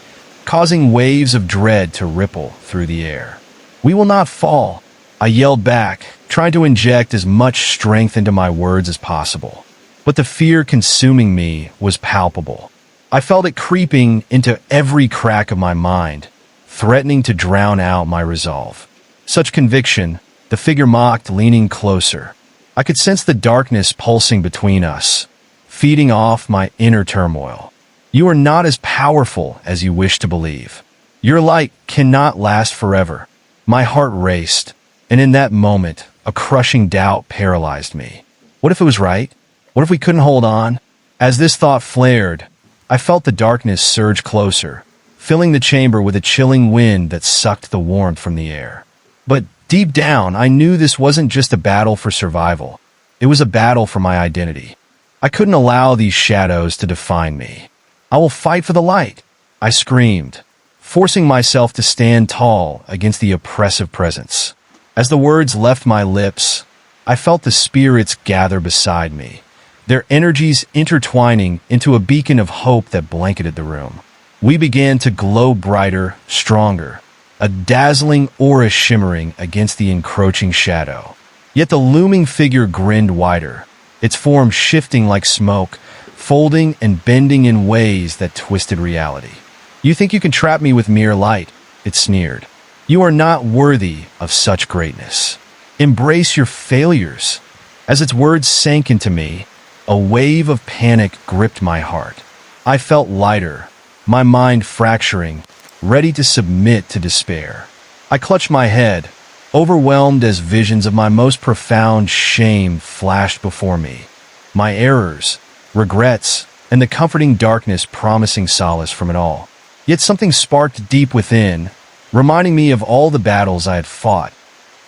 causing waves of dread to ripple through the air. "We will not fall," I yelled back, trying to inject as much strength into my words as possible. But the fear consuming me was palpable. I felt it creeping into every crack of my mind, threatening to drown out my resolve. Such conviction, the figure mocked, leaning closer. I could sense the darkness pulsing between us, feeding off my inner turmoil. "You are not as powerful as you wish to believe. Your light cannot last forever." My heart raced, and in that moment, a crushing doubt paralyzed me. What if it was right? What if we couldn't hold on? As this thought flared, I felt the darkness surge closer, filling the chamber with a chilling wind that sucked the warmth from the air. But deep down, I knew this wasn't just a battle for survival. It was a battle for my identity. I couldn't allow these shadows to define me. I will fight for the light, I screamed, forcing myself to stand tall against the oppressive presence. As the words left my lips, I felt the spirits gather beside me, their energies intertwining into a beacon of hope that blanketed the room. We began to glow brighter, stronger, a dazzling aura shimmering against the encroaching shadow. Yet the looming figure grinned wider, its form shifting like smoke, folding and bending in ways that twisted reality. You think you can trap me with mere light, it sneered. You are not worthy of such greatness. Embrace your failures. As its words sank into me, a wave of panic gripped my heart. I felt lighter, my mind fracturing, ready to submit to despair. I clutched my head, overwhelmed as visions of my most profound shame flashed before me. My errors, regrets, and the comforting darkness promising solace from it all. Yet something sparked deep within, reminding me of all the battles I had fought,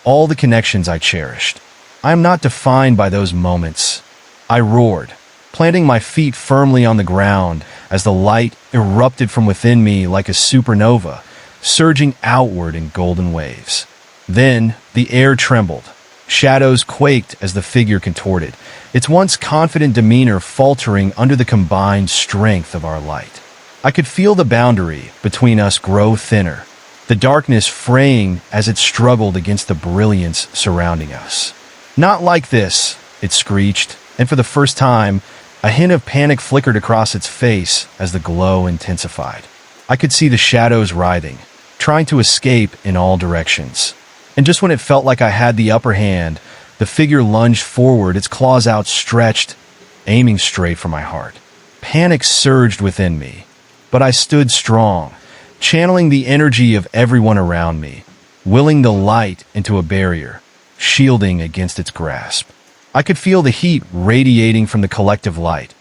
all the connections I cherished. I am not defined by those moments. I roared, planting my feet firmly on the ground as the light erupted from within me like a supernova, surging outward in golden waves. Then the air trembled. Shadows quaked as the figure contorted, its once confident demeanor faltering under the combined strength of our light. I could feel the boundary between us grow thinner, the darkness fraying as it struggled against the brilliance surrounding us. Not like this, it screeched, and for the first time, a hint of panic flickered across its face as the glow intensified. I could see the shadows writhing, trying to escape in all directions. And just when it felt like I had the upper hand, the figure lunged forward, its claws outstretched, aiming straight for my heart. Panic surged within me, but I stood strong, channeling the energy of everyone around me, willing the light into a barrier, shielding against its grasp. I could feel the heat radiating from the collective light,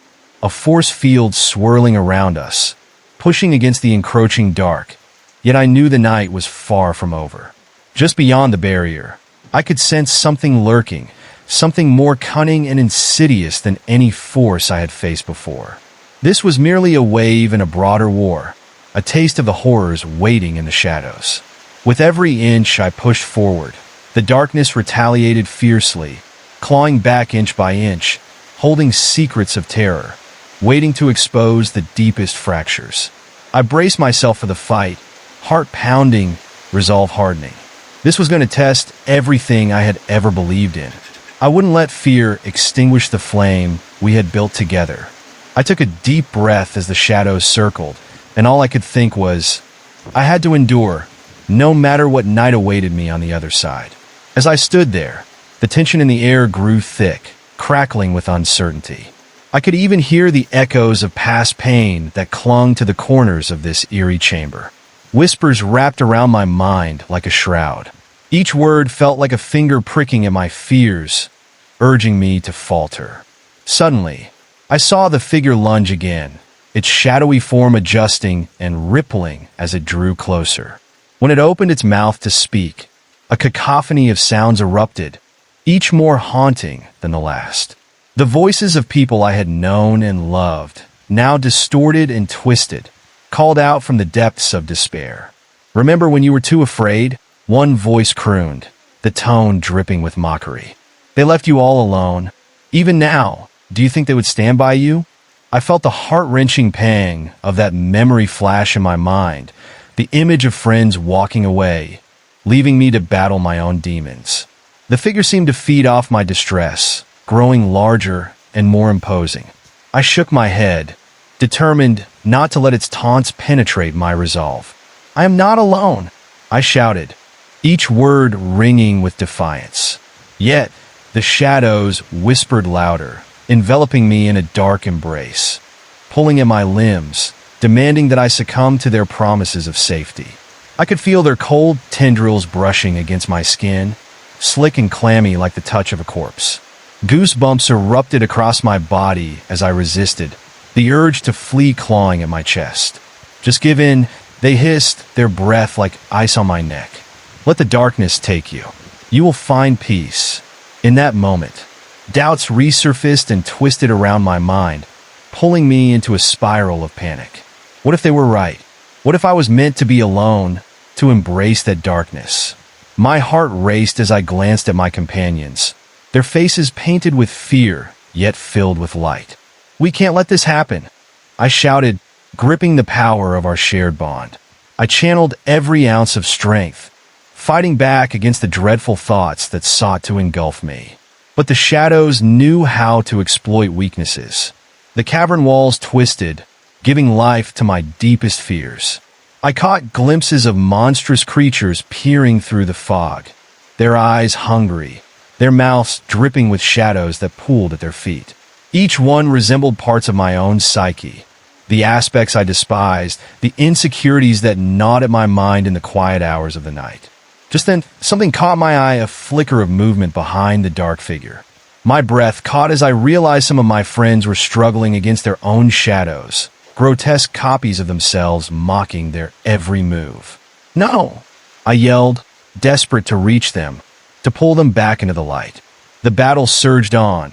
a force field swirling around us, pushing against the encroaching dark, yet I knew the night was far from over. Just beyond the barrier, I could sense something lurking, something more cunning and insidious than any force I had faced before. This was merely a wave in a broader war, a taste of the horrors waiting in the shadows. With every inch I pushed forward, the darkness retaliated fiercely, clawing back inch by inch, holding secrets of terror, waiting to expose the deepest fractures. I braced myself for the fight, heart pounding, resolve hardening. This was going to test everything I had ever believed in. I wouldn't let fear extinguish the flame we had built together. I took a deep breath as the shadows circled, and all I could think was, I had to endure, no matter what night awaited me on the other side. As I stood there, the tension in the air grew thick, crackling with uncertainty. I could even hear the echoes of past pain that clung to the corners of this eerie chamber. Whispers wrapped around my mind like a shroud. Each word felt like a finger pricking at my fears, urging me to falter. Suddenly, I saw the figure lunge again, its shadowy form adjusting and rippling as it drew closer. When it opened its mouth to speak, a cacophony of sounds erupted, each more haunting than the last. The voices of people I had known and loved, now distorted and twisted, called out from the depths of despair. Remember when you were too afraid? One voice crooned, the tone dripping with mockery. They left you all alone. Even now, do you think they would stand by you? I felt the heart-wrenching pang of that memory flash in my mind, the image of friends walking away, leaving me to battle my own demons. The figure seemed to feed off my distress, growing larger and more imposing. I shook my head, determined not to let its taunts penetrate my resolve. I am not alone, I shouted, each word ringing with defiance. Yet, the shadows whispered louder, enveloping me in a dark embrace, pulling at my limbs, demanding that I succumb to their promises of safety. I could feel their cold tendrils brushing against my skin, slick and clammy like the touch of a corpse. Goosebumps erupted across my body as I resisted, the urge to flee clawing at my chest. "Just give in," they hissed, their breath like ice on my neck. "Let the darkness take you. You will find peace." In that moment, doubts resurfaced and twisted around my mind, pulling me into a spiral of panic. What if they were right? What if I was meant to be alone, to embrace that darkness? My heart raced as I glanced at my companions, their faces painted with fear, yet filled with light. "We can't let this happen," I shouted, gripping the power of our shared bond. I channeled every ounce of strength, fighting back against the dreadful thoughts that sought to engulf me. But the shadows knew how to exploit weaknesses. The cavern walls twisted, giving life to my deepest fears. I caught glimpses of monstrous creatures peering through the fog, their eyes hungry, their mouths dripping with shadows that pooled at their feet. Each one resembled parts of my own psyche, the aspects I despised, the insecurities that gnawed at my mind in the quiet hours of the night. Just then, something caught my eye, a flicker of movement behind the dark figure. My breath caught as I realized some of my friends were struggling against their own shadows, grotesque copies of themselves mocking their every move. "No!" I yelled, desperate to reach them, to pull them back into the light. The battle surged on,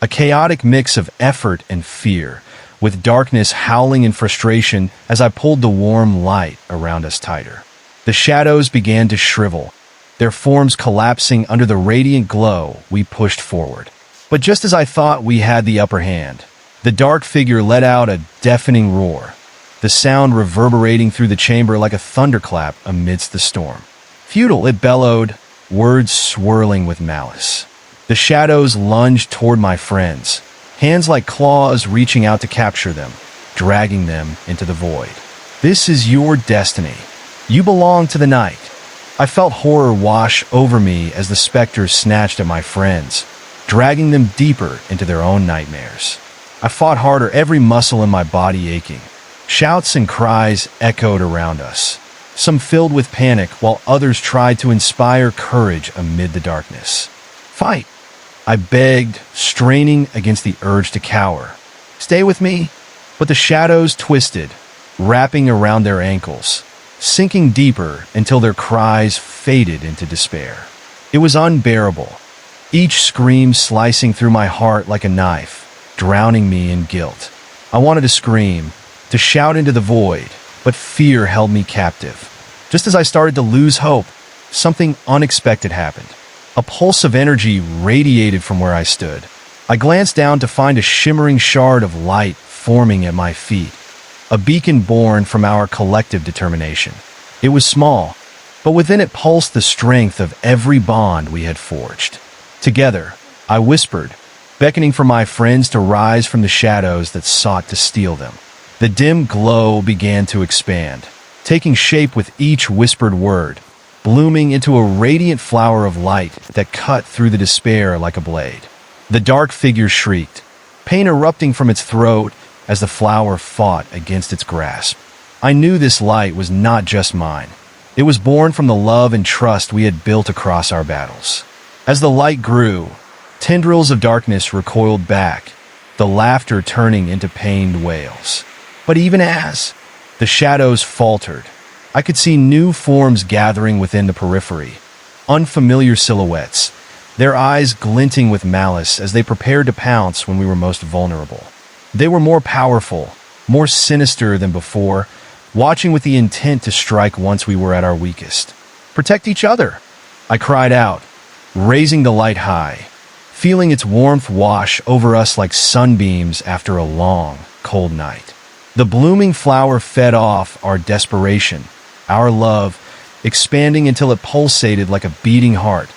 a chaotic mix of effort and fear, with darkness howling in frustration as I pulled the warm light around us tighter. The shadows began to shrivel, their forms collapsing under the radiant glow. We pushed forward. But just as I thought we had the upper hand, the dark figure let out a deafening roar, the sound reverberating through the chamber like a thunderclap amidst the storm. "Futile," it bellowed, words swirling with malice. The shadows lunged toward my friends, hands like claws reaching out to capture them, dragging them into the void. "This is your destiny. You belong to the night." I felt horror wash over me as the specters snatched at my friends, dragging them deeper into their own nightmares. I fought harder, every muscle in my body aching. Shouts and cries echoed around us, some filled with panic while others tried to inspire courage amid the darkness. "Fight," I begged, straining against the urge to cower. "Stay with me." But the shadows twisted, wrapping around their ankles, sinking deeper until their cries faded into despair. It was unbearable, each scream slicing through my heart like a knife, drowning me in guilt. I wanted to scream, to shout into the void, but fear held me captive. Just as I started to lose hope, something unexpected happened. A pulse of energy radiated from where I stood. I glanced down to find a shimmering shard of light forming at my feet, a beacon born from our collective determination. It was small, but within it pulsed the strength of every bond we had forged. Together, I whispered, beckoning for my friends to rise from the shadows that sought to steal them. The dim glow began to expand, taking shape with each whispered word, blooming into a radiant flower of light that cut through the despair like a blade. The dark figure shrieked, pain erupting from its throat as the flower fought against its grasp. I knew this light was not just mine. It was born from the love and trust we had built across our battles. As the light grew, tendrils of darkness recoiled back, the laughter turning into pained wails. But even as the shadows faltered, I could see new forms gathering within the periphery, unfamiliar silhouettes, their eyes glinting with malice as they prepared to pounce when we were most vulnerable. They were more powerful, more sinister than before, watching with the intent to strike once we were at our weakest. "Protect each other," I cried out, raising the light high, feeling its warmth wash over us like sunbeams after a long, cold night. The blooming flower fed off our desperation, our love, expanding until it pulsated like a beating heart,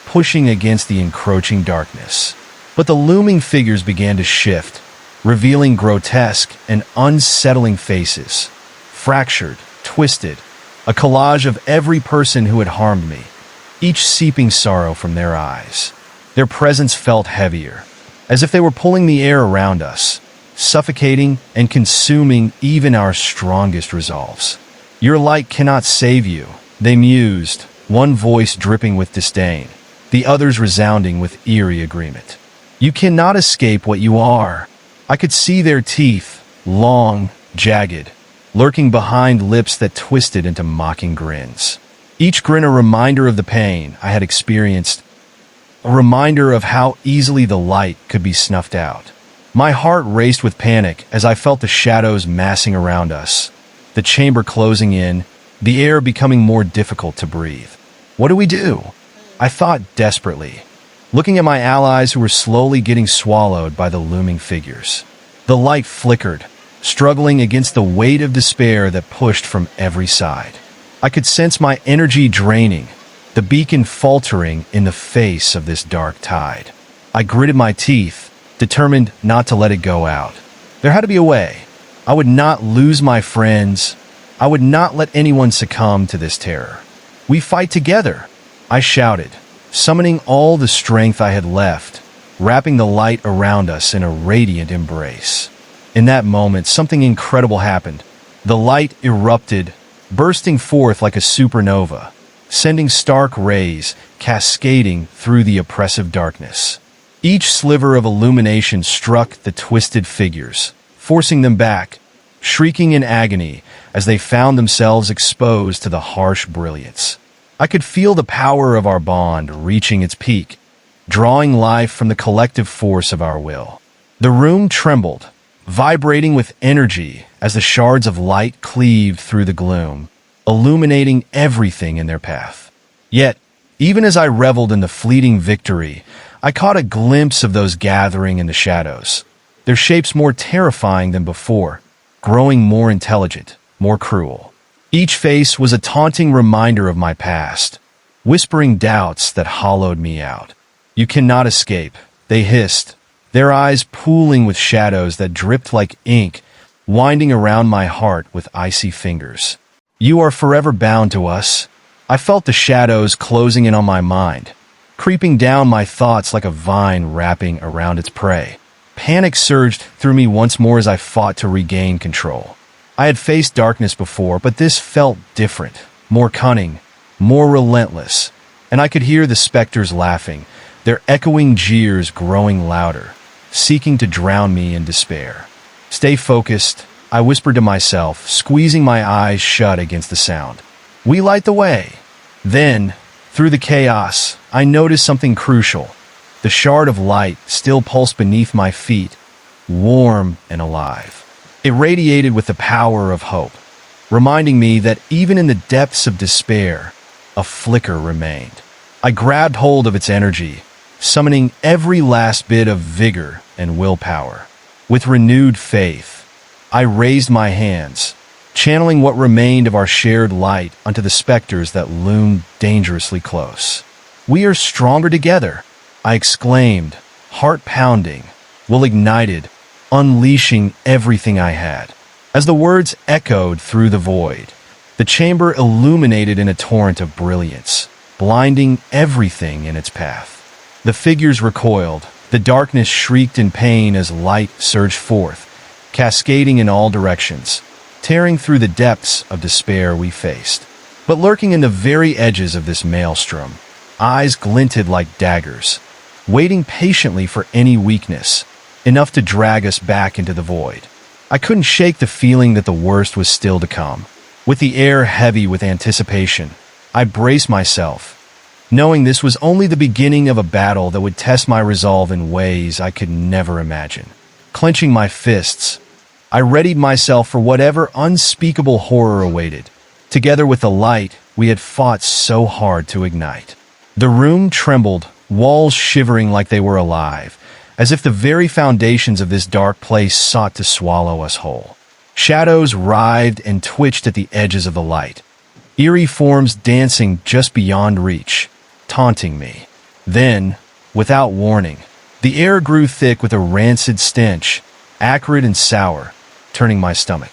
pushing against the encroaching darkness. But the looming figures began to shift, revealing grotesque and unsettling faces, fractured, twisted, a collage of every person who had harmed me, each seeping sorrow from their eyes. Their presence felt heavier, as if they were pulling the air around us, suffocating and consuming even our strongest resolves. Your light cannot save you, they mused, one voice dripping with disdain, the others resounding with eerie agreement. You cannot escape what you are. I could see their teeth, long, jagged, lurking behind lips that twisted into mocking grins. Each grin a reminder of the pain I had experienced, a reminder of how easily the light could be snuffed out. My heart raced with panic as I felt the shadows massing around us, the chamber closing in, the air becoming more difficult to breathe. What do? I thought desperately, looking at my allies who were slowly getting swallowed by the looming figures. The light flickered, struggling against the weight of despair that pushed from every side. I could sense my energy draining, the beacon faltering in the face of this dark tide. I gritted my teeth, determined not to let it go out. There had to be a way. I would not lose my friends. I would not let anyone succumb to this terror. We fight together, I shouted, summoning all the strength I had left, wrapping the light around us in a radiant embrace. In that moment, something incredible happened. The light erupted, bursting forth like a supernova, sending stark rays cascading through the oppressive darkness. Each sliver of illumination struck the twisted figures, forcing them back, shrieking in agony as they found themselves exposed to the harsh brilliance. I could feel the power of our bond reaching its peak, drawing life from the collective force of our will. The room trembled, vibrating with energy as the shards of light cleaved through the gloom, illuminating everything in their path. Yet, even as I reveled in the fleeting victory, I caught a glimpse of those gathering in the shadows, their shapes more terrifying than before, growing more intelligent, more cruel. Each face was a taunting reminder of my past, whispering doubts that hollowed me out. You cannot escape, they hissed, their eyes pooling with shadows that dripped like ink, winding around my heart with icy fingers. You are forever bound to us. I felt the shadows closing in on my mind, creeping down my thoughts like a vine wrapping around its prey. Panic surged through me once more as I fought to regain control. I had faced darkness before, but this felt different, more cunning, more relentless, and I could hear the specters laughing, their echoing jeers growing louder, seeking to drown me in despair. Stay focused, I whispered to myself, squeezing my eyes shut against the sound. We light the way. Then, through the chaos, I noticed something crucial. The shard of light still pulsed beneath my feet, warm and alive. It radiated with the power of hope, reminding me that even in the depths of despair, a flicker remained. I grabbed hold of its energy, summoning every last bit of vigor and willpower. With renewed faith, I raised my hands, channeling what remained of our shared light onto the specters that loomed dangerously close. We are stronger together, I exclaimed, heart pounding, will ignited, unleashing everything I had. As the words echoed through the void, the chamber illuminated in a torrent of brilliance, blinding everything in its path. The figures recoiled, the darkness shrieked in pain as light surged forth, cascading in all directions, tearing through the depths of despair we faced. But lurking in the very edges of this maelstrom, eyes glinted like daggers, waiting patiently for any weakness, enough to drag us back into the void. I couldn't shake the feeling that the worst was still to come. With the air heavy with anticipation, I braced myself, knowing this was only the beginning of a battle that would test my resolve in ways I could never imagine. Clenching my fists, I readied myself for whatever unspeakable horror awaited, together with the light we had fought so hard to ignite. The room trembled, walls shivering like they were alive, as if the very foundations of this dark place sought to swallow us whole. Shadows writhed and twitched at the edges of the light, eerie forms dancing just beyond reach, taunting me. Then, without warning, the air grew thick with a rancid stench, acrid and sour, turning my stomach.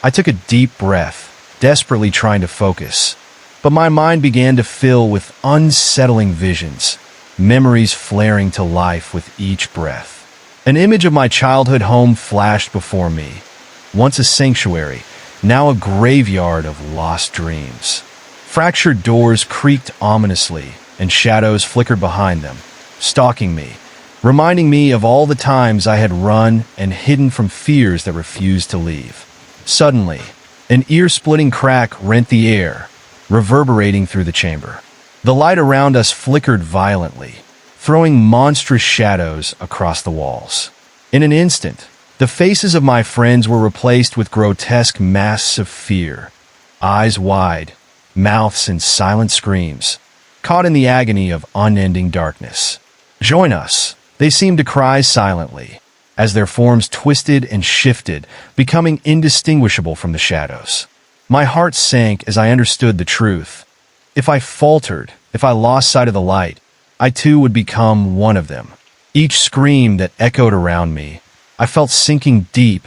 I took a deep breath, desperately trying to focus, but my mind began to fill with unsettling visions, memories flaring to life with each breath. An image of my childhood home flashed before me. Once a sanctuary, now a graveyard of lost dreams. Fractured doors creaked ominously, and shadows flickered behind them, stalking me, reminding me of all the times I had run and hidden from fears that refused to leave. Suddenly, an ear-splitting crack rent the air, reverberating through the chamber. The light around us flickered violently, throwing monstrous shadows across the walls. In an instant, the faces of my friends were replaced with grotesque masks of fear, eyes wide, mouths in silent screams, caught in the agony of unending darkness. "Join us," they seemed to cry silently, as their forms twisted and shifted, becoming indistinguishable from the shadows. My heart sank as I understood the truth. If I faltered, if I lost sight of the light, I too would become one of them. Each scream that echoed around me, I felt sinking deep,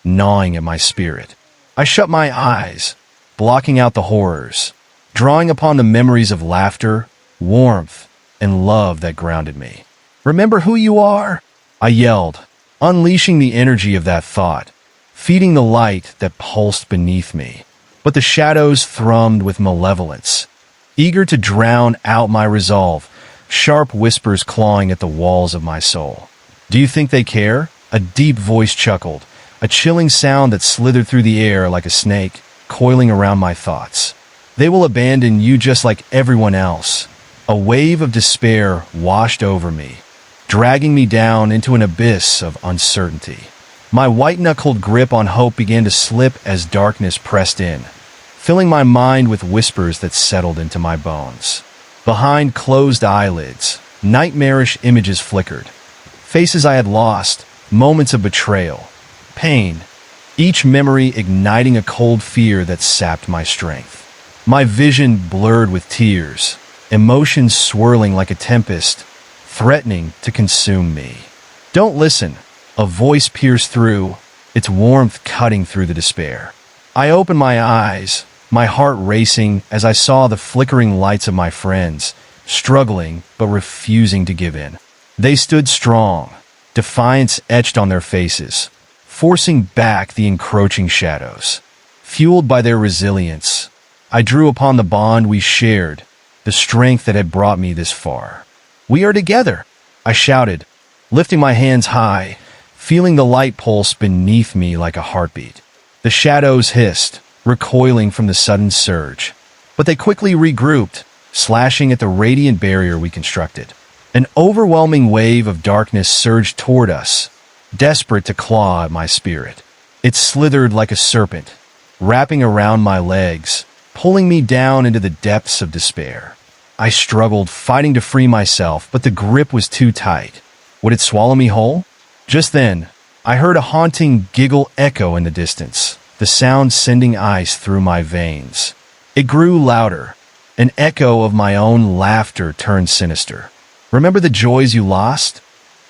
gnawing at my spirit. I shut my eyes, blocking out the horrors, drawing upon the memories of laughter, warmth, and love that grounded me. "Remember who you are," I yelled, unleashing the energy of that thought, feeding the light that pulsed beneath me. But the shadows thrummed with malevolence, eager to drown out my resolve, sharp whispers clawing at the walls of my soul. "Do you think they care?" A deep voice chuckled, a chilling sound that slithered through the air like a snake, coiling around my thoughts. "They will abandon you just like everyone else." A wave of despair washed over me, dragging me down into an abyss of uncertainty. My white-knuckled grip on hope began to slip as darkness pressed in, filling my mind with whispers that settled into my bones. Behind closed eyelids, nightmarish images flickered. Faces I had lost, moments of betrayal, pain, each memory igniting a cold fear that sapped my strength. My vision blurred with tears, emotions swirling like a tempest, threatening to consume me. "Don't listen," a voice pierced through, its warmth cutting through the despair. I opened my eyes, my heart racing as I saw the flickering lights of my friends, struggling but refusing to give in. They stood strong, defiance etched on their faces, forcing back the encroaching shadows. Fueled by their resilience, I drew upon the bond we shared, the strength that had brought me this far. "We are together," I shouted, lifting my hands high, feeling the light pulse beneath me like a heartbeat. The shadows hissed, recoiling from the sudden surge, but they quickly regrouped, slashing at the radiant barrier we constructed. An overwhelming wave of darkness surged toward us, desperate to claw at my spirit. It slithered like a serpent, wrapping around my legs, pulling me down into the depths of despair. I struggled, fighting to free myself, but the grip was too tight. Would it swallow me whole? Just then, I heard a haunting giggle echo in the distance, the sound sending ice through my veins. It grew louder, an echo of my own laughter turned sinister. "Remember the joys you lost?"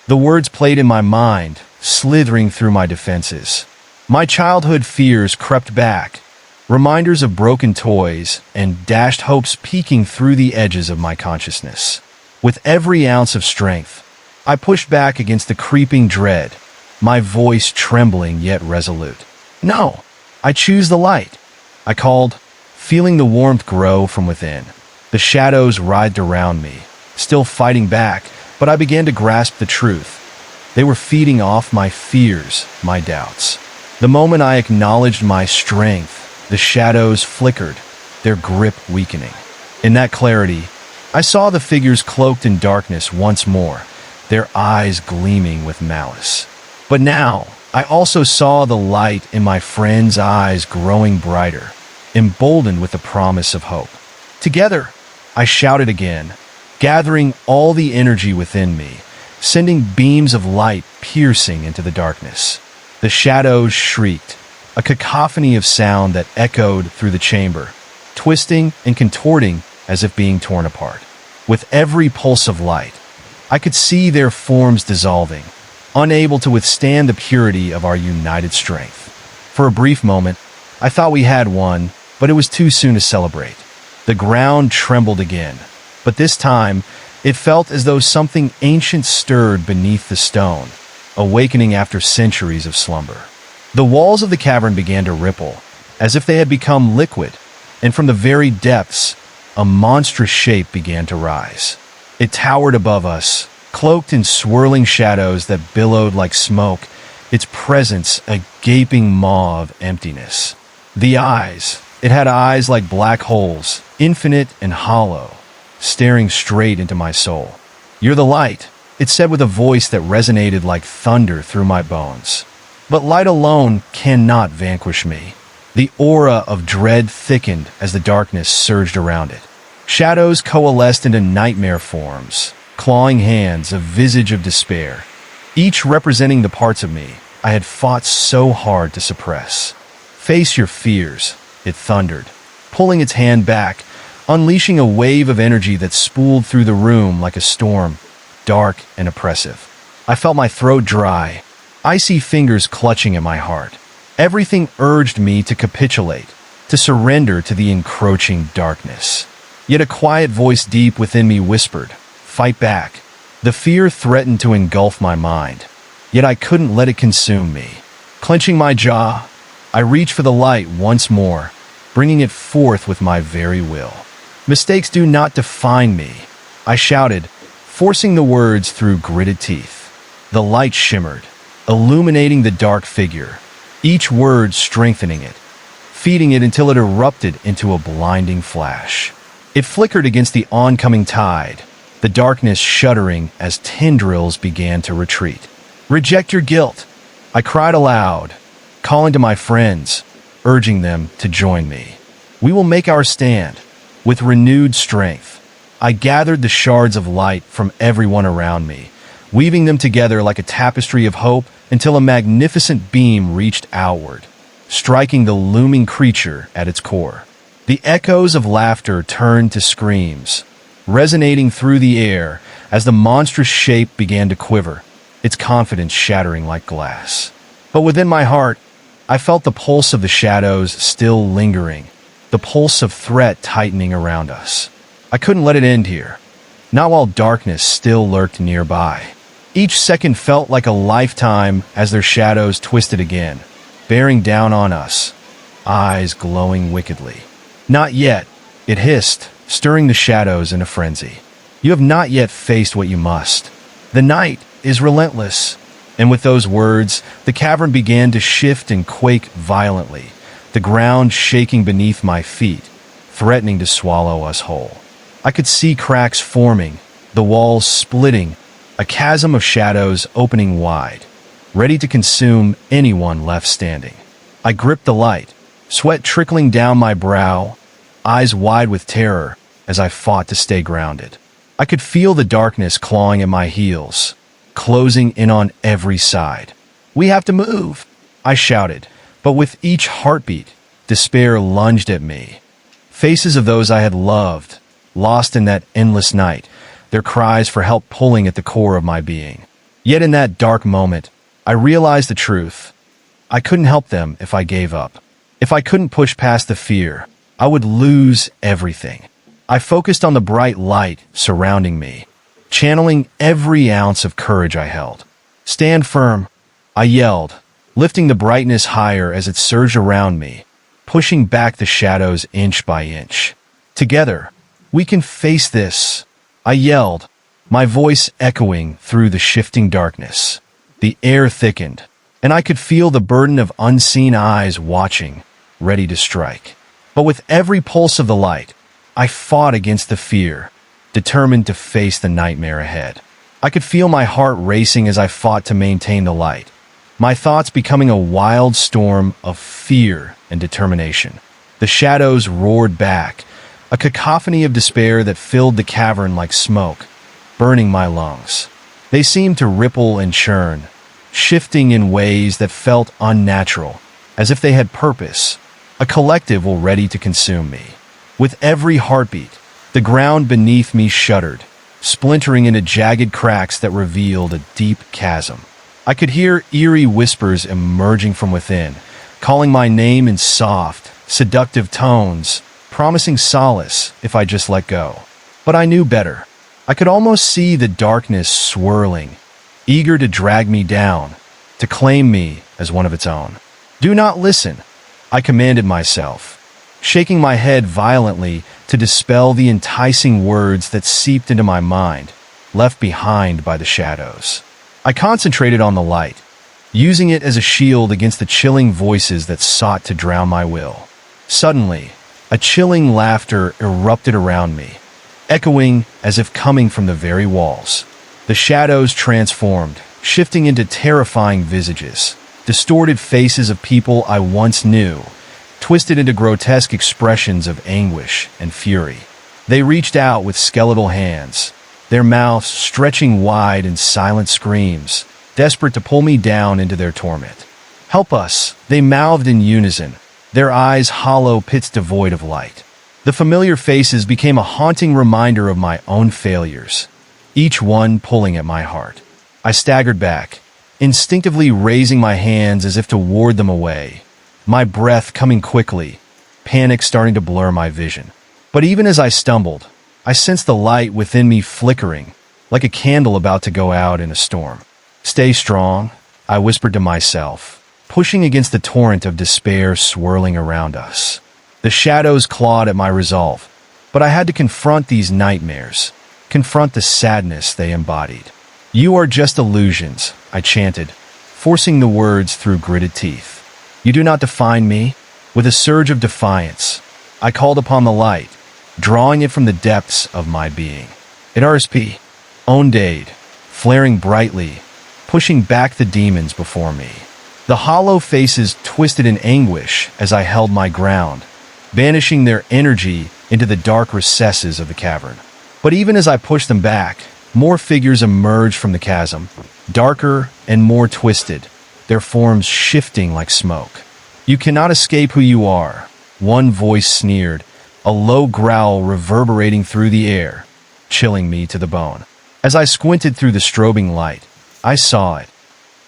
The words played in my mind, slithering through my defenses. My childhood fears crept back, reminders of broken toys and dashed hopes peeking through the edges of my consciousness. With every ounce of strength, I pushed back against the creeping dread, my voice trembling yet resolute. "No, I choose the light," I called, feeling the warmth grow from within. The shadows writhed around me, still fighting back, but I began to grasp the truth. They were feeding off my fears, my doubts. The moment I acknowledged my strength, the shadows flickered, their grip weakening. In that clarity, I saw the figures cloaked in darkness once more, their eyes gleaming with malice. But now, I also saw the light in my friends' eyes growing brighter, emboldened with the promise of hope. "Together," I shouted again, gathering all the energy within me, sending beams of light piercing into the darkness. The shadows shrieked, a cacophony of sound that echoed through the chamber, twisting and contorting as if being torn apart. With every pulse of light, I could see their forms dissolving, unable to withstand the purity of our united strength. For a brief moment, I thought we had won, but it was too soon to celebrate. The ground trembled again, but this time, it felt as though something ancient stirred beneath the stone, awakening after centuries of slumber. The walls of the cavern began to ripple, as if they had become liquid, and from the very depths, a monstrous shape began to rise. It towered above us, cloaked in swirling shadows that billowed like smoke, its presence a gaping maw of emptiness. The eyes. It had eyes like black holes, infinite and hollow, staring straight into my soul. "You're the light," it said with a voice that resonated like thunder through my bones. But light alone cannot vanquish me. The aura of dread thickened as the darkness surged around it. Shadows coalesced into nightmare forms, clawing hands, a visage of despair, each representing the parts of me I had fought so hard to suppress. "Face your fears," it thundered, pulling its hand back, unleashing a wave of energy that spooled through the room like a storm, dark and oppressive. I felt my throat dry, icy fingers clutching at my heart. Everything urged me to capitulate, to surrender to the encroaching darkness. Yet a quiet voice deep within me whispered, "Fight back." The fear threatened to engulf my mind, yet I couldn't let it consume me. Clenching my jaw, I reached for the light once more, bringing it forth with my very will. "Mistakes do not define me," I shouted, forcing the words through gritted teeth. The light shimmered, illuminating the dark figure, each word strengthening it, feeding it until it erupted into a blinding flash. It flickered against the oncoming tide, the darkness shuddering as tendrils began to retreat. "Reject your guilt," I cried aloud, calling to my friends, urging them to join me. "We will make our stand." With renewed strength, I gathered the shards of light from everyone around me, weaving them together like a tapestry of hope until a magnificent beam reached outward, striking the looming creature at its core. The echoes of laughter turned to screams, resonating through the air as the monstrous shape began to quiver, its confidence shattering like glass. But within my heart, I felt the pulse of the shadows still lingering, the pulse of threat tightening around us. I couldn't let it end here, not while darkness still lurked nearby. Each second felt like a lifetime as their shadows twisted again, bearing down on us, eyes glowing wickedly. "Not yet," it hissed, stirring the shadows in a frenzy. "You have not yet faced what you must. The night is relentless." And with those words, the cavern began to shift and quake violently, the ground shaking beneath my feet, threatening to swallow us whole. I could see cracks forming, the walls splitting, a chasm of shadows opening wide, ready to consume anyone left standing. I gripped the light, sweat trickling down my brow, eyes wide with terror as I fought to stay grounded. I could feel the darkness clawing at my heels, closing in on every side. "We have to move," I shouted, but with each heartbeat, despair lunged at me. Faces of those I had loved, lost in that endless night, their cries for help pulling at the core of my being. Yet in that dark moment, I realized the truth. I couldn't help them if I gave up. If I couldn't push past the fear, I would lose everything. I focused on the bright light surrounding me, channeling every ounce of courage I held. "Stand firm," I yelled, lifting the brightness higher as it surged around me, pushing back the shadows inch by inch. "Together, we can face this," I yelled, my voice echoing through the shifting darkness. The air thickened, and I could feel the burden of unseen eyes watching, ready to strike. But with every pulse of the light, I fought against the fear, determined to face the nightmare ahead. I could feel my heart racing as I fought to maintain the light, my thoughts becoming a wild storm of fear and determination. The shadows roared back, a cacophony of despair that filled the cavern like smoke, burning my lungs. They seemed to ripple and churn, shifting in ways that felt unnatural, as if they had purpose, a collective ready to consume me. With every heartbeat, the ground beneath me shuddered, splintering into jagged cracks that revealed a deep chasm. I could hear eerie whispers emerging from within, calling my name in soft, seductive tones, promising solace if I just let go. But I knew better. I could almost see the darkness swirling, eager to drag me down, to claim me as one of its own. "Do not listen," I commanded myself, shaking my head violently to dispel the enticing words that seeped into my mind, left behind by the shadows. I concentrated on the light, using it as a shield against the chilling voices that sought to drown my will. Suddenly, a chilling laughter erupted around me, echoing as if coming from the very walls. The shadows transformed, shifting into terrifying visages, distorted faces of people I once knew, twisted into grotesque expressions of anguish and fury. They reached out with skeletal hands, their mouths stretching wide in silent screams, desperate to pull me down into their torment. "Help us," they mouthed in unison, their eyes hollow pits devoid of light. The familiar faces became a haunting reminder of my own failures, each one pulling at my heart. I staggered back, instinctively raising my hands as if to ward them away, my breath coming quickly, panic starting to blur my vision. But even as I stumbled, I sensed the light within me flickering, like a candle about to go out in a storm. "Stay strong," I whispered to myself, pushing against the torrent of despair swirling around us. The shadows clawed at my resolve, but I had to confront these nightmares, confront the sadness they embodied. "You are just illusions," I chanted, forcing the words through gritted teeth. "You do not define me." With a surge of defiance, I called upon the light, drawing it from the depths of my being. It RSP, Ondade, flaring brightly, pushing back the demons before me. The hollow faces twisted in anguish as I held my ground, banishing their energy into the dark recesses of the cavern. But even as I pushed them back, more figures emerged from the chasm, darker and more twisted, their forms shifting like smoke. "You cannot escape who you are," one voice sneered, a low growl reverberating through the air, chilling me to the bone. As I squinted through the strobing light, I saw it.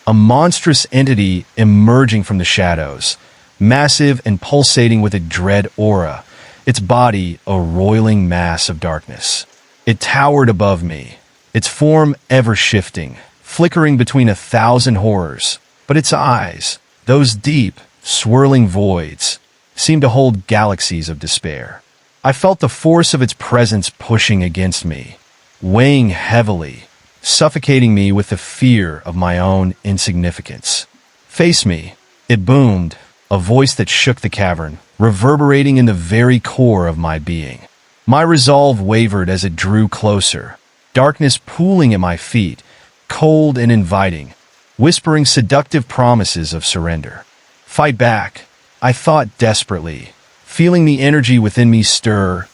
A monstrous entity emerging from the shadows, massive and pulsating with a dread aura, its body a roiling mass of darkness. It towered above me, its form ever-shifting, flickering between 1,000 horrors. But its eyes, those deep, swirling voids, seemed to hold galaxies of despair. I felt the force of its presence pushing against me, weighing heavily, suffocating me with the fear of my own insignificance. "Face me," it boomed, a voice that shook the cavern, reverberating in the very core of my being. My resolve wavered as it drew closer, darkness pooling at my feet, cold and inviting, whispering seductive promises of surrender. "Fight back," I thought desperately, feeling the energy within me stir,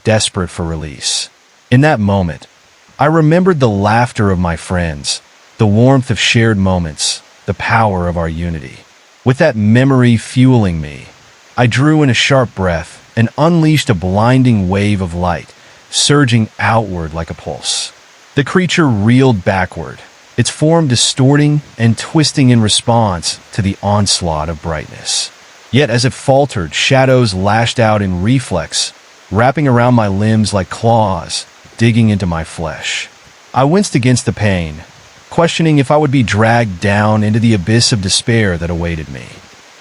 desperate for release. In that moment, I remembered the laughter of my friends, the warmth of shared moments, the power of our unity. With that memory fueling me, I drew in a sharp breath and unleashed a blinding wave of light, surging outward like a pulse. The creature reeled backward, its form distorting and twisting in response to the onslaught of brightness. Yet as it faltered, shadows lashed out in reflex, wrapping around my limbs like claws, digging into my flesh. I winced against the pain, questioning if I would be dragged down into the abyss of despair that awaited me.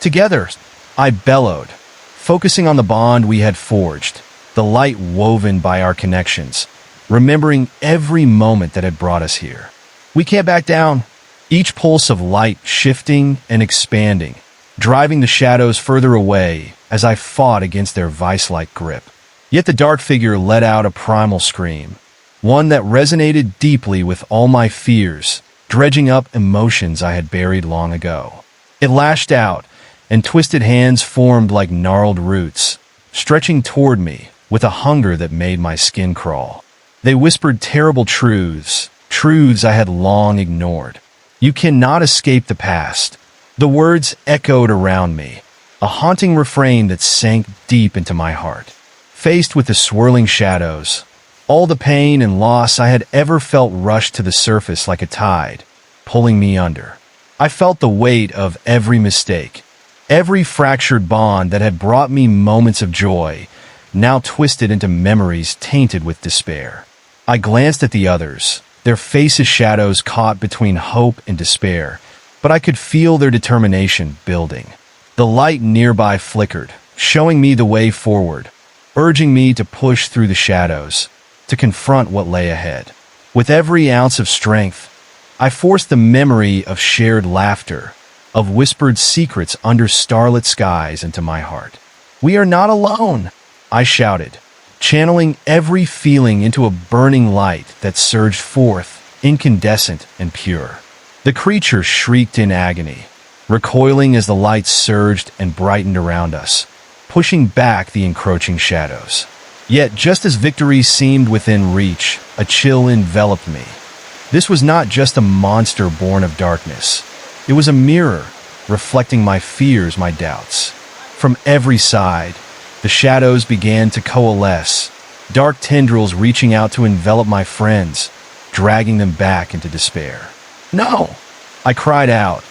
"Together," I bellowed, focusing on the bond we had forged, the light woven by our connections, remembering every moment that had brought us here. "We can't back down," each pulse of light shifting and expanding, driving the shadows further away as I fought against their vice-like grip. Yet the dark figure let out a primal scream, one that resonated deeply with all my fears, dredging up emotions I had buried long ago. It lashed out, and twisted hands formed like gnarled roots, stretching toward me with a hunger that made my skin crawl. They whispered terrible truths, truths I had long ignored. "You cannot escape the past." The words echoed around me, a haunting refrain that sank deep into my heart. Faced with the swirling shadows, all the pain and loss I had ever felt rushed to the surface like a tide, pulling me under. I felt the weight of every mistake, every fractured bond that had brought me moments of joy, now twisted into memories tainted with despair. I glanced at the others, their faces shadows caught between hope and despair, but I could feel their determination building. The light nearby flickered, showing me the way forward, urging me to push through the shadows, to confront what lay ahead. With every ounce of strength, I forced the memory of shared laughter, of whispered secrets under starlit skies into my heart. "We are not alone," I shouted, channeling every feeling into a burning light that surged forth, incandescent and pure. The creature shrieked in agony, recoiling as the light surged and brightened around us, pushing back the encroaching shadows. Yet, just as victory seemed within reach, a chill enveloped me. This was not just a monster born of darkness. It was a mirror, reflecting my fears, my doubts. From every side, the shadows began to coalesce, dark tendrils reaching out to envelop my friends, dragging them back into despair. "No!" I cried out,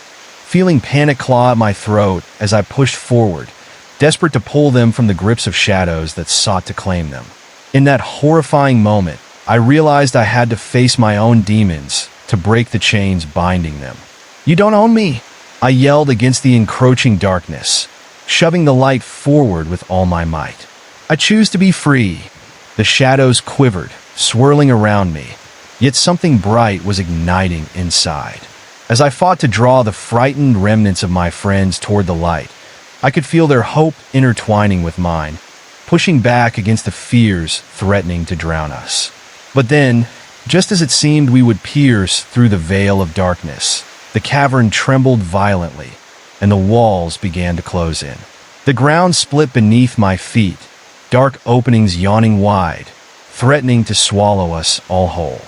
feeling panic claw at my throat as I pushed forward, desperate to pull them from the grips of shadows that sought to claim them. In that horrifying moment, I realized I had to face my own demons to break the chains binding them. "You don't own me!" I yelled against the encroaching darkness, shoving the light forward with all my might. "I choose to be free." The shadows quivered, swirling around me, yet something bright was igniting inside. As I fought to draw the frightened remnants of my friends toward the light, I could feel their hope intertwining with mine, pushing back against the fears threatening to drown us. But then, just as it seemed we would pierce through the veil of darkness, the cavern trembled violently, and the walls began to close in. The ground split beneath my feet, dark openings yawning wide, threatening to swallow us all whole.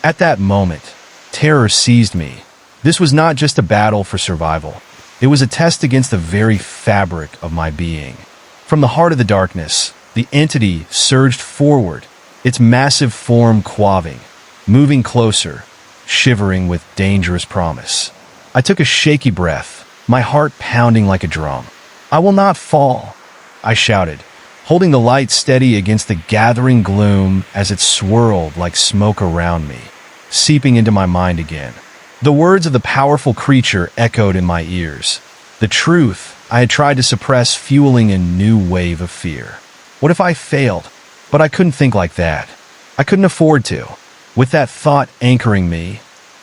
At that moment, terror seized me. This was not just a battle for survival. It was a test against the very fabric of my being. From the heart of the darkness, the entity surged forward, its massive form quaving, moving closer, shivering with dangerous promise. I took a shaky breath, my heart pounding like a drum. "I will not fall," I shouted, holding the light steady against the gathering gloom as it swirled like smoke around me, seeping into my mind again. The words of the powerful creature echoed in my ears. The truth I had tried to suppress fueling a new wave of fear. What if I failed? But I couldn't think like that. I couldn't afford to. With that thought anchoring me,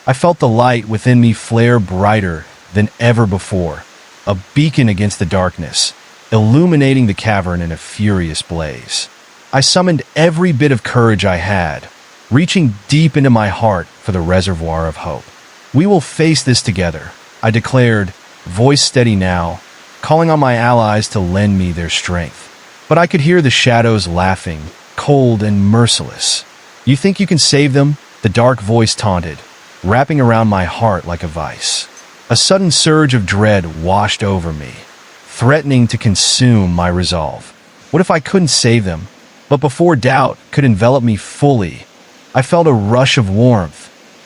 I felt the light within me flare brighter than ever before, a beacon against the darkness, illuminating the cavern in a furious blaze. I summoned every bit of courage I had, reaching deep into my heart for the reservoir of hope. "We will face this together," I declared, voice steady now, calling on my allies to lend me their strength. But I could hear the shadows laughing, cold and merciless. "You think you can save them?" the dark voice taunted, wrapping around my heart like a vice. A sudden surge of dread washed over me, threatening to consume my resolve. What if I couldn't save them? But before doubt could envelop me fully, I felt a rush of warmth,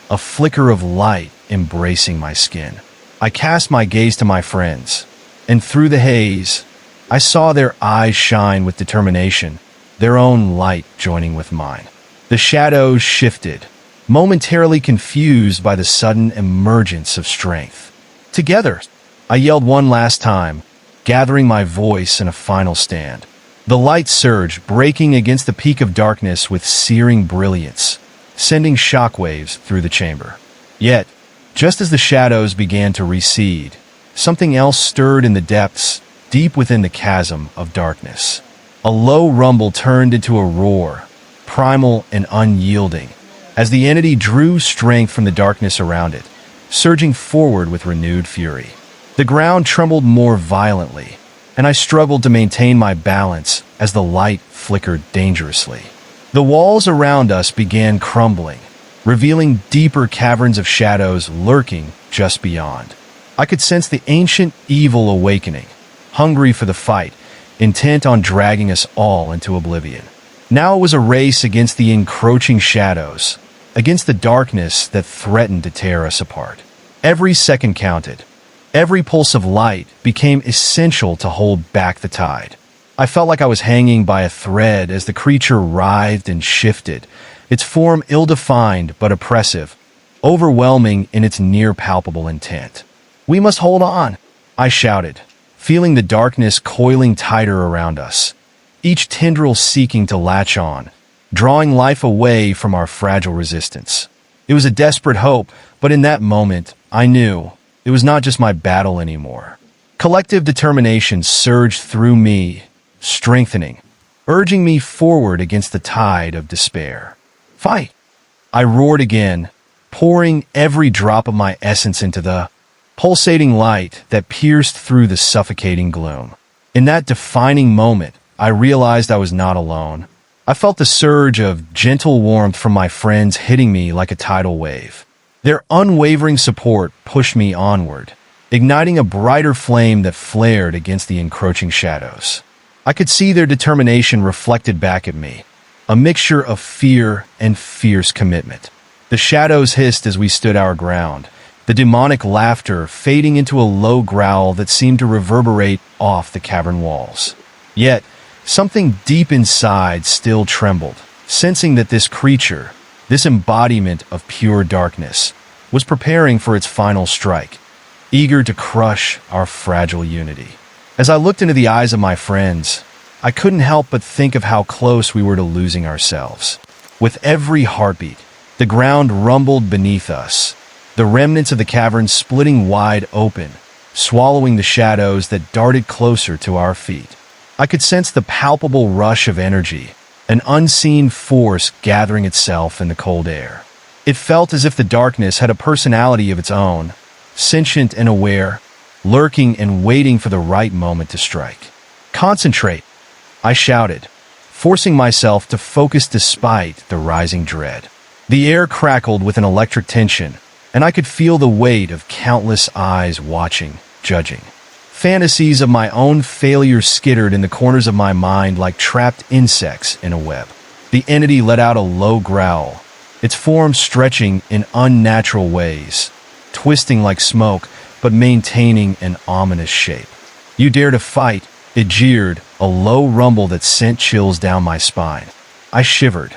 a flicker of light embracing my skin. I cast my gaze to my friends, and through the haze, I saw their eyes shine with determination, their own light joining with mine. The shadows shifted, momentarily confused by the sudden emergence of strength. "Together!" I yelled one last time, gathering my voice in a final stand. The light surged, breaking against the peak of darkness with searing brilliance, sending shockwaves through the chamber. Yet, just as the shadows began to recede, something else stirred in the depths, deep within the chasm of darkness. A low rumble turned into a roar, primal and unyielding, as the entity drew strength from the darkness around it, surging forward with renewed fury. The ground trembled more violently, and I struggled to maintain my balance as the light flickered dangerously. The walls around us began crumbling, revealing deeper caverns of shadows lurking just beyond. I could sense the ancient evil awakening, hungry for the fight, intent on dragging us all into oblivion. Now it was a race against the encroaching shadows, against the darkness that threatened to tear us apart. Every second counted. Every pulse of light became essential to hold back the tide. I felt like I was hanging by a thread as the creature writhed and shifted, its form ill-defined but oppressive, overwhelming in its near-palpable intent. "We must hold on," I shouted, feeling the darkness coiling tighter around us, each tendril seeking to latch on, drawing life away from our fragile resistance. It was a desperate hope, but in that moment, I knew it was not just my battle anymore. Collective determination surged through me, strengthening, urging me forward against the tide of despair. Fight! I roared again, pouring every drop of my essence into the pulsating light that pierced through the suffocating gloom. In that defining moment, I realized I was not alone. I felt the surge of gentle warmth from my friends hitting me like a tidal wave. Their unwavering support pushed me onward, igniting a brighter flame that flared against the encroaching shadows. I could see their determination reflected back at me, a mixture of fear and fierce commitment. The shadows hissed as we stood our ground, the demonic laughter fading into a low growl that seemed to reverberate off the cavern walls. Yet, something deep inside still trembled, sensing that this creature, this embodiment of pure darkness, was preparing for its final strike, eager to crush our fragile unity. As I looked into the eyes of my friends, I couldn't help but think of how close we were to losing ourselves. With every heartbeat, the ground rumbled beneath us, the remnants of the cavern splitting wide open, swallowing the shadows that darted closer to our feet. I could sense the palpable rush of energy, an unseen force gathering itself in the cold air. It felt as if the darkness had a personality of its own, sentient and aware, lurking and waiting for the right moment to strike. Concentrate, I shouted, forcing myself to focus despite the rising dread. The air crackled with an electric tension, and I could feel the weight of countless eyes watching, judging. Fantasies of my own failure skittered in the corners of my mind like trapped insects in a web. The entity let out a low growl, its form stretching in unnatural ways, twisting like smoke but maintaining an ominous shape. "You dare to fight," it jeered, a low rumble that sent chills down my spine. I shivered,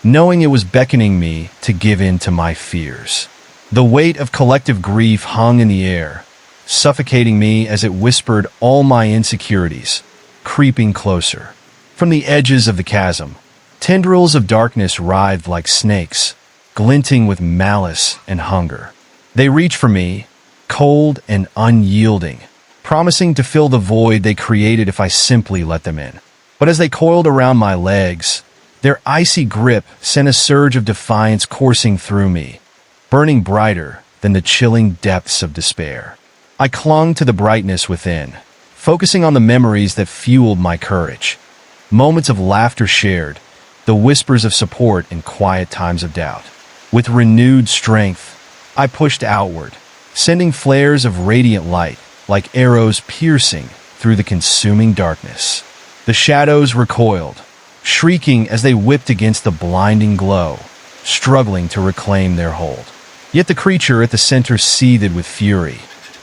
knowing it was beckoning me to give in to my fears. The weight of collective grief hung in the air, suffocating me as it whispered all my insecurities, creeping closer. From the edges of the chasm, tendrils of darkness writhed like snakes, glinting with malice and hunger. They reached for me, cold and unyielding, promising to fill the void they created if I simply let them in. But as they coiled around my legs, their icy grip sent a surge of defiance coursing through me, burning brighter than the chilling depths of despair. I clung to the brightness within, focusing on the memories that fueled my courage. Moments of laughter shared, the whispers of support in quiet times of doubt. With renewed strength, I pushed outward, sending flares of radiant light like arrows piercing through the consuming darkness. The shadows recoiled, shrieking as they whipped against the blinding glow, struggling to reclaim their hold. Yet the creature at the center seethed with fury,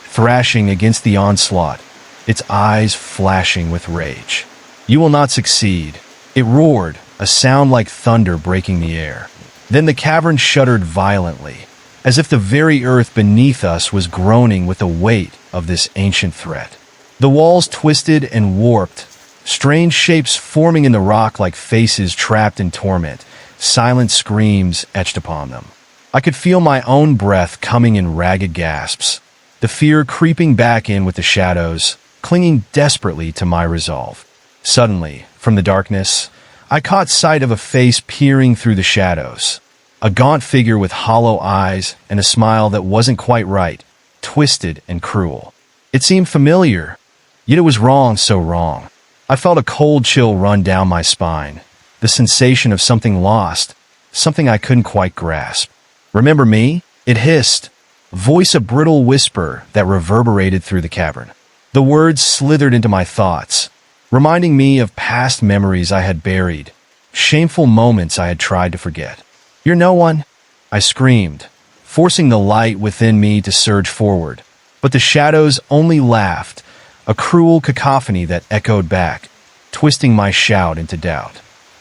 thrashing against the onslaught, its eyes flashing with rage. "You will not succeed," it roared, a sound like thunder breaking the air. Then the cavern shuddered violently, as if the very earth beneath us was groaning with the weight of this ancient threat. The walls twisted and warped, strange shapes forming in the rock like faces trapped in torment, silent screams etched upon them. I could feel my own breath coming in ragged gasps, the fear creeping back in with the shadows, clinging desperately to my resolve. Suddenly, from the darkness, I caught sight of a face peering through the shadows, a gaunt figure with hollow eyes and a smile that wasn't quite right, twisted and cruel. It seemed familiar, yet it was wrong, so wrong. I felt a cold chill run down my spine, the sensation of something lost, something I couldn't quite grasp. "Remember me?" it hissed, voice a brittle whisper that reverberated through the cavern. The words slithered into my thoughts, reminding me of past memories I had buried, shameful moments I had tried to forget. "You're no one," I screamed, forcing the light within me to surge forward. But the shadows only laughed, a cruel cacophony that echoed back, twisting my shout into doubt.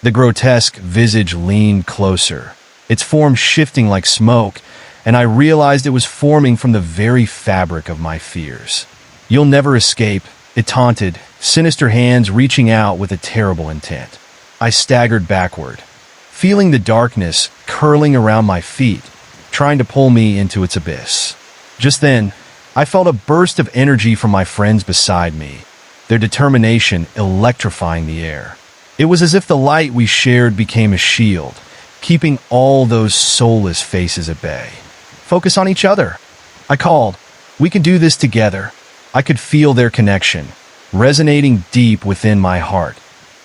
The grotesque visage leaned closer, its form shifting like smoke, and I realized it was forming from the very fabric of my fears. "You'll never escape," it taunted, sinister hands reaching out with a terrible intent. I staggered backward, feeling the darkness curling around my feet, trying to pull me into its abyss. Just then, I felt a burst of energy from my friends beside me, their determination electrifying the air. It was as if the light we shared became a shield, keeping all those soulless faces at bay. Focus on each other, I called. We can do this together. I could feel their connection, resonating deep within my heart,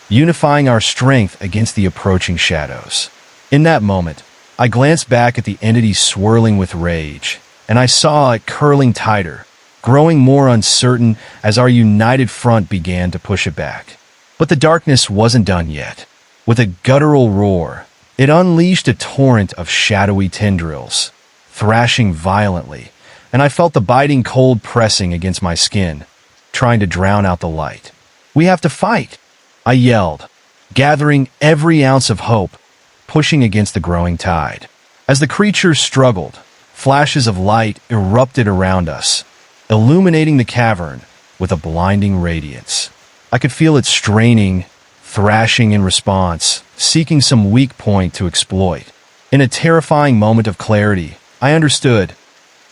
unifying our strength against the approaching shadows. In that moment, I glanced back at the entity swirling with rage, and I saw it curling tighter, growing more uncertain as our united front began to push it back. But the darkness wasn't done yet. With a guttural roar, it unleashed a torrent of shadowy tendrils, thrashing violently, and I felt the biting cold pressing against my skin, trying to drown out the light. "We have to fight," I yelled, gathering every ounce of hope, pushing against the growing tide. As the creatures struggled, flashes of light erupted around us, illuminating the cavern with a blinding radiance. I could feel it straining, thrashing in response, seeking some weak point to exploit. In a terrifying moment of clarity, I understood.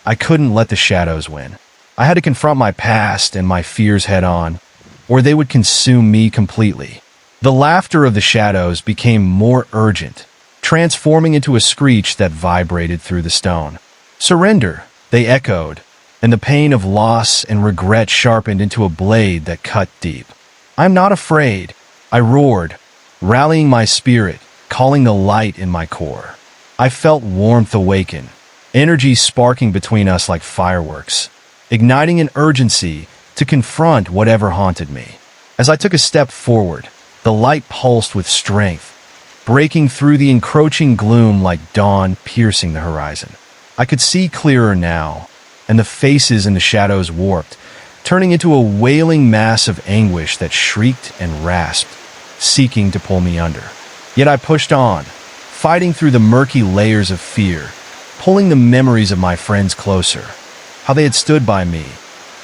I couldn't let the shadows win. I had to confront my past and my fears head-on, or they would consume me completely. The laughter of the shadows became more urgent, transforming into a screech that vibrated through the stone. "Surrender," they echoed, and the pain of loss and regret sharpened into a blade that cut deep. "I'm not afraid," I roared, rallying my spirit, calling the light in my core. I felt warmth awaken, energy sparking between us like fireworks, igniting an urgency to confront whatever haunted me. As I took a step forward, the light pulsed with strength, breaking through the encroaching gloom like dawn piercing the horizon. I could see clearer now, and the faces in the shadows warped, turning into a wailing mass of anguish that shrieked and rasped, seeking to pull me under. Yet I pushed on, fighting through the murky layers of fear, pulling the memories of my friends closer, how they had stood by me,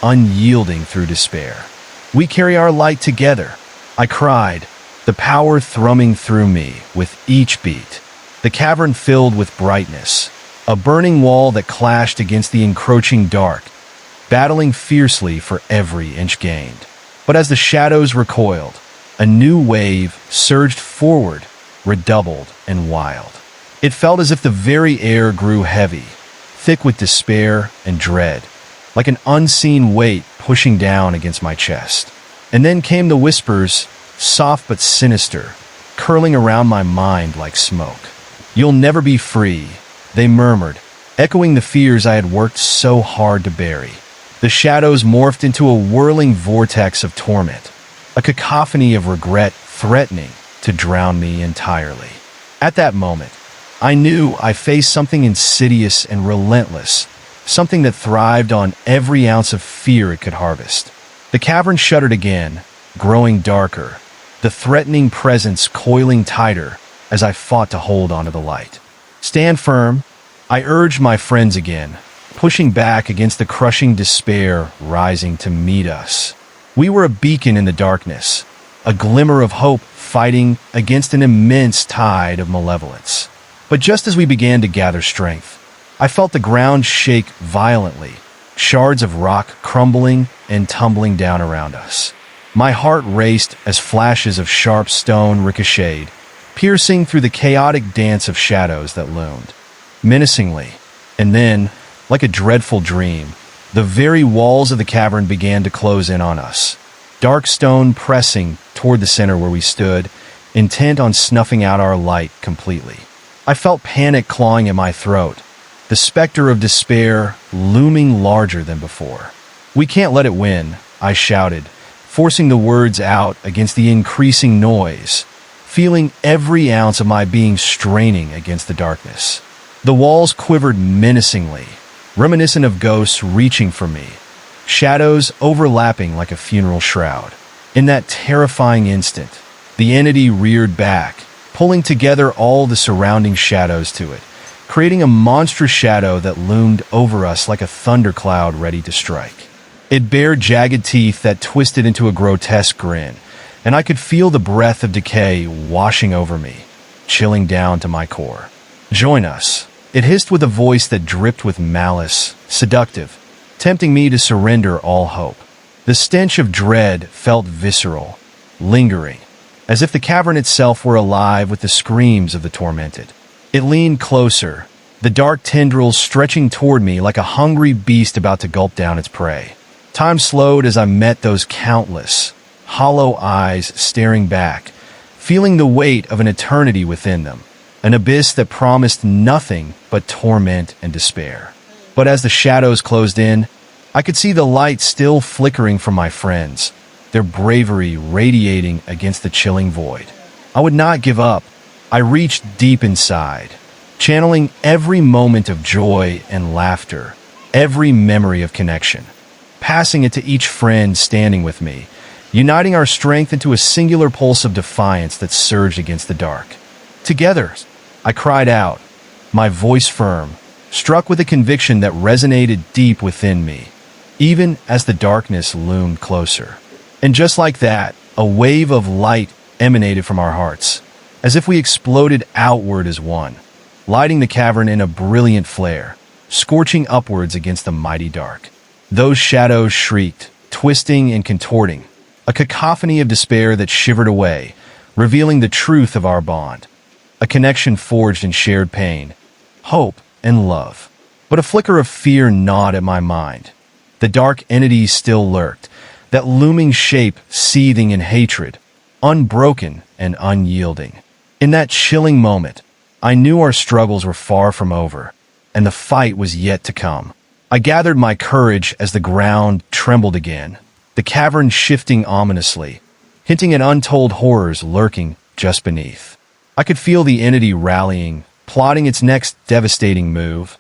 unyielding through despair. "We carry our light together," I cried, the power thrumming through me with each beat. The cavern filled with brightness, a burning wall that clashed against the encroaching dark, battling fiercely for every inch gained. But as the shadows recoiled, a new wave surged forward, redoubled and wild. It felt as if the very air grew heavy, thick with despair and dread, like an unseen weight pushing down against my chest. And then came the whispers, soft but sinister, curling around my mind like smoke. "You'll never be free," they murmured, echoing the fears I had worked so hard to bury. The shadows morphed into a whirling vortex of torment, a cacophony of regret threatening to drown me entirely. At that moment, I knew I faced something insidious and relentless, something that thrived on every ounce of fear it could harvest. The cavern shuddered again, growing darker, the threatening presence coiling tighter as I fought to hold onto the light. "Stand firm," I urged my friends again, pushing back against the crushing despair rising to meet us. We were a beacon in the darkness, a glimmer of hope fighting against an immense tide of malevolence. But just as we began to gather strength, I felt the ground shake violently, shards of rock crumbling and tumbling down around us. My heart raced as flashes of sharp stone ricocheted, piercing through the chaotic dance of shadows that loomed menacingly. And then, like a dreadful dream, the very walls of the cavern began to close in on us, dark stone pressing toward the center where we stood, intent on snuffing out our light completely. I felt panic clawing at my throat, the specter of despair looming larger than before. "We can't let it win," I shouted, forcing the words out against the increasing noise, feeling every ounce of my being straining against the darkness. The walls quivered menacingly, reminiscent of ghosts reaching for me, shadows overlapping like a funeral shroud. In that terrifying instant, the entity reared back, pulling together all the surrounding shadows to it, creating a monstrous shadow that loomed over us like a thundercloud ready to strike. It bared jagged teeth that twisted into a grotesque grin, and I could feel the breath of decay washing over me, chilling down to my core. "Join us," it hissed with a voice that dripped with malice, seductive, tempting me to surrender all hope. The stench of dread felt visceral, lingering, as if the cavern itself were alive with the screams of the tormented. It leaned closer, the dark tendrils stretching toward me like a hungry beast about to gulp down its prey. Time slowed as I met those countless, hollow eyes staring back, feeling the weight of an eternity within them, an abyss that promised nothing but torment and despair. But as the shadows closed in, I could see the light still flickering from my friends, their bravery radiating against the chilling void. I would not give up. I reached deep inside, channeling every moment of joy and laughter, every memory of connection, passing it to each friend standing with me, uniting our strength into a singular pulse of defiance that surged against the dark. Together, I cried out, my voice firm, struck with a conviction that resonated deep within me, even as the darkness loomed closer. And just like that, a wave of light emanated from our hearts, as if we exploded outward as one, lighting the cavern in a brilliant flare, scorching upwards against the mighty dark. Those shadows shrieked, twisting and contorting, a cacophony of despair that shivered away, revealing the truth of our bond, a connection forged in shared pain, hope, and love. But a flicker of fear gnawed at my mind. The dark entity still lurked, that looming shape seething in hatred, unbroken and unyielding. In that chilling moment, I knew our struggles were far from over, and the fight was yet to come. I gathered my courage as the ground trembled again, the cavern shifting ominously, hinting at untold horrors lurking just beneath. I could feel the entity rallying, plotting its next devastating move.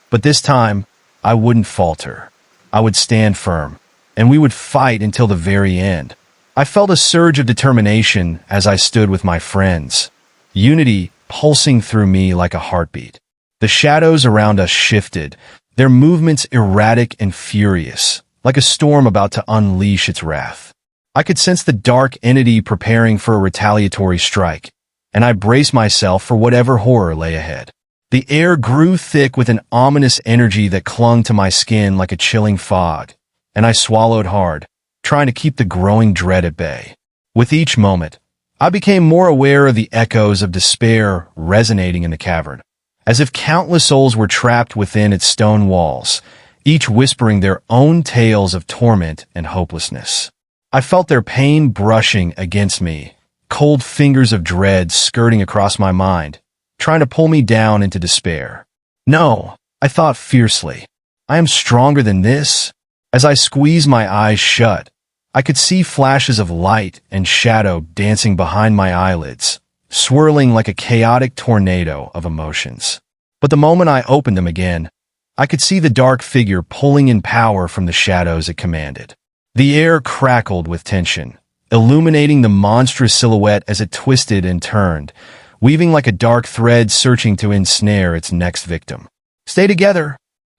But this time, I wouldn't falter. I would stand firm, and we would fight until the very end. I felt a surge of determination as I stood with my friends, unity pulsing through me like a heartbeat. The shadows around us shifted, their movements erratic and furious, like a storm about to unleash its wrath. I could sense the dark entity preparing for a retaliatory strike, and I braced myself for whatever horror lay ahead. The air grew thick with an ominous energy that clung to my skin like a chilling fog, and I swallowed hard, trying to keep the growing dread at bay. With each moment, I became more aware of the echoes of despair resonating in the cavern, as if countless souls were trapped within its stone walls, each whispering their own tales of torment and hopelessness. I felt their pain brushing against me, cold fingers of dread skirting across my mind, trying to pull me down into despair. No, I thought fiercely. I am stronger than this. As I squeezed my eyes shut, I could see flashes of light and shadow dancing behind my eyelids, swirling like a chaotic tornado of emotions. But the moment I opened them again, I could see the dark figure pulling in power from the shadows it commanded. The air crackled with tension, illuminating the monstrous silhouette as it twisted and turned, weaving like a dark thread searching to ensnare its next victim. "Stay together,"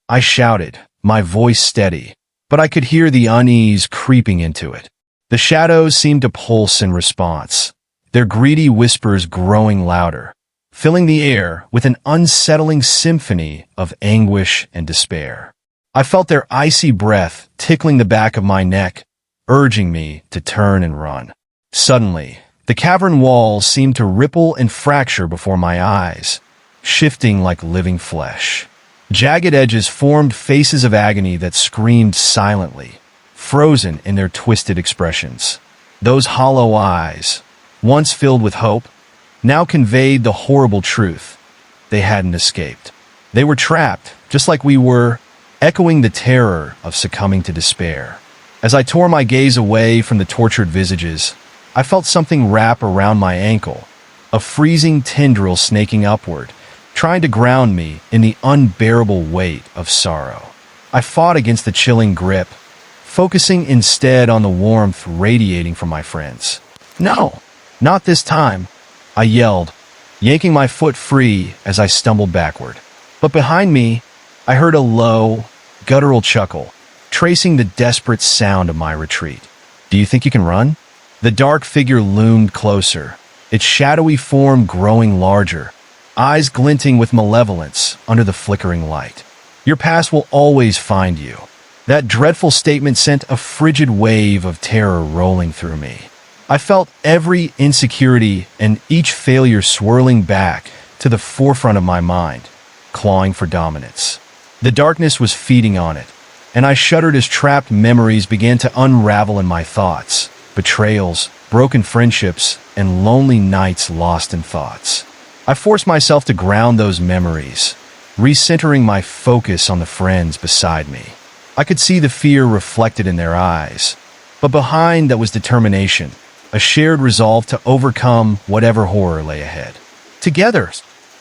I shouted, my voice steady, but I could hear the unease creeping into it. The shadows seemed to pulse in response, their greedy whispers growing louder, filling the air with an unsettling symphony of anguish and despair. I felt their icy breath tickling the back of my neck, urging me to turn and run. Suddenly, the cavern walls seemed to ripple and fracture before my eyes, shifting like living flesh. Jagged edges formed faces of agony that screamed silently, frozen in their twisted expressions. Those hollow eyes, once filled with hope, now conveyed the horrible truth. They hadn't escaped. They were trapped, just like we were, echoing the terror of succumbing to despair. As I tore my gaze away from the tortured visages, I felt something wrap around my ankle, a freezing tendril snaking upward, trying to ground me in the unbearable weight of sorrow. I fought against the chilling grip, focusing instead on the warmth radiating from my friends. "No, not this time," I yelled, yanking my foot free as I stumbled backward. But behind me, I heard a low, guttural chuckle, tracing the desperate sound of my retreat. Do you think you can run? The dark figure loomed closer, its shadowy form growing larger, eyes glinting with malevolence under the flickering light. Your past will always find you. That dreadful statement sent a frigid wave of terror rolling through me. I felt every insecurity and each failure swirling back to the forefront of my mind, clawing for dominance. The darkness was feeding on it, and I shuddered as trapped memories began to unravel in my thoughts. Betrayals, broken friendships, and lonely nights lost in thoughts. I forced myself to ground those memories, recentering my focus on the friends beside me. I could see the fear reflected in their eyes, but behind that was determination, a shared resolve to overcome whatever horror lay ahead. Together,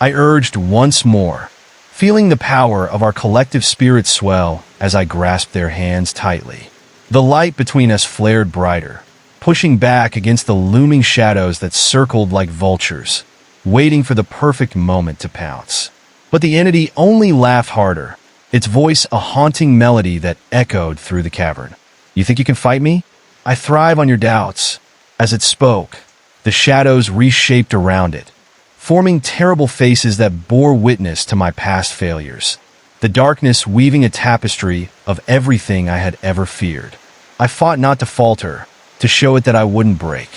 I urged once more, feeling the power of our collective spirit swell as I grasped their hands tightly. The light between us flared brighter, pushing back against the looming shadows that circled like vultures, waiting for the perfect moment to pounce. But the entity only laughed harder, its voice a haunting melody that echoed through the cavern. You think you can fight me? I thrive on your doubts. As it spoke, the shadows reshaped around it, forming terrible faces that bore witness to my past failures, the darkness weaving a tapestry of everything I had ever feared. I fought not to falter, to show it that I wouldn't break.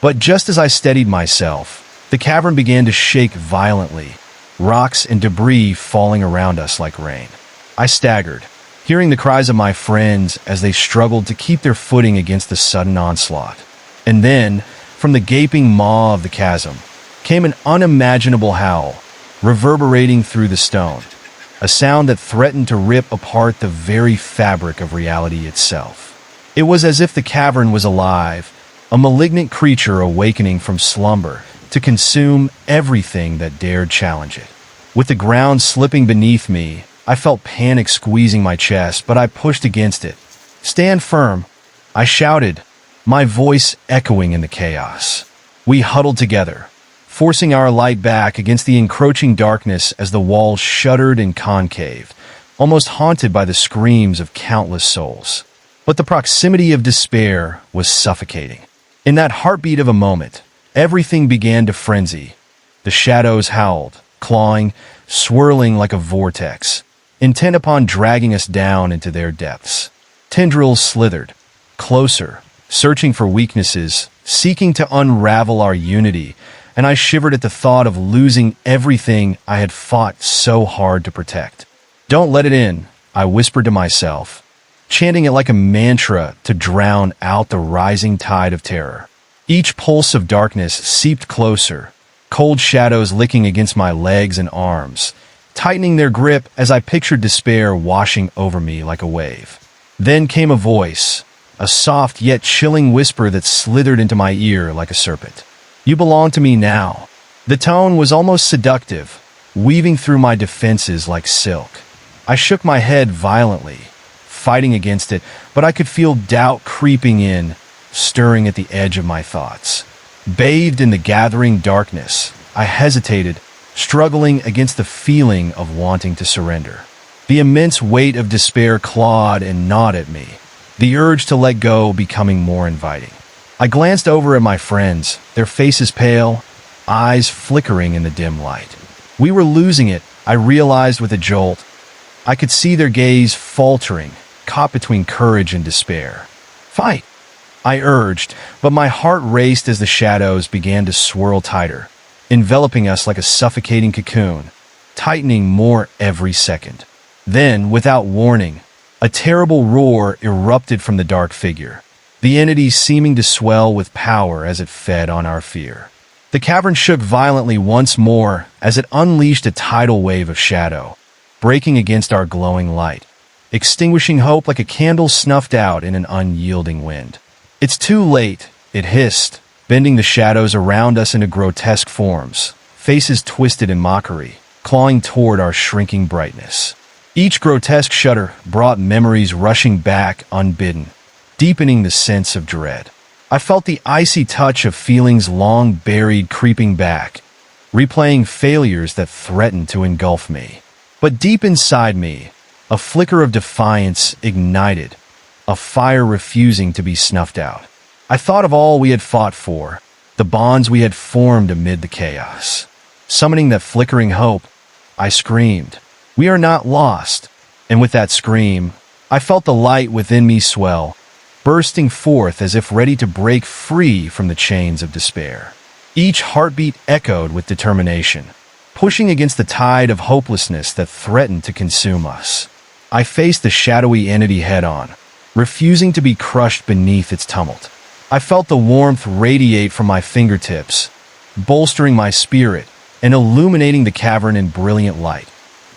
But just as I steadied myself, the cavern began to shake violently, rocks and debris falling around us like rain. I staggered, hearing the cries of my friends as they struggled to keep their footing against the sudden onslaught. And then, from the gaping maw of the chasm, came an unimaginable howl, reverberating through the stone, a sound that threatened to rip apart the very fabric of reality itself. It was as if the cavern was alive, a malignant creature awakening from slumber to consume everything that dared challenge it. With the ground slipping beneath me, I felt panic squeezing my chest, but I pushed against it. "Stand firm," I shouted, my voice echoing in the chaos. We huddled together, forcing our light back against the encroaching darkness as the walls shuddered and concaved, almost haunted by the screams of countless souls. But the proximity of despair was suffocating. In that heartbeat of a moment, everything began to frenzy. The shadows howled, clawing, swirling like a vortex, intent upon dragging us down into their depths. Tendrils slithered, closer, searching for weaknesses, seeking to unravel our unity, and I shivered at the thought of losing everything I had fought so hard to protect. "Don't let it in," I whispered to myself, chanting it like a mantra to drown out the rising tide of terror. Each pulse of darkness seeped closer, cold shadows licking against my legs and arms, tightening their grip as I pictured despair washing over me like a wave. Then came a voice, a soft yet chilling whisper that slithered into my ear like a serpent. "You belong to me now." The tone was almost seductive, weaving through my defenses like silk. I shook my head violently, fighting against it, but I could feel doubt creeping in, stirring at the edge of my thoughts. Bathed in the gathering darkness, I hesitated, struggling against the feeling of wanting to surrender. The immense weight of despair clawed and gnawed at me, the urge to let go becoming more inviting. I glanced over at my friends, their faces pale, eyes flickering in the dim light. We were losing it, I realized with a jolt. I could see their gaze faltering, caught between courage and despair. "Fight!" I urged, but my heart raced as the shadows began to swirl tighter, enveloping us like a suffocating cocoon, tightening more every second. Then, without warning, a terrible roar erupted from the dark figure, the entity seeming to swell with power as it fed on our fear. The cavern shook violently once more as it unleashed a tidal wave of shadow, breaking against our glowing light, extinguishing hope like a candle snuffed out in an unyielding wind. "It's too late," it hissed, bending the shadows around us into grotesque forms, faces twisted in mockery, clawing toward our shrinking brightness. Each grotesque shudder brought memories rushing back unbidden, deepening the sense of dread. I felt the icy touch of feelings long buried creeping back, replaying failures that threatened to engulf me. But deep inside me, a flicker of defiance ignited, a fire refusing to be snuffed out. I thought of all we had fought for, the bonds we had formed amid the chaos. Summoning that flickering hope, I screamed, "We are not lost!" And with that scream, I felt the light within me swell, bursting forth as if ready to break free from the chains of despair. Each heartbeat echoed with determination, pushing against the tide of hopelessness that threatened to consume us. I faced the shadowy entity head-on, refusing to be crushed beneath its tumult. I felt the warmth radiate from my fingertips, bolstering my spirit and illuminating the cavern in brilliant light,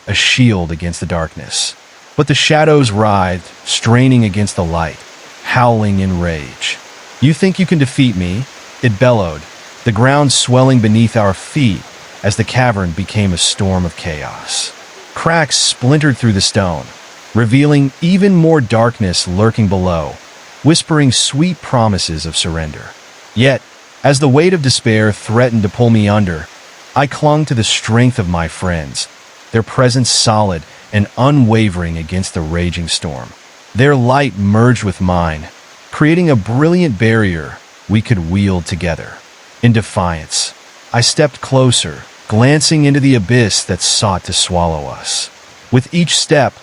a shield against the darkness. But the shadows writhed, straining against the light, howling in rage. "You think you can defeat me?" it bellowed, the ground swelling beneath our feet as the cavern became a storm of chaos. Cracks splintered through the stone, revealing even more darkness lurking below, whispering sweet promises of surrender. Yet, as the weight of despair threatened to pull me under, I clung to the strength of my friends, their presence solid and unwavering against the raging storm. Their light merged with mine, creating a brilliant barrier we could wield together. In defiance, I stepped closer, glancing into the abyss that sought to swallow us. With each step,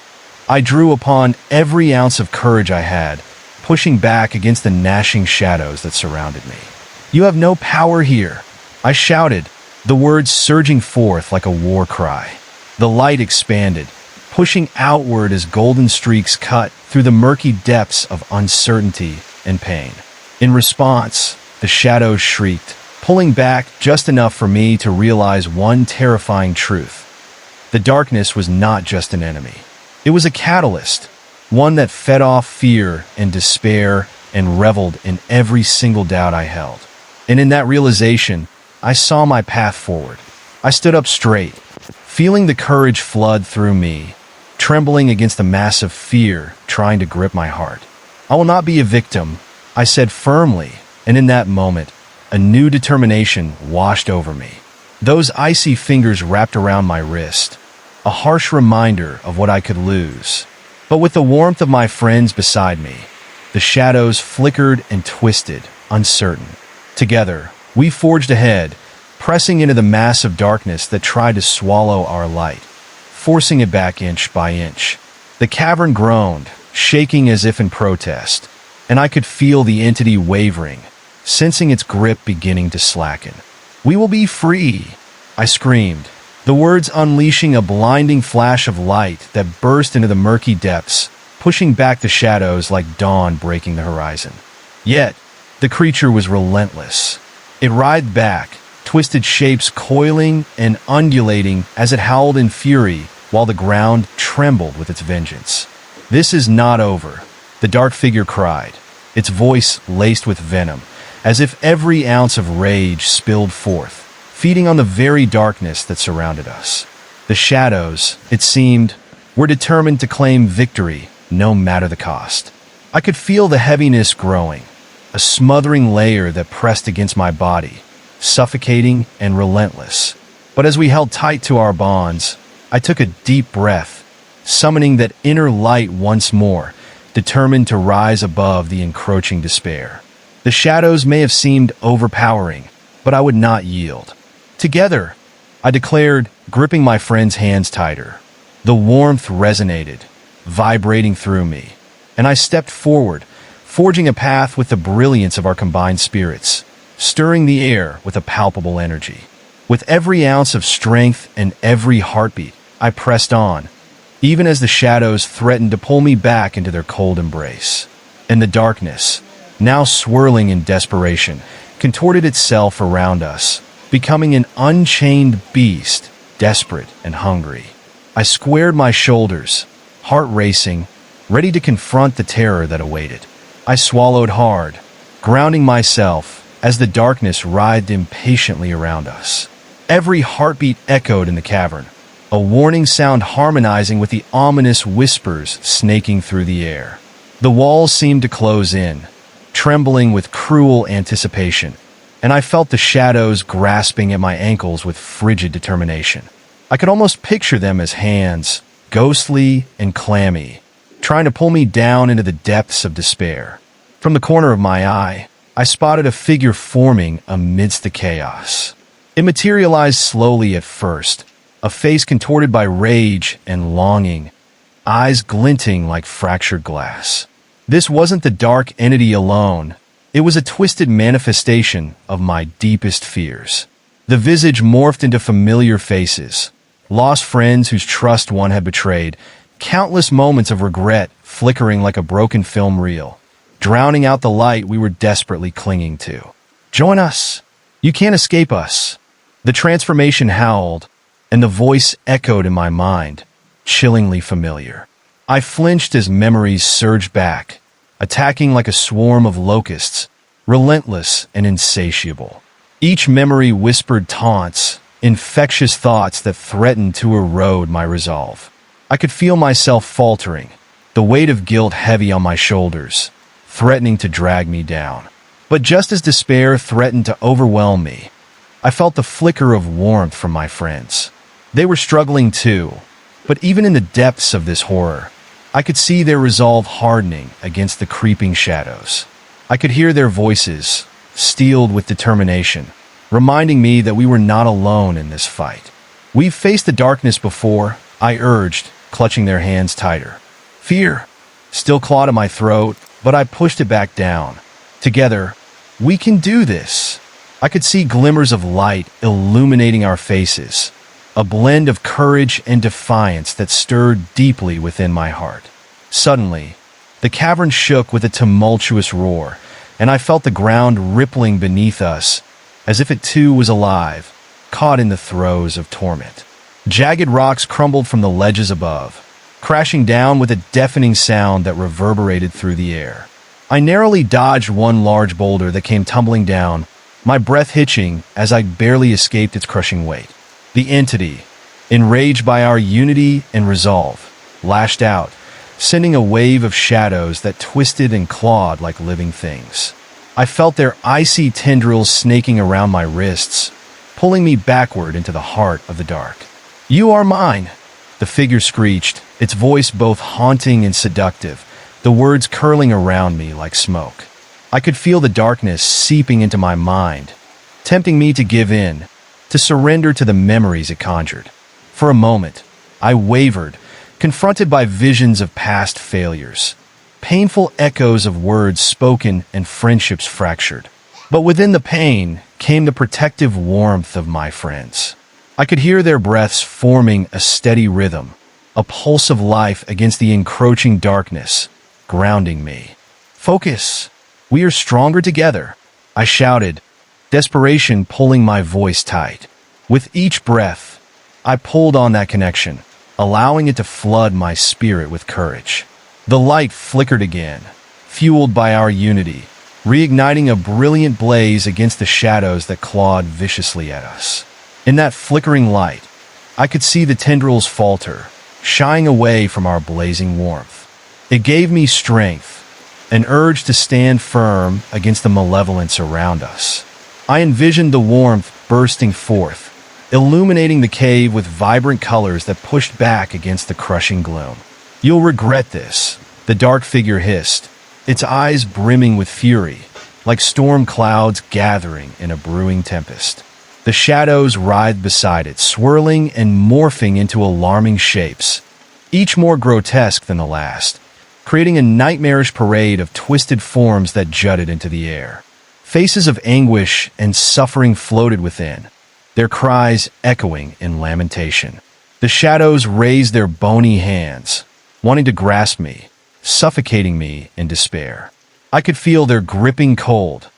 I drew upon every ounce of courage I had, pushing back against the gnashing shadows that surrounded me. "You have no power here," I shouted, the words surging forth like a war cry. The light expanded, pushing outward as golden streaks cut through the murky depths of uncertainty and pain. In response, the shadows shrieked, pulling back just enough for me to realize one terrifying truth. The darkness was not just an enemy. It was a catalyst, one that fed off fear and despair and reveled in every single doubt I held. And in that realization, I saw my path forward. I stood up straight, feeling the courage flood through me, trembling against the massive fear trying to grip my heart. "I will not be a victim," I said firmly, and in that moment, a new determination washed over me. Those icy fingers wrapped around my wrist, a harsh reminder of what I could lose. But with the warmth of my friends beside me, the shadows flickered and twisted, uncertain. Together, we forged ahead, pressing into the massive darkness that tried to swallow our light, forcing it back inch by inch. The cavern groaned, shaking as if in protest, and I could feel the entity wavering, sensing its grip beginning to slacken. "We will be free," I screamed, the words unleashing a blinding flash of light that burst into the murky depths, pushing back the shadows like dawn breaking the horizon. Yet, the creature was relentless. It writhed back, twisted shapes coiling and undulating as it howled in fury while the ground trembled with its vengeance. "This is not over," the dark figure cried, its voice laced with venom, as if every ounce of rage spilled forth, feeding on the very darkness that surrounded us. The shadows, it seemed, were determined to claim victory, no matter the cost. I could feel the heaviness growing, a smothering layer that pressed against my body, suffocating and relentless. But as we held tight to our bonds, I took a deep breath, summoning that inner light once more, determined to rise above the encroaching despair. The shadows may have seemed overpowering, but I would not yield. "Together," I declared, gripping my friend's hands tighter. The warmth resonated, vibrating through me, and I stepped forward, forging a path with the brilliance of our combined spirits, stirring the air with a palpable energy. With every ounce of strength and every heartbeat, I pressed on, even as the shadows threatened to pull me back into their cold embrace. And the darkness, now swirling in desperation, contorted itself around us, becoming an unchained beast, desperate and hungry. I squared my shoulders, heart racing, ready to confront the terror that awaited. I swallowed hard, grounding myself as the darkness writhed impatiently around us. Every heartbeat echoed in the cavern, a warning sound harmonizing with the ominous whispers snaking through the air. The walls seemed to close in, trembling with cruel anticipation, and I felt the shadows grasping at my ankles with frigid determination. I could almost picture them as hands, ghostly and clammy, trying to pull me down into the depths of despair. From the corner of my eye, I spotted a figure forming amidst the chaos. It materialized slowly at first, a face contorted by rage and longing, eyes glinting like fractured glass. This wasn't the dark entity alone. It was a twisted manifestation of my deepest fears. The visage morphed into familiar faces, lost friends whose trust one had betrayed, countless moments of regret flickering like a broken film reel, drowning out the light we were desperately clinging to. "Join us! You can't escape us!" The transformation howled, and the voice echoed in my mind, chillingly familiar. I flinched as memories surged back, attacking like a swarm of locusts, relentless and insatiable. Each memory whispered taunts, infectious thoughts that threatened to erode my resolve. I could feel myself faltering, the weight of guilt heavy on my shoulders, threatening to drag me down. But just as despair threatened to overwhelm me, I felt the flicker of warmth from my friends. They were struggling too, but even in the depths of this horror, I could see their resolve hardening against the creeping shadows. I could hear their voices, steeled with determination, reminding me that we were not alone in this fight. "We've faced the darkness before," I urged, clutching their hands tighter. Fear still clawed at my throat, but I pushed it back down. "Together, we can do this." I could see glimmers of light illuminating our faces, a blend of courage and defiance that stirred deeply within my heart. Suddenly, the cavern shook with a tumultuous roar, and I felt the ground rippling beneath us, as if it too was alive, caught in the throes of torment. Jagged rocks crumbled from the ledges above, crashing down with a deafening sound that reverberated through the air. I narrowly dodged one large boulder that came tumbling down, my breath hitching as I barely escaped its crushing weight. The entity, enraged by our unity and resolve, lashed out, sending a wave of shadows that twisted and clawed like living things. I felt their icy tendrils snaking around my wrists, pulling me backward into the heart of the dark. "You are mine," the figure screeched, its voice both haunting and seductive, the words curling around me like smoke. I could feel the darkness seeping into my mind, tempting me to give in, to surrender to the memories it conjured. For a moment, I wavered, confronted by visions of past failures, painful echoes of words spoken and friendships fractured. But within the pain came the protective warmth of my friends. I could hear their breaths forming a steady rhythm, a pulse of life against the encroaching darkness, grounding me. "Focus! We are stronger together," I shouted, desperation pulling my voice tight. With each breath, I pulled on that connection, allowing it to flood my spirit with courage. The light flickered again, fueled by our unity, reigniting a brilliant blaze against the shadows that clawed viciously at us. In that flickering light, I could see the tendrils falter, shying away from our blazing warmth. It gave me strength, an urge to stand firm against the malevolence around us. I envisioned the warmth bursting forth, illuminating the cave with vibrant colors that pushed back against the crushing gloom. "You'll regret this," the dark figure hissed, its eyes brimming with fury, like storm clouds gathering in a brewing tempest. The shadows writhed beside it, swirling and morphing into alarming shapes, each more grotesque than the last, creating a nightmarish parade of twisted forms that jutted into the air. Faces of anguish and suffering floated within, their cries echoing in lamentation. The shadows raised their bony hands, wanting to grasp me, suffocating me in despair. I could feel their gripping cold,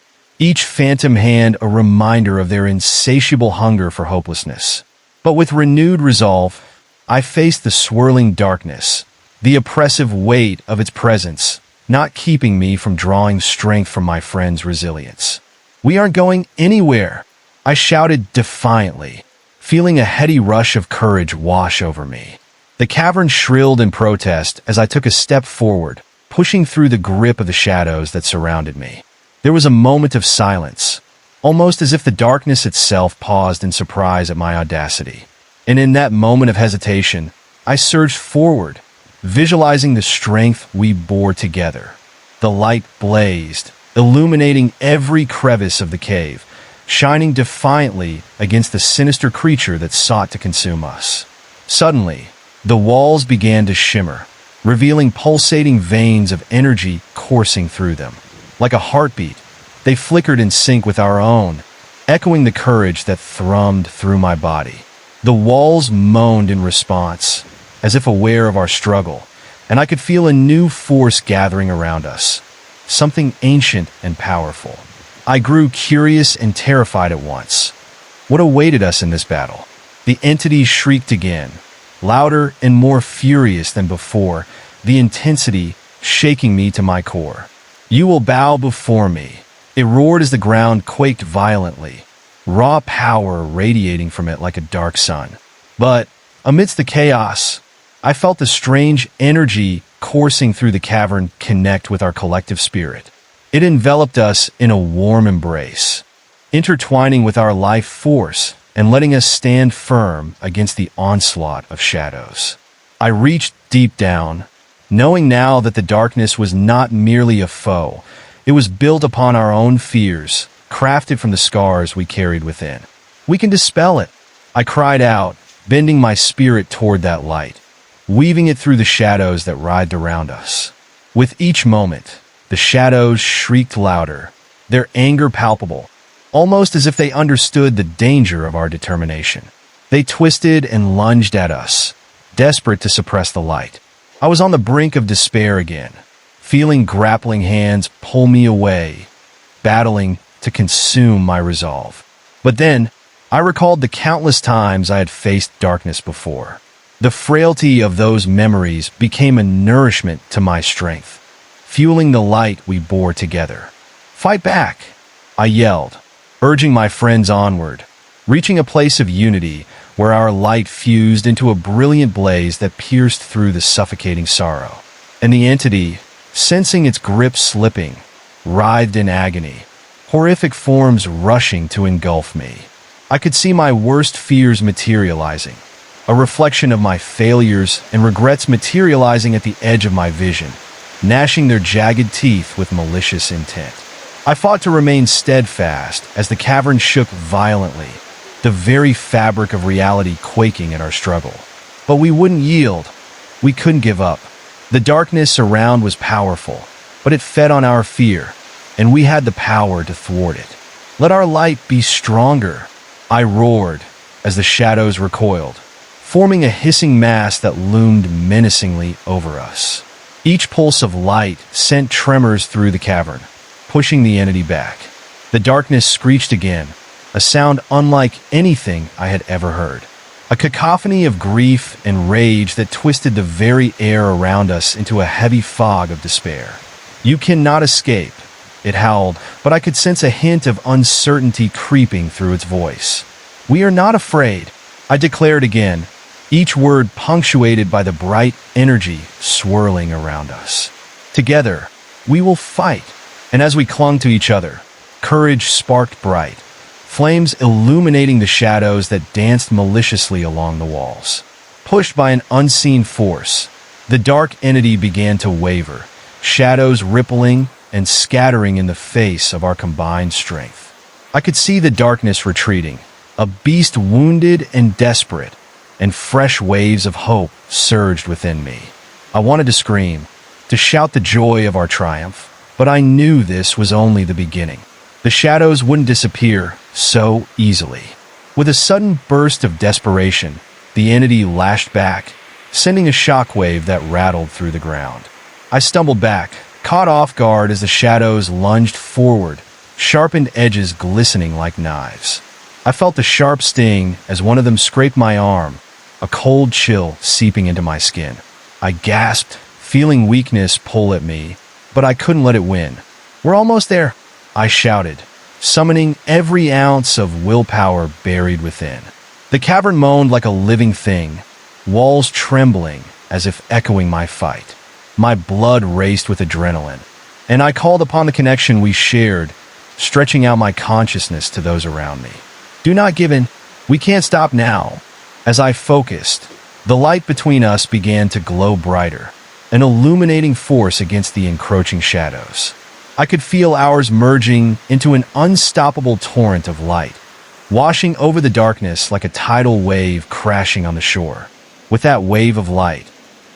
each phantom hand a reminder of their insatiable hunger for hopelessness. But with renewed resolve, I faced the swirling darkness, the oppressive weight of its presence, not keeping me from drawing strength from my friend's resilience. "We aren't going anywhere," I shouted defiantly, feeling a heady rush of courage wash over me. The cavern shrilled in protest as I took a step forward, pushing through the grip of the shadows that surrounded me. There was a moment of silence, almost as if the darkness itself paused in surprise at my audacity. And in that moment of hesitation, I surged forward, visualizing the strength we bore together. The light blazed, illuminating every crevice of the cave, shining defiantly against the sinister creature that sought to consume us. Suddenly, the walls began to shimmer, revealing pulsating veins of energy coursing through them. Like a heartbeat, they flickered in sync with our own, echoing the courage that thrummed through my body. The walls moaned in response, as if aware of our struggle, and I could feel a new force gathering around us, something ancient and powerful. I grew curious and terrified at once. What awaited us in this battle? The entity shrieked again, louder and more furious than before, the intensity shaking me to my core. "You will bow before me." It roared as the ground quaked violently, raw power radiating from it like a dark sun. But amidst the chaos, I felt the strange energy coursing through the cavern connect with our collective spirit. It enveloped us in a warm embrace, intertwining with our life force and letting us stand firm against the onslaught of shadows. I reached deep down, knowing now that the darkness was not merely a foe. It was built upon our own fears, crafted from the scars we carried within. "We can dispel it," I cried out, bending my spirit toward that light, weaving it through the shadows that writhed around us. With each moment, the shadows shrieked louder, their anger palpable, almost as if they understood the danger of our determination. They twisted and lunged at us, desperate to suppress the light. I was on the brink of despair again, feeling grappling hands pull me away, battling to consume my resolve. But then, I recalled the countless times I had faced darkness before. The frailty of those memories became a nourishment to my strength, fueling the light we bore together. "Fight back!" I yelled, urging my friends onward, reaching a place of unity where our light fused into a brilliant blaze that pierced through the suffocating sorrow. And the entity, sensing its grip slipping, writhed in agony, horrific forms rushing to engulf me. I could see my worst fears materializing, a reflection of my failures and regrets materializing at the edge of my vision, gnashing their jagged teeth with malicious intent. I fought to remain steadfast as the cavern shook violently, the very fabric of reality quaking at our struggle. But we wouldn't yield. We couldn't give up. The darkness around was powerful, but it fed on our fear, and we had the power to thwart it. "Let our light be stronger," I roared as the shadows recoiled, forming a hissing mass that loomed menacingly over us. Each pulse of light sent tremors through the cavern, pushing the entity back. The darkness screeched again, a sound unlike anything I had ever heard. A cacophony of grief and rage that twisted the very air around us into a heavy fog of despair. "You cannot escape," it howled, but I could sense a hint of uncertainty creeping through its voice. "We are not afraid," I declared again, each word punctuated by the bright energy swirling around us. "Together, we will fight." And as we clung to each other, courage sparked bright, flames illuminating the shadows that danced maliciously along the walls. Pushed by an unseen force, the dark entity began to waver, shadows rippling and scattering in the face of our combined strength. I could see the darkness retreating, a beast wounded and desperate, and fresh waves of hope surged within me. I wanted to scream, to shout the joy of our triumph, but I knew this was only the beginning. The shadows wouldn't disappear so easily. With a sudden burst of desperation, the entity lashed back, sending a shockwave that rattled through the ground. I stumbled back, caught off guard as the shadows lunged forward, sharpened edges glistening like knives. I felt the sharp sting as one of them scraped my arm, a cold chill seeping into my skin. I gasped, feeling weakness pull at me, but I couldn't let it win. "We're almost there," I shouted, summoning every ounce of willpower buried within. The cavern moaned like a living thing, walls trembling as if echoing my fight. My blood raced with adrenaline, and I called upon the connection we shared, stretching out my consciousness to those around me. "Do not give in. We can't stop now." As I focused, The light between us began to glow brighter, an illuminating force against the encroaching shadows. I could feel ours merging into an unstoppable torrent of light, washing over the darkness like a tidal wave crashing on the shore. With that wave of light,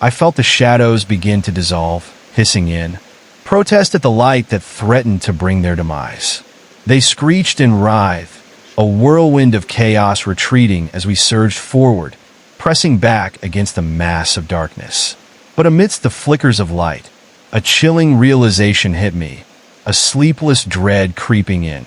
I felt the shadows begin to dissolve, hissing in protest at the light that threatened to bring their demise. They screeched and writhed, a whirlwind of chaos retreating as we surged forward, pressing back against the mass of darkness. But amidst the flickers of light, a chilling realization hit me, a sleepless dread creeping in.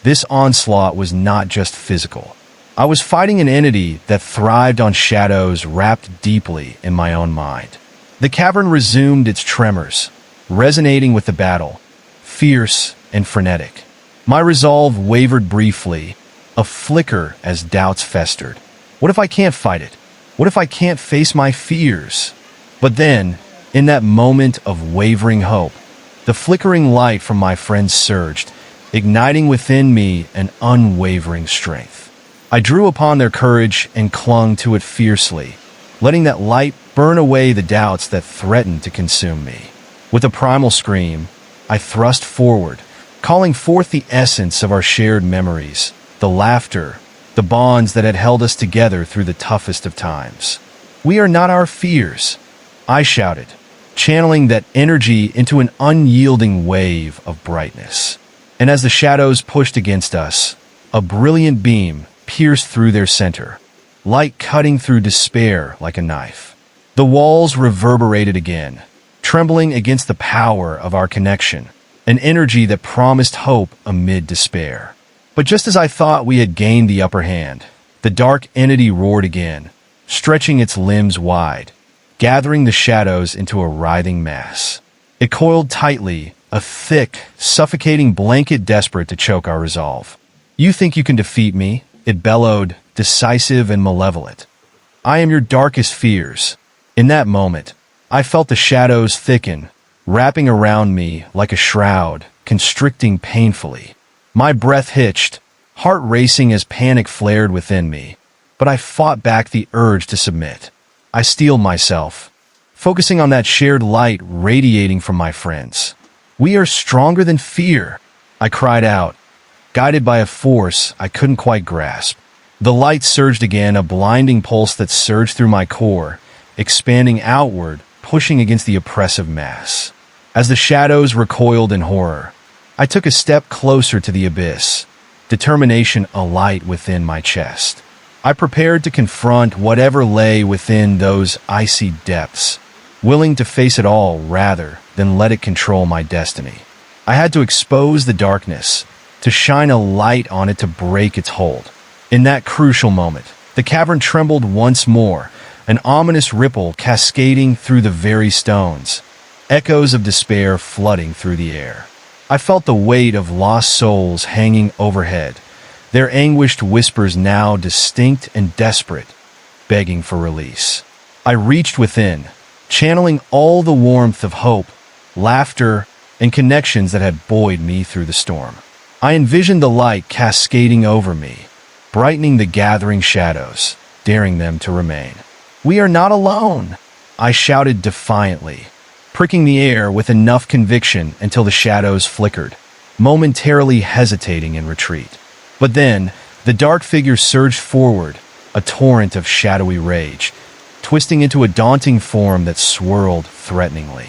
This onslaught was not just physical. I was fighting an entity that thrived on shadows wrapped deeply in my own mind. The cavern resumed its tremors, resonating with the battle, fierce and frenetic. My resolve wavered briefly, a flicker as doubts festered. What if I can't fight it? What if I can't face my fears? But then, in that moment of wavering hope, the flickering light from my friends surged, igniting within me an unwavering strength. I drew upon their courage and clung to it fiercely, letting that light burn away the doubts that threatened to consume me. With a primal scream, I thrust forward, calling forth the essence of our shared memories, the laughter, the bonds that had held us together through the toughest of times. "We are not our fears," I shouted, channeling that energy into an unyielding wave of brightness. And as the shadows pushed against us, a brilliant beam pierced through their center, light cutting through despair like a knife. The walls reverberated again, trembling against the power of our connection, an energy that promised hope amid despair. But just as I thought we had gained the upper hand, the dark entity roared again, stretching its limbs wide, gathering the shadows into a writhing mass. It coiled tightly, a thick, suffocating blanket desperate to choke our resolve. "You think you can defeat me?" It bellowed, decisive and malevolent. "I am your darkest fears." In that moment, I felt the shadows thicken, wrapping around me like a shroud, constricting painfully. My breath hitched, heart racing as panic flared within me, but I fought back the urge to submit. I steeled myself, focusing on that shared light radiating from my friends. "We are stronger than fear," I cried out, guided by a force I couldn't quite grasp. The light surged again, a blinding pulse that surged through my core, expanding outward, pushing against the oppressive mass. As the shadows recoiled in horror, I took a step closer to the abyss, determination alight within my chest. I prepared to confront whatever lay within those icy depths, willing to face it all rather than let it control my destiny. I had to expose the darkness, to shine a light on it to break its hold. In that crucial moment, the cavern trembled once more, an ominous ripple cascading through the very stones, echoes of despair flooding through the air. I felt the weight of lost souls hanging overhead, their anguished whispers now distinct and desperate, begging for release. I reached within, channeling all the warmth of hope, laughter, and connections that had buoyed me through the storm. I envisioned the light cascading over me, brightening the gathering shadows, daring them to remain. "We are not alone," I shouted defiantly, pricking the air with enough conviction until the shadows flickered, momentarily hesitating in retreat. But then, the dark figure surged forward, a torrent of shadowy rage, twisting into a daunting form that swirled threateningly.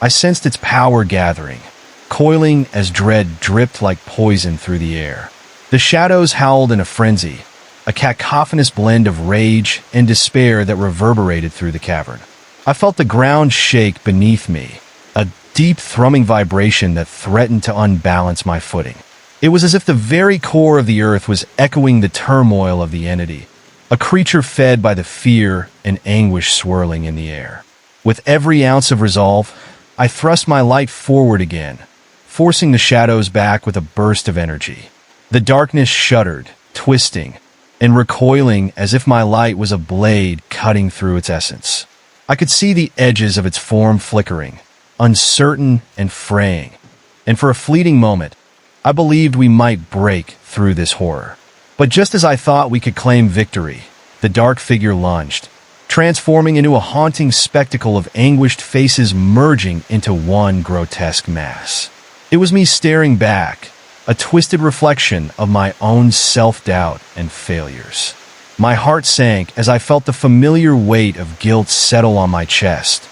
I sensed its power gathering, coiling as dread dripped like poison through the air. The shadows howled in a frenzy, a cacophonous blend of rage and despair that reverberated through the cavern. I felt the ground shake beneath me, a deep thrumming vibration that threatened to unbalance my footing. It was as if the very core of the earth was echoing the turmoil of the entity, a creature fed by the fear and anguish swirling in the air. With every ounce of resolve, I thrust my light forward again, forcing the shadows back with a burst of energy. The darkness shuddered, twisting, and recoiling as if my light was a blade cutting through its essence. I could see the edges of its form flickering, uncertain and fraying, and for a fleeting moment, I believed we might break through this horror. But just as I thought we could claim victory, the dark figure lunged, transforming into a haunting spectacle of anguished faces merging into one grotesque mass. It was me staring back, a twisted reflection of my own self-doubt and failures. My heart sank as I felt the familiar weight of guilt settle on my chest,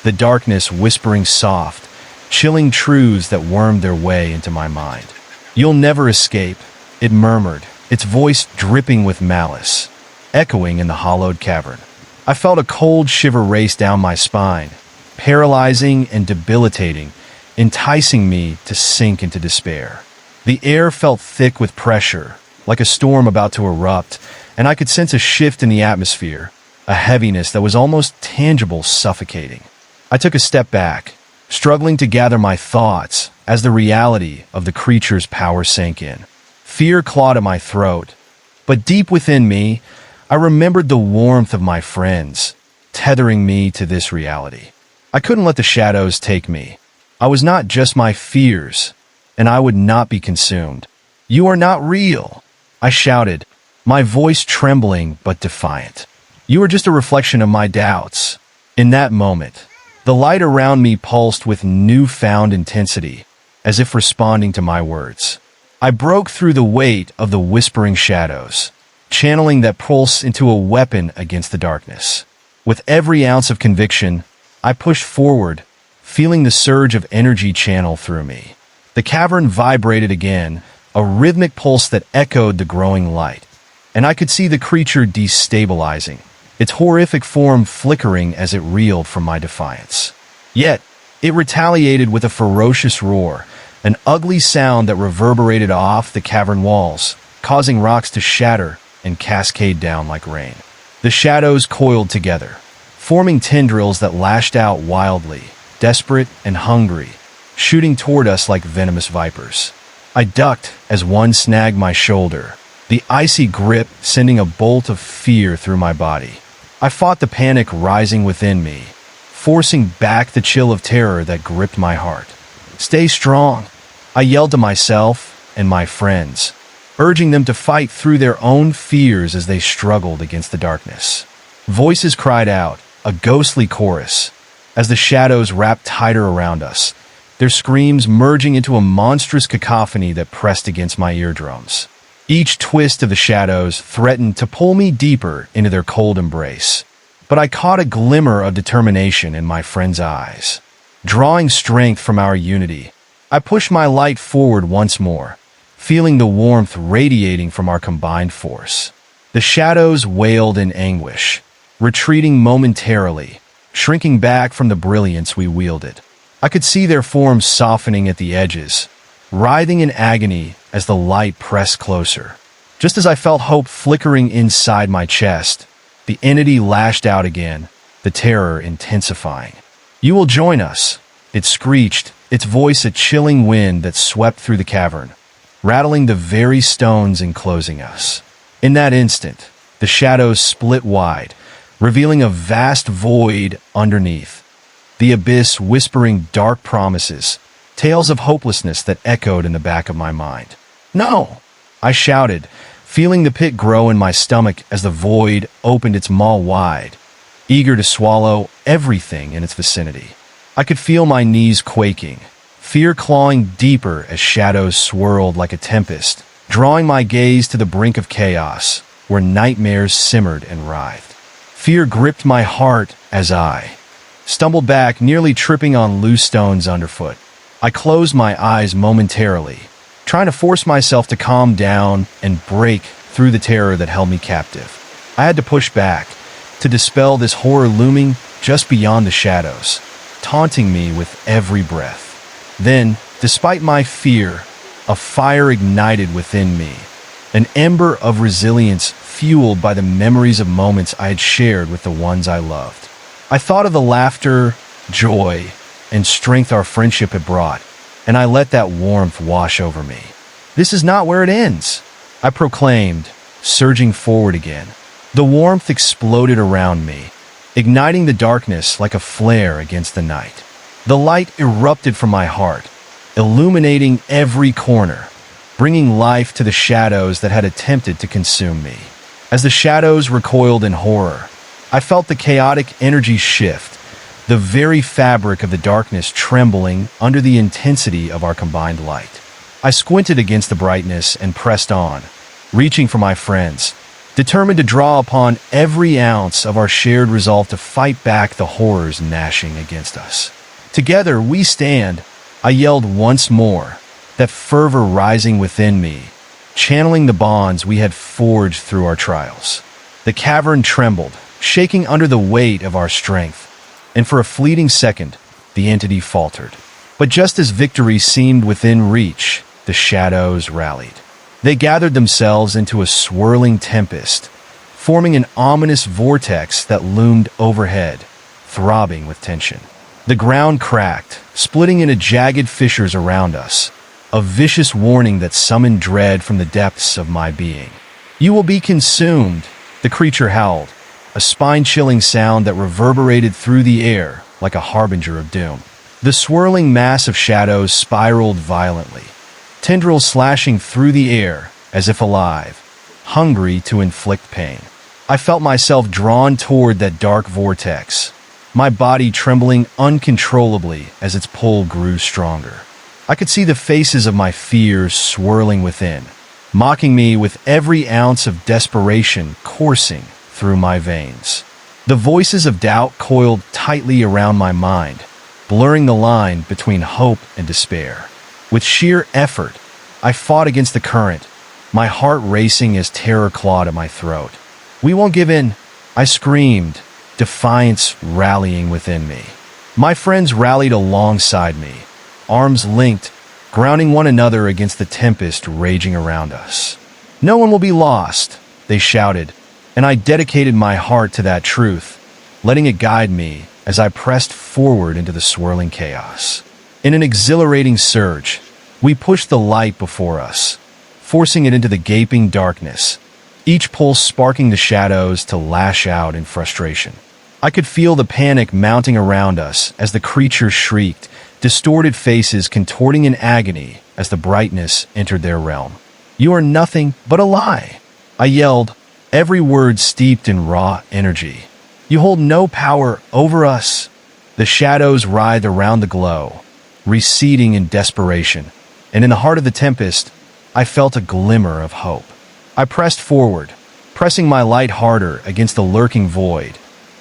the darkness whispering soft, chilling truths that wormed their way into my mind. "You'll never escape," it murmured, its voice dripping with malice, echoing in the hollowed cavern. I felt a cold shiver race down my spine, paralyzing and debilitating, enticing me to sink into despair. The air felt thick with pressure, like a storm about to erupt, and I could sense a shift in the atmosphere, a heaviness that was almost tangible, suffocating. I took a step back, struggling to gather my thoughts as the reality of the creature's power sank in. Fear clawed at my throat, but deep within me, I remembered the warmth of my friends, tethering me to this reality. I couldn't let the shadows take me. I was not just my fears, and I would not be consumed. "You are not real," I shouted, my voice trembling but defiant. "You are just a reflection of my doubts." In that moment, the light around me pulsed with newfound intensity, as if responding to my words. I broke through the weight of the whispering shadows, channeling that pulse into a weapon against the darkness. With every ounce of conviction, I pushed forward, feeling the surge of energy channel through me. The cavern vibrated again, a rhythmic pulse that echoed the growing light, and I could see the creature destabilizing, its horrific form flickering as it reeled from my defiance. Yet, it retaliated with a ferocious roar, an ugly sound that reverberated off the cavern walls, causing rocks to shatter and cascade down like rain. The shadows coiled together, forming tendrils that lashed out wildly, desperate and hungry, shooting toward us like venomous vipers. I ducked as one snagged my shoulder, the icy grip sending a bolt of fear through my body. I fought the panic rising within me, forcing back the chill of terror that gripped my heart. "Stay strong," I yelled to myself and my friends, urging them to fight through their own fears as they struggled against the darkness. Voices cried out, a ghostly chorus, as the shadows wrapped tighter around us, their screams merging into a monstrous cacophony that pressed against my eardrums. Each twist of the shadows threatened to pull me deeper into their cold embrace, but I caught a glimmer of determination in my friend's eyes. Drawing strength from our unity, I pushed my light forward once more, feeling the warmth radiating from our combined force. The shadows wailed in anguish, retreating momentarily, shrinking back from the brilliance we wielded. I could see their forms softening at the edges, writhing in agony as the light pressed closer. Just as I felt hope flickering inside my chest, the entity lashed out again, the terror intensifying. "You will join us," it screeched, its voice a chilling wind that swept through the cavern, rattling the very stones enclosing us. In that instant, the shadows split wide, revealing a vast void underneath. The abyss whispering dark promises, tales of hopelessness that echoed in the back of my mind. "No!" I shouted, feeling the pit grow in my stomach as the void opened its maw wide, eager to swallow everything in its vicinity. I could feel my knees quaking, fear clawing deeper as shadows swirled like a tempest, drawing my gaze to the brink of chaos, where nightmares simmered and writhed. Fear gripped my heart as I stumbled back, nearly tripping on loose stones underfoot. I closed my eyes momentarily, trying to force myself to calm down and break through the terror that held me captive. I had to push back, to dispel this horror looming just beyond the shadows, taunting me with every breath. Then, despite my fear, a fire ignited within me, an ember of resilience fueled by the memories of moments I had shared with the ones I loved. I thought of the laughter, joy, and strength our friendship had brought, and I let that warmth wash over me. "This is not where it ends," I proclaimed, surging forward again. The warmth exploded around me, igniting the darkness like a flare against the night. The light erupted from my heart, illuminating every corner, bringing life to the shadows that had attempted to consume me. As the shadows recoiled in horror, I felt the chaotic energy shift, the very fabric of the darkness trembling under the intensity of our combined light. I squinted against the brightness and pressed on, reaching for my friends, determined to draw upon every ounce of our shared resolve to fight back the horrors gnashing against us. Together we stand, I yelled once more, that fervor rising within me, channeling the bonds we had forged through our trials. The cavern trembled, shaking under the weight of our strength, and for a fleeting second, the entity faltered. But just as victory seemed within reach, the shadows rallied. They gathered themselves into a swirling tempest, forming an ominous vortex that loomed overhead, throbbing with tension. The ground cracked, splitting into jagged fissures around us, a vicious warning that summoned dread from the depths of my being. "You will be consumed," the creature howled, a spine-chilling sound that reverberated through the air like a harbinger of doom. The swirling mass of shadows spiraled violently, tendrils slashing through the air as if alive, hungry to inflict pain. I felt myself drawn toward that dark vortex, my body trembling uncontrollably as its pull grew stronger. I could see the faces of my fears swirling within, mocking me with every ounce of desperation coursing through my veins. The voices of doubt coiled tightly around my mind, blurring the line between hope and despair. With sheer effort, I fought against the current, my heart racing as terror clawed at my throat. "We won't give in," I screamed, defiance rallying within me. My friends rallied alongside me, arms linked, grounding one another against the tempest raging around us. "No one will be lost," they shouted, and I dedicated my heart to that truth, letting it guide me as I pressed forward into the swirling chaos. In an exhilarating surge, we pushed the light before us, forcing it into the gaping darkness, each pulse sparking the shadows to lash out in frustration. I could feel the panic mounting around us as the creatures shrieked, distorted faces contorting in agony as the brightness entered their realm. "You are nothing but a lie," I yelled, every word steeped in raw energy. "You hold no power over us." The shadows writhed around the glow, receding in desperation, and in the heart of the tempest, I felt a glimmer of hope. I pressed forward, pressing my light harder against the lurking void,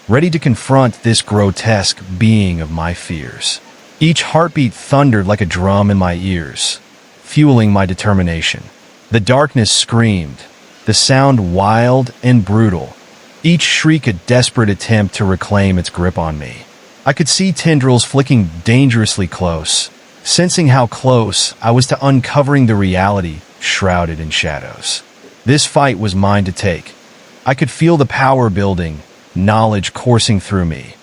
ready to confront this grotesque being of my fears. Each heartbeat thundered like a drum in my ears, fueling my determination. The darkness screamed, the sound wild and brutal, each shriek a desperate attempt to reclaim its grip on me. I could see tendrils flicking dangerously close, sensing how close I was to uncovering the reality shrouded in shadows. This fight was mine to take. I could feel the power building, knowledge coursing through me.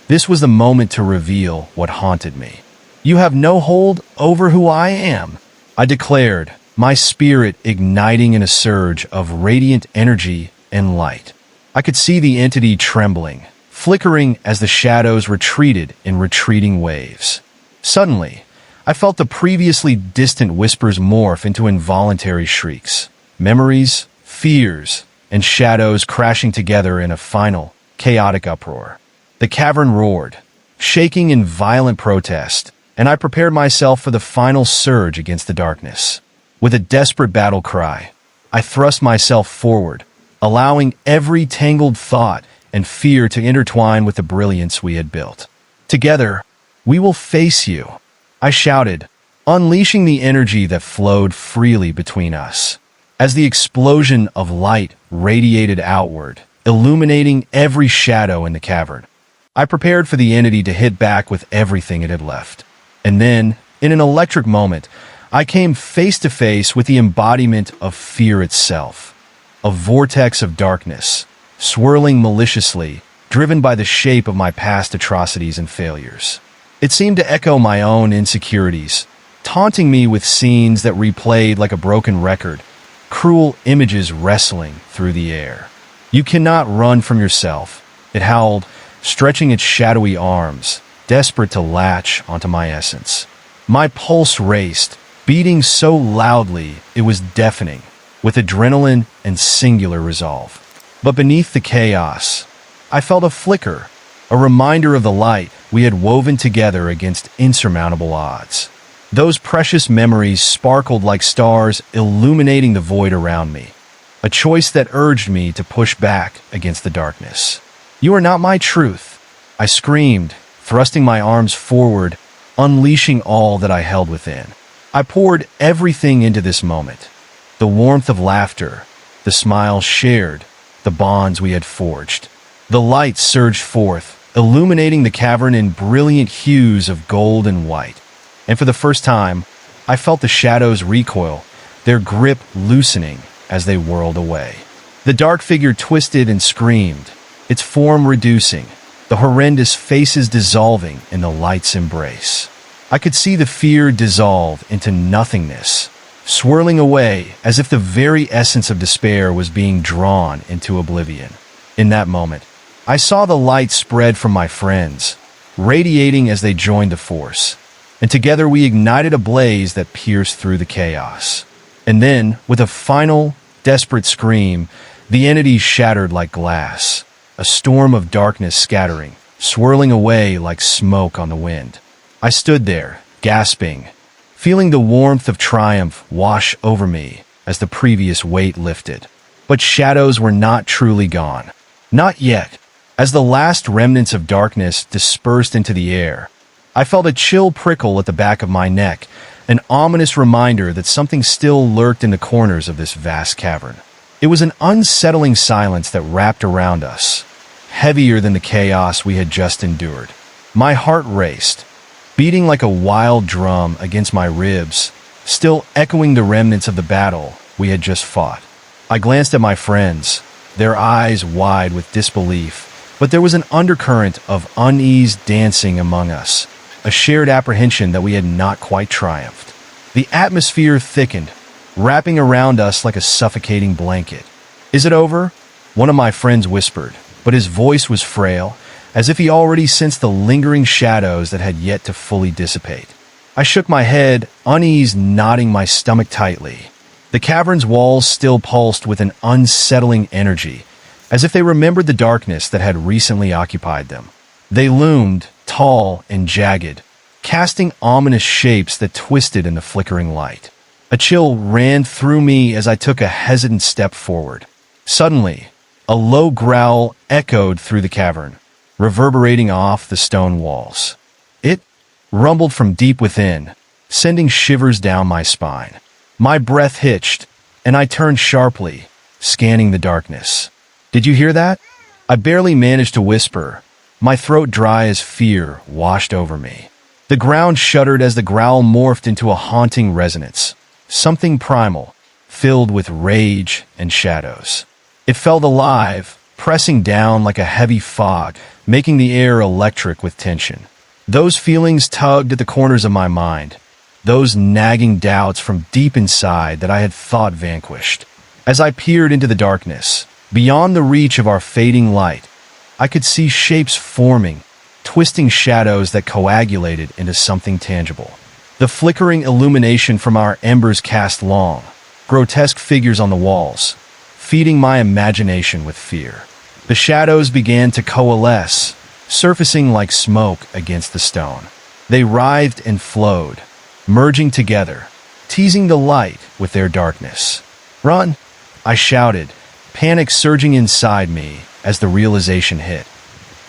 This was the moment to reveal what haunted me. "You have no hold over who I am," I declared, my spirit igniting in a surge of radiant energy and light. I could see the entity trembling, flickering as the shadows retreated in retreating waves. Suddenly, I felt the previously distant whispers morph into involuntary shrieks. Memories, fears, and shadows crashing together in a final, chaotic uproar. The cavern roared, shaking in violent protest, and I prepared myself for the final surge against the darkness. With a desperate battle cry, I thrust myself forward, allowing every tangled thought and fear to intertwine with the brilliance we had built. "Together, we will face you," I shouted, unleashing the energy that flowed freely between us. As the explosion of light radiated outward, illuminating every shadow in the cavern, I prepared for the entity to hit back with everything it had left. And then, in an electric moment, I came face to face with the embodiment of fear itself. A vortex of darkness, swirling maliciously, driven by the shape of my past atrocities and failures. It seemed to echo my own insecurities, taunting me with scenes that replayed like a broken record, cruel images wrestling through the air. "You cannot run from yourself," it howled, stretching its shadowy arms, desperate to latch onto my essence. My pulse raced, beating so loudly it was deafening, with adrenaline and singular resolve. But beneath the chaos, I felt a flicker, a reminder of the light we had woven together against insurmountable odds. Those precious memories sparkled like stars illuminating the void around me, a choice that urged me to push back against the darkness. "You are not my truth," I screamed, thrusting my arms forward, unleashing all that I held within. I poured everything into this moment. The warmth of laughter, the smiles shared, the bonds we had forged. The light surged forth, illuminating the cavern in brilliant hues of gold and white. And for the first time, I felt the shadows recoil, their grip loosening as they whirled away. The dark figure twisted and screamed, its form reducing, the horrendous faces dissolving in the light's embrace. I could see the fear dissolve into nothingness, swirling away as if the very essence of despair was being drawn into oblivion. In that moment, I saw the light spread from my friends, radiating as they joined the force, and together we ignited a blaze that pierced through the chaos. And then, with a final, desperate scream, the entity shattered like glass, a storm of darkness scattering, swirling away like smoke on the wind. I stood there, gasping, feeling the warmth of triumph wash over me as the previous weight lifted. But shadows were not truly gone. Not yet. As the last remnants of darkness dispersed into the air, I felt a chill prickle at the back of my neck, an ominous reminder that something still lurked in the corners of this vast cavern. It was an unsettling silence that wrapped around us, heavier than the chaos we had just endured. My heart raced, beating like a wild drum against my ribs, still echoing the remnants of the battle we had just fought. I glanced at my friends, their eyes wide with disbelief, but there was an undercurrent of unease dancing among us, a shared apprehension that we had not quite triumphed. The atmosphere thickened, wrapping around us like a suffocating blanket. "Is it over?" one of my friends whispered, but his voice was frail, as if he already sensed the lingering shadows that had yet to fully dissipate. I shook my head, unease knotting my stomach tightly. The cavern's walls still pulsed with an unsettling energy, as if they remembered the darkness that had recently occupied them. They loomed, tall and jagged, casting ominous shapes that twisted in the flickering light. A chill ran through me as I took a hesitant step forward. Suddenly, a low growl echoed through the cavern, reverberating off the stone walls. It rumbled from deep within, sending shivers down my spine. My breath hitched, and I turned sharply, scanning the darkness. "Did you hear that?" I barely managed to whisper, my throat dry as fear washed over me. The ground shuddered as the growl morphed into a haunting resonance, something primal, filled with rage and shadows. It felt alive, pressing down like a heavy fog, making the air electric with tension. Those feelings tugged at the corners of my mind, those nagging doubts from deep inside that I had thought vanquished. As I peered into the darkness, beyond the reach of our fading light, I could see shapes forming, twisting shadows that coagulated into something tangible. The flickering illumination from our embers cast long, grotesque figures on the walls, feeding my imagination with fear. The shadows began to coalesce, surfacing like smoke against the stone. They writhed and flowed, merging together, teasing the light with their darkness. "Run!" I shouted, panic surging inside me as the realization hit.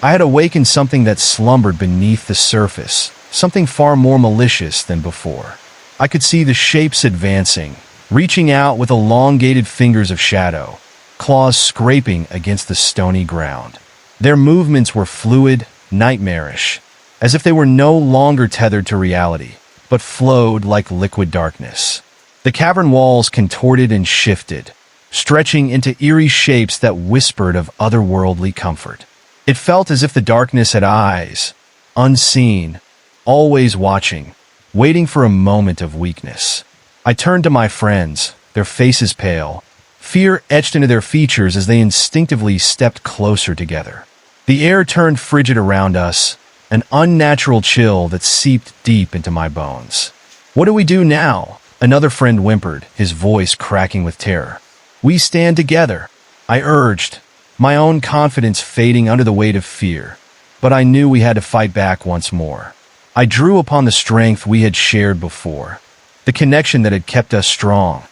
I had awakened something that slumbered beneath the surface, something far more malicious than before. I could see the shapes advancing, reaching out with elongated fingers of shadow, claws scraping against the stony ground. Their movements were fluid, nightmarish, as if they were no longer tethered to reality, but flowed like liquid darkness. The cavern walls contorted and shifted, stretching into eerie shapes that whispered of otherworldly comfort. It felt as if the darkness had eyes, unseen, always watching, waiting for a moment of weakness. I turned to my friends, their faces pale, fear etched into their features as they instinctively stepped closer together. The air turned frigid around us, an unnatural chill that seeped deep into my bones. "What do we do now?" another friend whimpered, his voice cracking with terror. "We stand together," I urged, my own confidence fading under the weight of fear. But I knew we had to fight back once more. I drew upon the strength we had shared before, the connection that had kept us strong,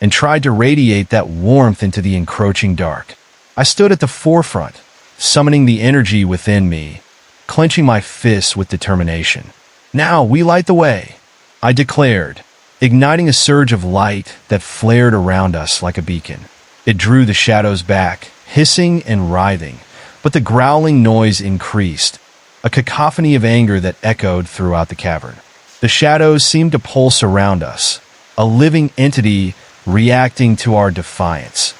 and tried to radiate that warmth into the encroaching dark. I stood at the forefront, summoning the energy within me, clenching my fists with determination. "Now we light the way," I declared, igniting a surge of light that flared around us like a beacon. It drew the shadows back, hissing and writhing, but the growling noise increased, a cacophony of anger that echoed throughout the cavern. The shadows seemed to pulse around us, a living entity reacting to our defiance,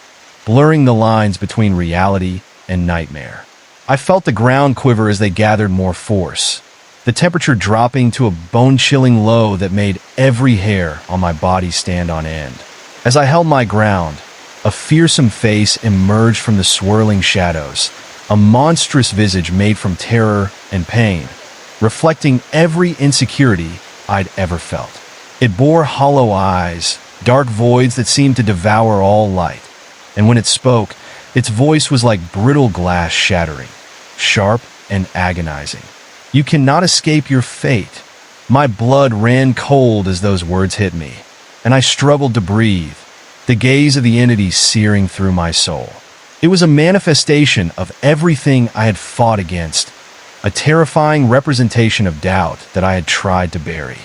blurring the lines between reality and nightmare. I felt the ground quiver as they gathered more force, the temperature dropping to a bone-chilling low that made every hair on my body stand on end. As I held my ground, a fearsome face emerged from the swirling shadows, a monstrous visage made from terror and pain, reflecting every insecurity I'd ever felt. It bore hollow eyes, dark voids that seemed to devour all light, and when it spoke, its voice was like brittle glass shattering, sharp and agonizing. "You cannot escape your fate." My blood ran cold as those words hit me, and I struggled to breathe, the gaze of the entity searing through my soul. It was a manifestation of everything I had fought against, a terrifying representation of doubt that I had tried to bury.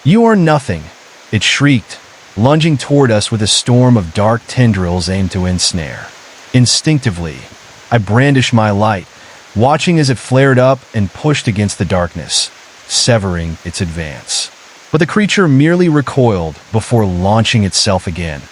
"You are nothing," it shrieked, lunging toward us with a storm of dark tendrils aimed to ensnare. Instinctively, I brandished my light, watching as it flared up and pushed against the darkness, severing its advance. But the creature merely recoiled before launching itself again,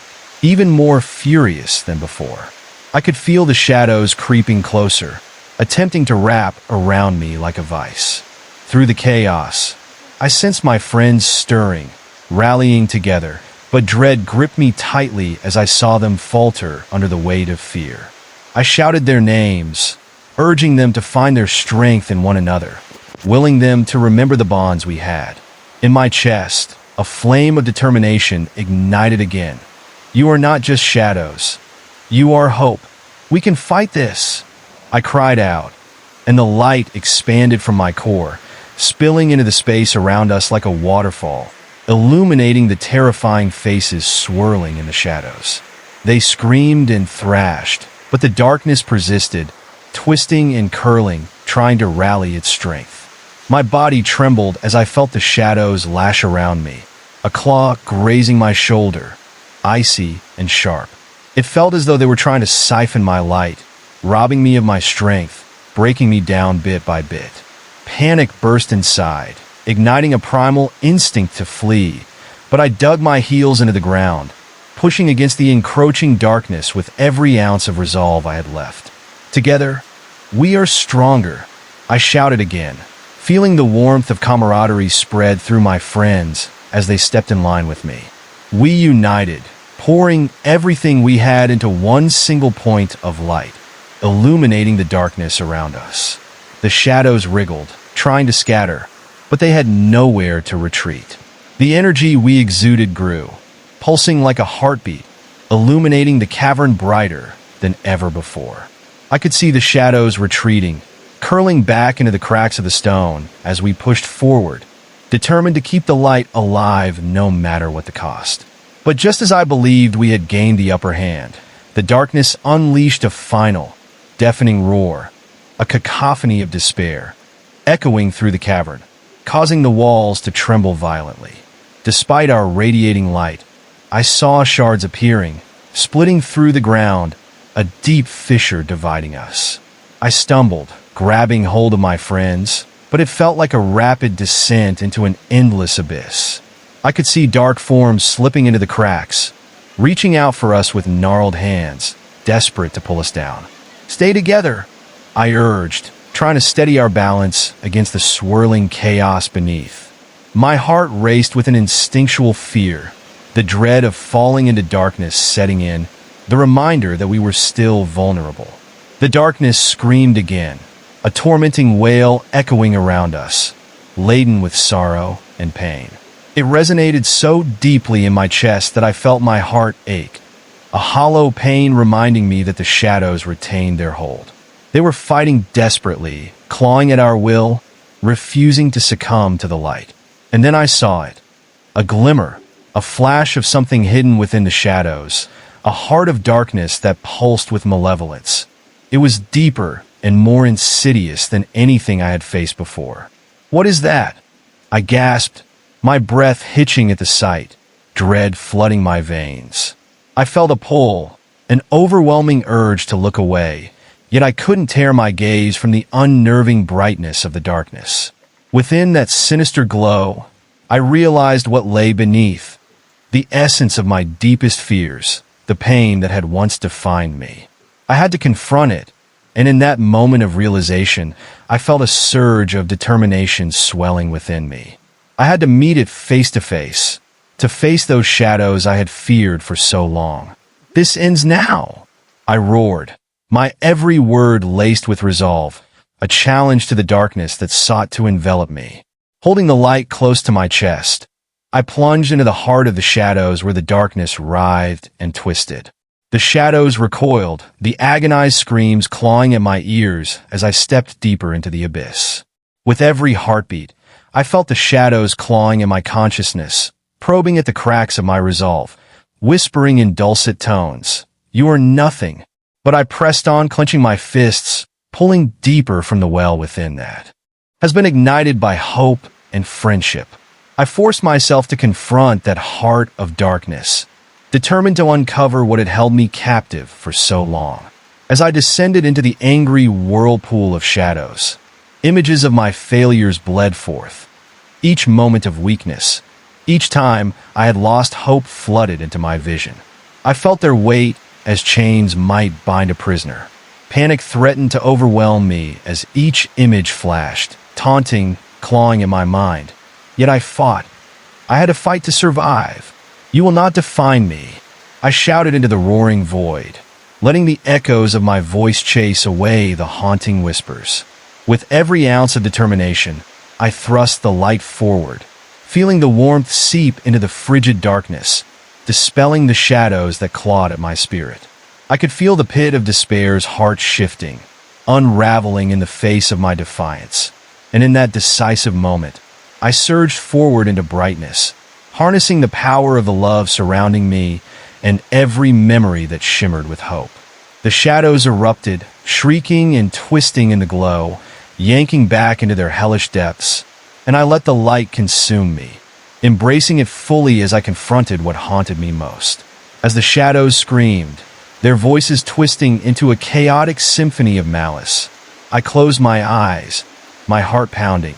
even more furious than before. I could feel the shadows creeping closer, attempting to wrap around me like a vice. Through the chaos, I sensed my friends stirring, rallying together, but dread gripped me tightly as I saw them falter under the weight of fear. I shouted their names, urging them to find their strength in one another, willing them to remember the bonds we had. In my chest, a flame of determination ignited again. "You are not just shadows. You are hope. We can fight this," I cried out, and the light expanded from my core, spilling into the space around us like a waterfall, illuminating the terrifying faces swirling in the shadows. They screamed and thrashed, but the darkness persisted, twisting and curling, trying to rally its strength. My body trembled as I felt the shadows lash around me, a claw grazing my shoulder, icy and sharp. It felt as though they were trying to siphon my light, robbing me of my strength, breaking me down bit by bit. Panic burst inside, igniting a primal instinct to flee, but I dug my heels into the ground, pushing against the encroaching darkness with every ounce of resolve I had left. "Together, we are stronger," I shouted again, feeling the warmth of camaraderie spread through my friends as they stepped in line with me. We united, pouring everything we had into one single point of light, illuminating the darkness around us. The shadows wriggled, trying to scatter, but they had nowhere to retreat. The energy we exuded grew, pulsing like a heartbeat, illuminating the cavern brighter than ever before. I could see the shadows retreating, curling back into the cracks of the stone as we pushed forward, determined to keep the light alive no matter what the cost. But just as I believed we had gained the upper hand, the darkness unleashed a final, deafening roar, a cacophony of despair, echoing through the cavern, causing the walls to tremble violently. Despite our radiating light, I saw shards appearing, splitting through the ground, a deep fissure dividing us. I stumbled, grabbing hold of my friends, but it felt like a rapid descent into an endless abyss. I could see dark forms slipping into the cracks, reaching out for us with gnarled hands, desperate to pull us down. "Stay together," I urged, trying to steady our balance against the swirling chaos beneath. My heart raced with an instinctual fear, the dread of falling into darkness setting in, the reminder that we were still vulnerable. The darkness screamed again, a tormenting wail echoing around us, laden with sorrow and pain. It resonated so deeply in my chest that I felt my heart ache, a hollow pain reminding me that the shadows retained their hold. They were fighting desperately, clawing at our will, refusing to succumb to the light. And then I saw it. A glimmer, a flash of something hidden within the shadows, a heart of darkness that pulsed with malevolence. It was deeper and more insidious than anything I had faced before. "What is that?" I gasped, my breath hitching at the sight, dread flooding my veins. I felt a pull, an overwhelming urge to look away, yet I couldn't tear my gaze from the unnerving brightness of the darkness. Within that sinister glow, I realized what lay beneath, the essence of my deepest fears, the pain that had once defined me. I had to confront it, and in that moment of realization, I felt a surge of determination swelling within me. I had to meet it face to face those shadows I had feared for so long. "This ends now," I roared, my every word laced with resolve, a challenge to the darkness that sought to envelop me. Holding the light close to my chest, I plunged into the heart of the shadows where the darkness writhed and twisted. The shadows recoiled, the agonized screams clawing at my ears as I stepped deeper into the abyss. With every heartbeat, I felt the shadows clawing at my consciousness, probing at the cracks of my resolve, whispering in dulcet tones, "You are nothing." But I pressed on, clenching my fists, pulling deeper from the well within that has been ignited by hope and friendship. I forced myself to confront that heart of darkness, determined to uncover what had held me captive for so long. As I descended into the angry whirlpool of shadows, images of my failures bled forth. Each moment of weakness, each time I had lost hope flooded into my vision. I felt their weight as chains might bind a prisoner. Panic threatened to overwhelm me as each image flashed, taunting, clawing at my mind. Yet I fought. I had to fight to survive. "You will not define me," I shouted into the roaring void, letting the echoes of my voice chase away the haunting whispers. With every ounce of determination, I thrust the light forward, feeling the warmth seep into the frigid darkness, dispelling the shadows that clawed at my spirit. I could feel the pit of despair's heart shifting, unraveling in the face of my defiance. And in that decisive moment, I surged forward into brightness, harnessing the power of the love surrounding me and every memory that shimmered with hope. The shadows erupted, shrieking and twisting in the glow, yanking back into their hellish depths, and I let the light consume me, embracing it fully as I confronted what haunted me most. As the shadows screamed, their voices twisting into a chaotic symphony of malice, I closed my eyes, my heart pounding,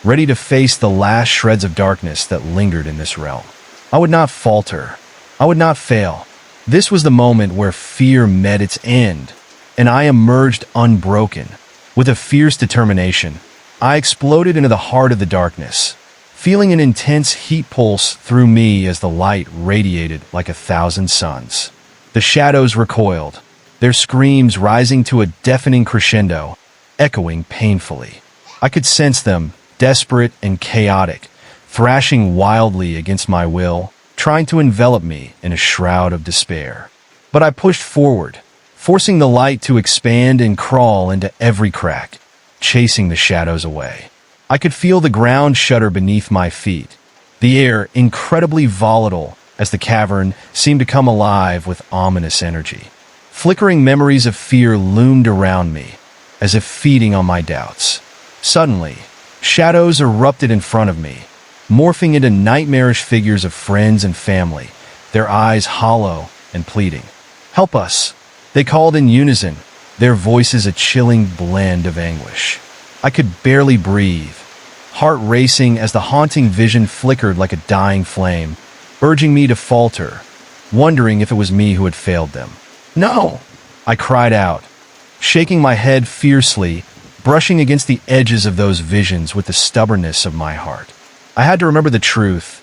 ready to face the last shreds of darkness that lingered in this realm. I would not falter. I would not fail. This was the moment where fear met its end, and I emerged unbroken. With a fierce determination, I exploded into the heart of the darkness, feeling an intense heat pulse through me as the light radiated like 1,000 suns. The shadows recoiled, their screams rising to a deafening crescendo, echoing painfully. I could sense them, desperate and chaotic, thrashing wildly against my will, trying to envelop me in a shroud of despair. But I pushed forward, forcing the light to expand and crawl into every crack, chasing the shadows away. I could feel the ground shudder beneath my feet, the air incredibly volatile as the cavern seemed to come alive with ominous energy. Flickering memories of fear loomed around me, as if feeding on my doubts. Suddenly, shadows erupted in front of me, morphing into nightmarish figures of friends and family, their eyes hollow and pleading. "Help us," they called in unison, their voices a chilling blend of anguish. I could barely breathe, heart racing as the haunting vision flickered like a dying flame, urging me to falter, wondering if it was me who had failed them. "No!" I cried out, shaking my head fiercely, brushing against the edges of those visions with the stubbornness of my heart. I had to remember the truth,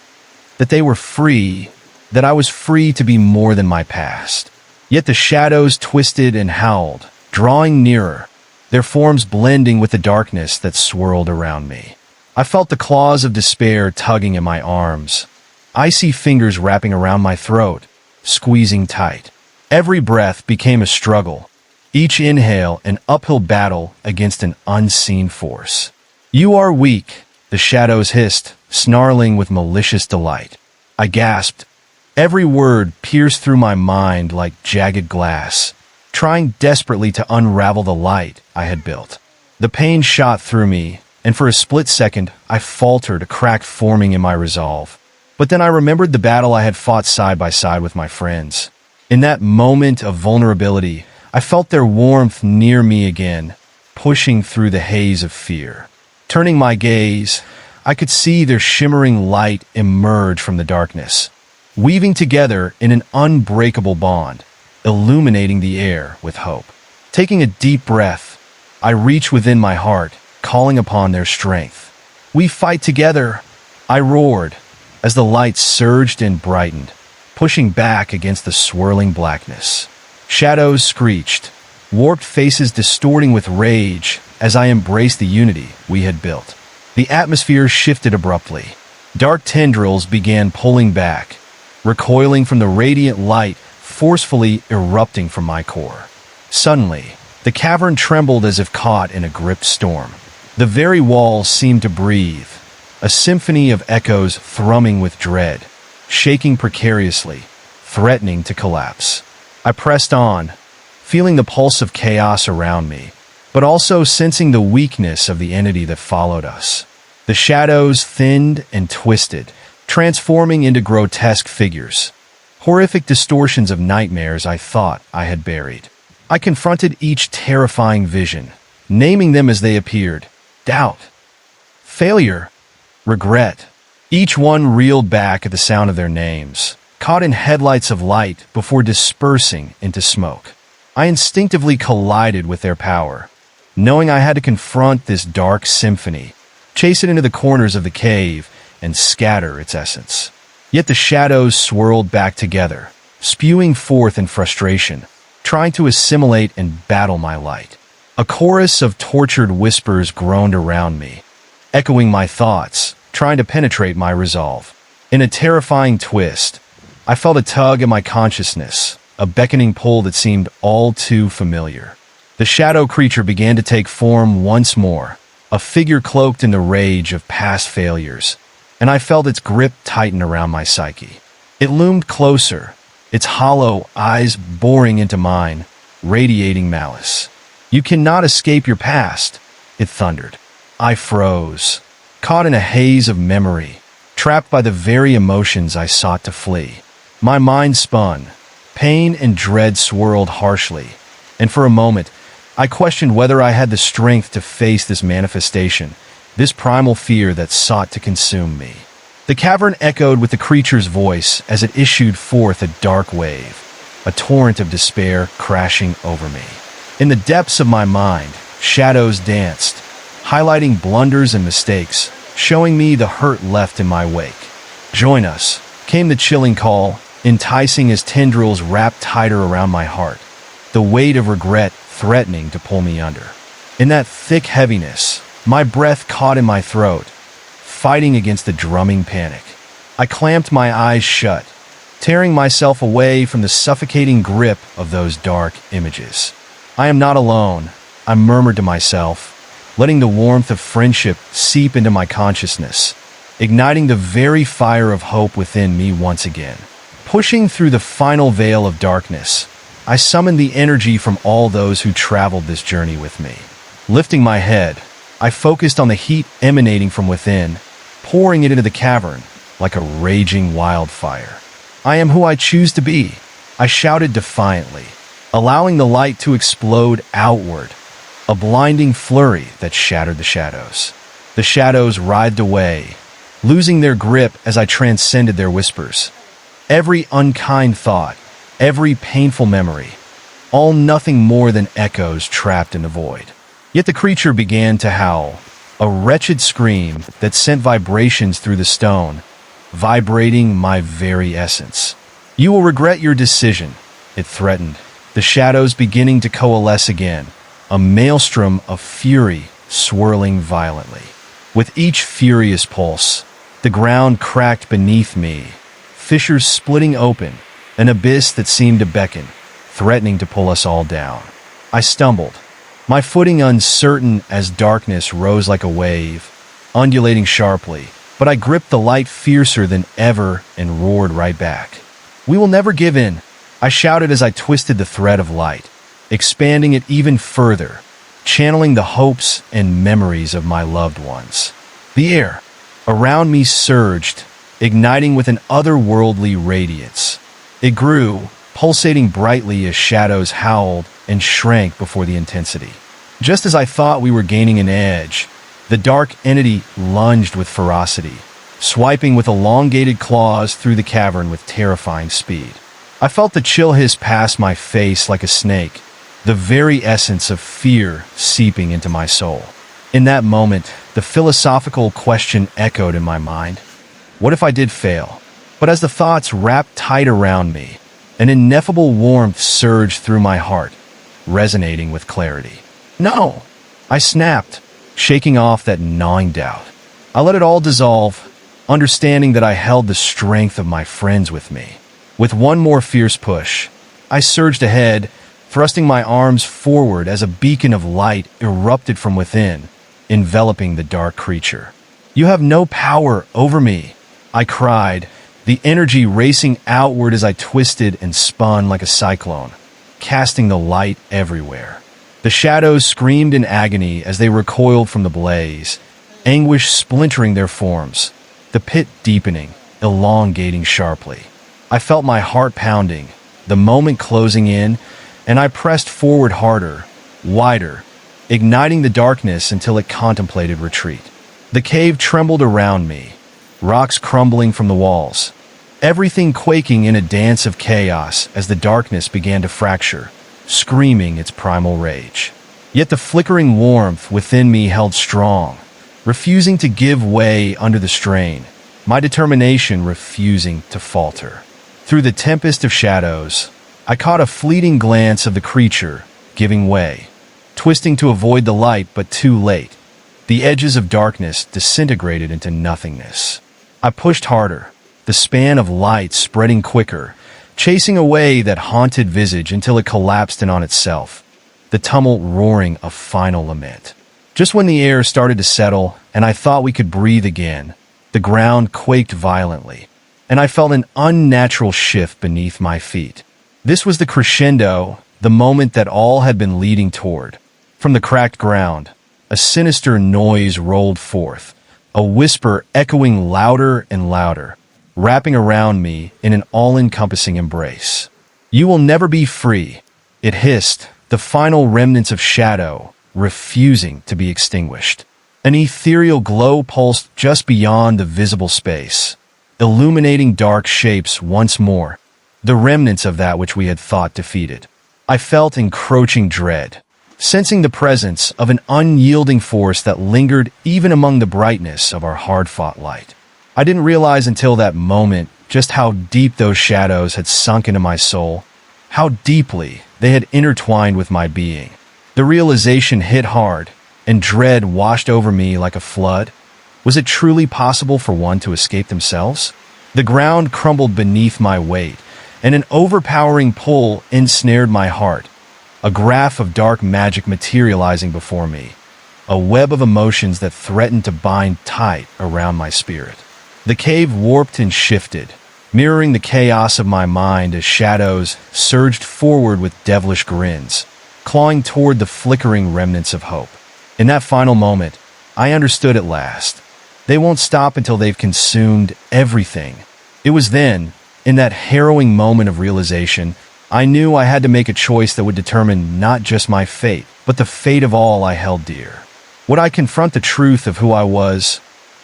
that they were free, that I was free to be more than my past. Yet the shadows twisted and howled, drawing nearer, their forms blending with the darkness that swirled around me. I felt the claws of despair tugging at my arms, icy fingers wrapping around my throat, squeezing tight. Every breath became a struggle, each inhale an uphill battle against an unseen force. "You are weak," the shadows hissed, snarling with malicious delight. I gasped. Every word pierced through my mind like jagged glass, trying desperately to unravel the light I had built. The pain shot through me, and for a split second I faltered, a crack forming in my resolve. But then I remembered the battle I had fought side by side with my friends. In that moment of vulnerability, I felt their warmth near me again, pushing through the haze of fear. Turning my gaze, I could see their shimmering light emerge from the darkness, weaving together in an unbreakable bond, illuminating the air with hope. Taking a deep breath, I reach within my heart, calling upon their strength. "We fight together," I roared, as the light surged and brightened, pushing back against the swirling blackness. Shadows screeched, warped faces distorting with rage as I embraced the unity we had built. The atmosphere shifted abruptly. Dark tendrils began pulling back, recoiling from the radiant light forcefully erupting from my core. Suddenly, the cavern trembled as if caught in a gripped storm. The very walls seemed to breathe, a symphony of echoes thrumming with dread, shaking precariously, threatening to collapse. I pressed on, feeling the pulse of chaos around me, but also sensing the weakness of the entity that followed us. The shadows thinned and twisted, transforming into grotesque figures, horrific distortions of nightmares I thought I had buried. I confronted each terrifying vision, naming them as they appeared: doubt, failure, regret. Each one reeled back at the sound of their names, caught in headlights of light before dispersing into smoke. I instinctively collided with their power, knowing I had to confront this dark symphony, chase it into the corners of the cave, and scatter its essence. Yet the shadows swirled back together, spewing forth in frustration, trying to assimilate and battle my light. A chorus of tortured whispers groaned around me, echoing my thoughts, trying to penetrate my resolve. In a terrifying twist, I felt a tug at my consciousness, a beckoning pull that seemed all too familiar. The shadow creature began to take form once more, a figure cloaked in the rage of past failures, and I felt its grip tighten around my psyche. It loomed closer, its hollow eyes boring into mine, radiating malice. "You cannot escape your past," it thundered. I froze, caught in a haze of memory, trapped by the very emotions I sought to flee. My mind spun, pain and dread swirled harshly, and for a moment, I questioned whether I had the strength to face this manifestation, this primal fear that sought to consume me. The cavern echoed with the creature's voice as it issued forth a dark wave, a torrent of despair crashing over me. In the depths of my mind, shadows danced, highlighting blunders and mistakes, showing me the hurt left in my wake. "Join us," came the chilling call, enticing as tendrils wrapped tighter around my heart, the weight of regret threatening to pull me under. In that thick heaviness, my breath caught in my throat, fighting against the drumming panic. I clamped my eyes shut, tearing myself away from the suffocating grip of those dark images. "I am not alone," I murmured to myself, letting the warmth of friendship seep into my consciousness, igniting the very fire of hope within me once again. Pushing through the final veil of darkness, I summoned the energy from all those who traveled this journey with me. Lifting my head, I focused on the heat emanating from within, pouring it into the cavern like a raging wildfire. "I am who I choose to be," I shouted defiantly, allowing the light to explode outward, a blinding flurry that shattered the shadows. The shadows writhed away, losing their grip as I transcended their whispers. Every unkind thought, every painful memory, all nothing more than echoes trapped in the void. Yet the creature began to howl, a wretched scream that sent vibrations through the stone, vibrating my very essence. "You will regret your decision," it threatened, the shadows beginning to coalesce again, a maelstrom of fury swirling violently. With each furious pulse, the ground cracked beneath me, fissures splitting open, an abyss that seemed to beckon, threatening to pull us all down. I stumbled, my footing uncertain as darkness rose like a wave, undulating sharply, but I gripped the light fiercer than ever and roared right back. "We will never give in," I shouted as I twisted the thread of light, expanding it even further, channeling the hopes and memories of my loved ones. The air around me surged, igniting with an otherworldly radiance. It grew, pulsating brightly as shadows howled and shrank before the intensity. Just as I thought we were gaining an edge, the dark entity lunged with ferocity, swiping with elongated claws through the cavern with terrifying speed. I felt the chill hiss pass my face like a snake, the very essence of fear seeping into my soul. In that moment, the philosophical question echoed in my mind. What if I did fail? But as the thoughts wrapped tight around me, an ineffable warmth surged through my heart, resonating with clarity. "No!" I snapped, shaking off that gnawing doubt. I let it all dissolve, understanding that I held the strength of my friends with me. With one more fierce push, I surged ahead, thrusting my arms forward as a beacon of light erupted from within, enveloping the dark creature. "You have no power over me," I cried, the energy racing outward as I twisted and spun like a cyclone, casting the light everywhere. The shadows screamed in agony as they recoiled from the blaze, anguish splintering their forms, the pit deepening, elongating sharply. I felt my heart pounding, the moment closing in, and I pressed forward harder, wider, igniting the darkness until it contemplated retreat. The cave trembled around me, rocks crumbling from the walls, everything quaking in a dance of chaos as the darkness began to fracture, screaming its primal rage. Yet the flickering warmth within me held strong, refusing to give way under the strain, my determination refusing to falter. Through the tempest of shadows, I caught a fleeting glance of the creature, giving way, twisting to avoid the light, but too late. The edges of darkness disintegrated into nothingness. I pushed harder, the span of light spreading quicker, chasing away that haunted visage until it collapsed in on itself, the tumult roaring a final lament. Just when the air started to settle and I thought we could breathe again, the ground quaked violently, and I felt an unnatural shift beneath my feet. This was the crescendo, the moment that all had been leading toward. From the cracked ground, a sinister noise rolled forth, a whisper echoing louder and louder, wrapping around me in an all-encompassing embrace. "You will never be free," it hissed, the final remnants of shadow refusing to be extinguished. An ethereal glow pulsed just beyond the visible space, illuminating dark shapes once more, the remnants of that which we had thought defeated. I felt encroaching dread, sensing the presence of an unyielding force that lingered even among the brightness of our hard-fought light. I didn't realize until that moment just how deep those shadows had sunk into my soul, how deeply they had intertwined with my being. The realization hit hard, and dread washed over me like a flood. Was it truly possible for one to escape themselves? The ground crumbled beneath my weight, and an overpowering pull ensnared my heart, a graph of dark magic materializing before me, a web of emotions that threatened to bind tight around my spirit. The cave warped and shifted, mirroring the chaos of my mind as shadows surged forward with devilish grins, clawing toward the flickering remnants of hope. In that final moment, I understood at last. They won't stop until they've consumed everything. It was then, in that harrowing moment of realization, I knew I had to make a choice that would determine not just my fate, but the fate of all I held dear. Would I confront the truth of who I was,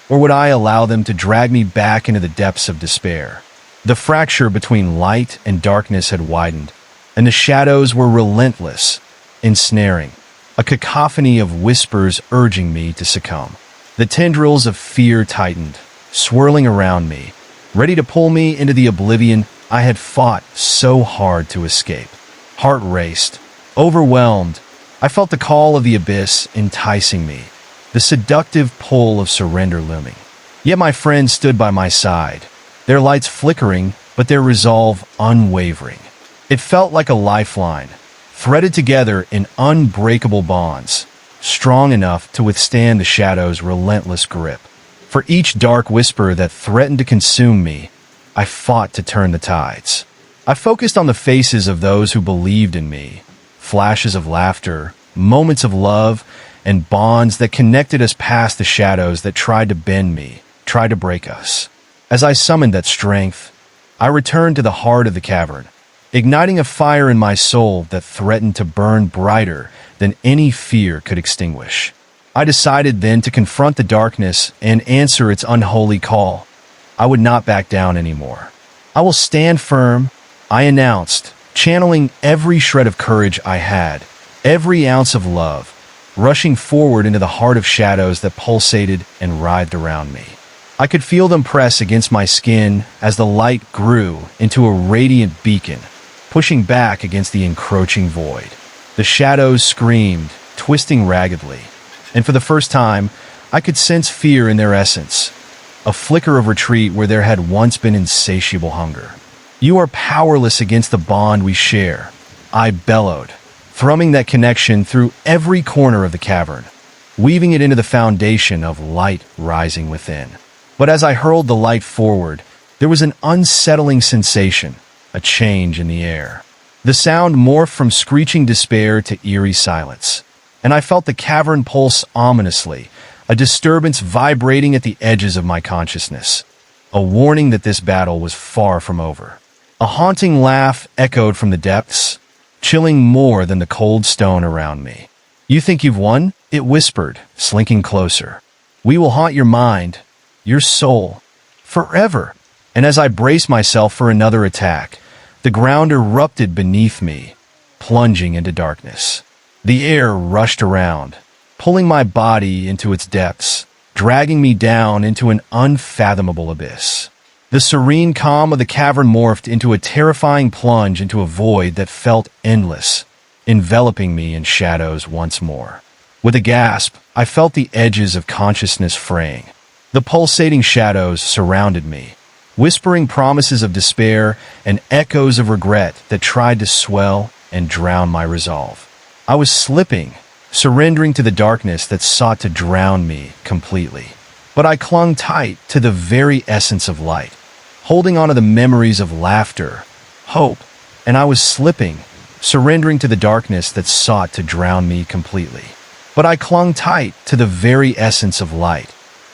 or would I allow them to drag me back into the depths of despair? The fracture between light and darkness had widened, and the shadows were relentless, ensnaring, a cacophony of whispers urging me to succumb. The tendrils of fear tightened, swirling around me, ready to pull me into the oblivion I had fought so hard to escape. Heart raced. Overwhelmed, I felt the call of the abyss enticing me, the seductive pull of surrender looming. Yet my friends stood by my side, their lights flickering, but their resolve unwavering. It felt like a lifeline, threaded together in unbreakable bonds, strong enough to withstand the shadow's relentless grip. For each dark whisper that threatened to consume me, I fought to turn the tides. I focused on the faces of those who believed in me, flashes of laughter, moments of love, and bonds that connected us past the shadows that tried to bend me, tried to break us. As I summoned that strength, I returned to the heart of the cavern, igniting a fire in my soul that threatened to burn brighter than any fear could extinguish. I decided then to confront the darkness and answer its unholy call. I would not back down anymore. I will stand firm, I announced, channeling every shred of courage I had, every ounce of love, rushing forward into the heart of shadows that pulsated and writhed around me. I could feel them press against my skin as the light grew into a radiant beacon, pushing back against the encroaching void. The shadows screamed, twisting raggedly, and for the first time, I could sense fear in their essence, a flicker of retreat where there had once been insatiable hunger. You are powerless against the bond we share, I bellowed, thrumming that connection through every corner of the cavern, weaving it into the foundation of light rising within. But as I hurled the light forward, there was an unsettling sensation, a change in the air. The sound morphed from screeching despair to eerie silence, and I felt the cavern pulse ominously, a disturbance vibrating at the edges of my consciousness, a warning that this battle was far from over. A haunting laugh echoed from the depths, chilling more than the cold stone around me. "You think you've won?" it whispered, slinking closer. "We will haunt your mind, your soul, forever." And as I braced myself for another attack, the ground erupted beneath me, plunging into darkness. The air rushed around, pulling my body into its depths, dragging me down into an unfathomable abyss. The serene calm of the cavern morphed into a terrifying plunge into a void that felt endless, enveloping me in shadows once more. With a gasp, I felt the edges of consciousness fraying. The pulsating shadows surrounded me, whispering promises of despair and echoes of regret that tried to swell and drown my resolve. I was slipping, surrendering to the darkness that sought to drown me completely. But I clung tight to the very essence of light, holding on to the memories of laughter, hope, and I was slipping, surrendering to the darkness that sought to drown me completely. But I clung tight to the very essence of light,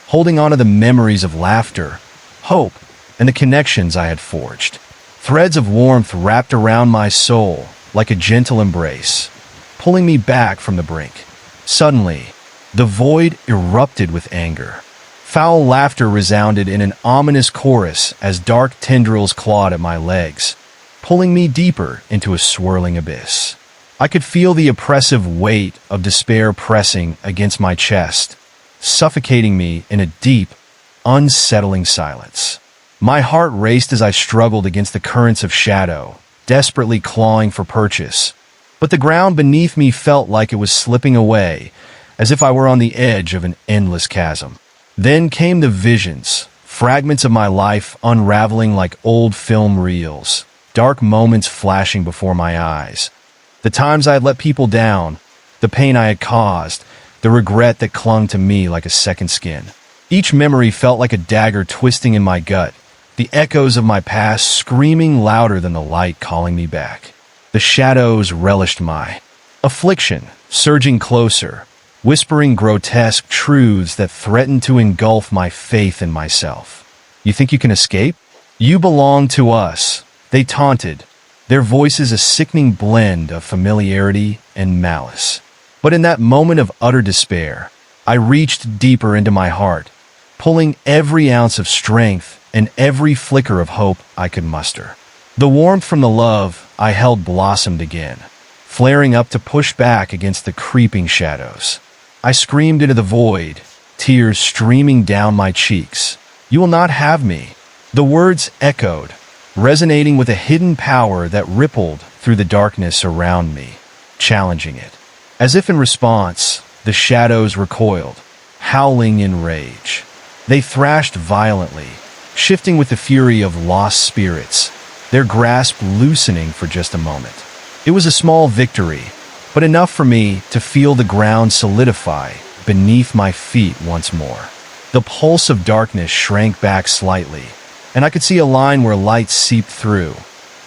holding on to the memories of laughter, hope, and the connections I had forged. Threads of warmth wrapped around my soul like a gentle embrace, pulling me back from the brink. Suddenly, the void erupted with anger. Foul laughter resounded in an ominous chorus as dark tendrils clawed at my legs, pulling me deeper into a swirling abyss. I could feel the oppressive weight of despair pressing against my chest, suffocating me in a deep, unsettling silence. My heart raced as I struggled against the currents of shadow, desperately clawing for purchase. But the ground beneath me felt like it was slipping away, as if I were on the edge of an endless chasm. Then came the visions, fragments of my life unraveling like old film reels, dark moments flashing before my eyes. The times I had let people down, the pain I had caused, the regret that clung to me like a second skin. Each memory felt like a dagger twisting in my gut, the echoes of my past screaming louder than the light calling me back. The shadows relished my affliction, surging closer, whispering grotesque truths that threatened to engulf my faith in myself. "You think you can escape? You belong to us," they taunted, their voices a sickening blend of familiarity and malice. But in that moment of utter despair, I reached deeper into my heart, pulling every ounce of strength and every flicker of hope I could muster. The warmth from the love I held blossomed again, flaring up to push back against the creeping shadows. I screamed into the void, tears streaming down my cheeks. "You will not have me." The words echoed, resonating with a hidden power that rippled through the darkness around me, challenging it. As if in response, the shadows recoiled, howling in rage. They thrashed violently, shifting with the fury of lost spirits, their grasp loosening for just a moment. It was a small victory, but enough for me to feel the ground solidify beneath my feet once more. The pulse of darkness shrank back slightly, and I could see a line where light seeped through,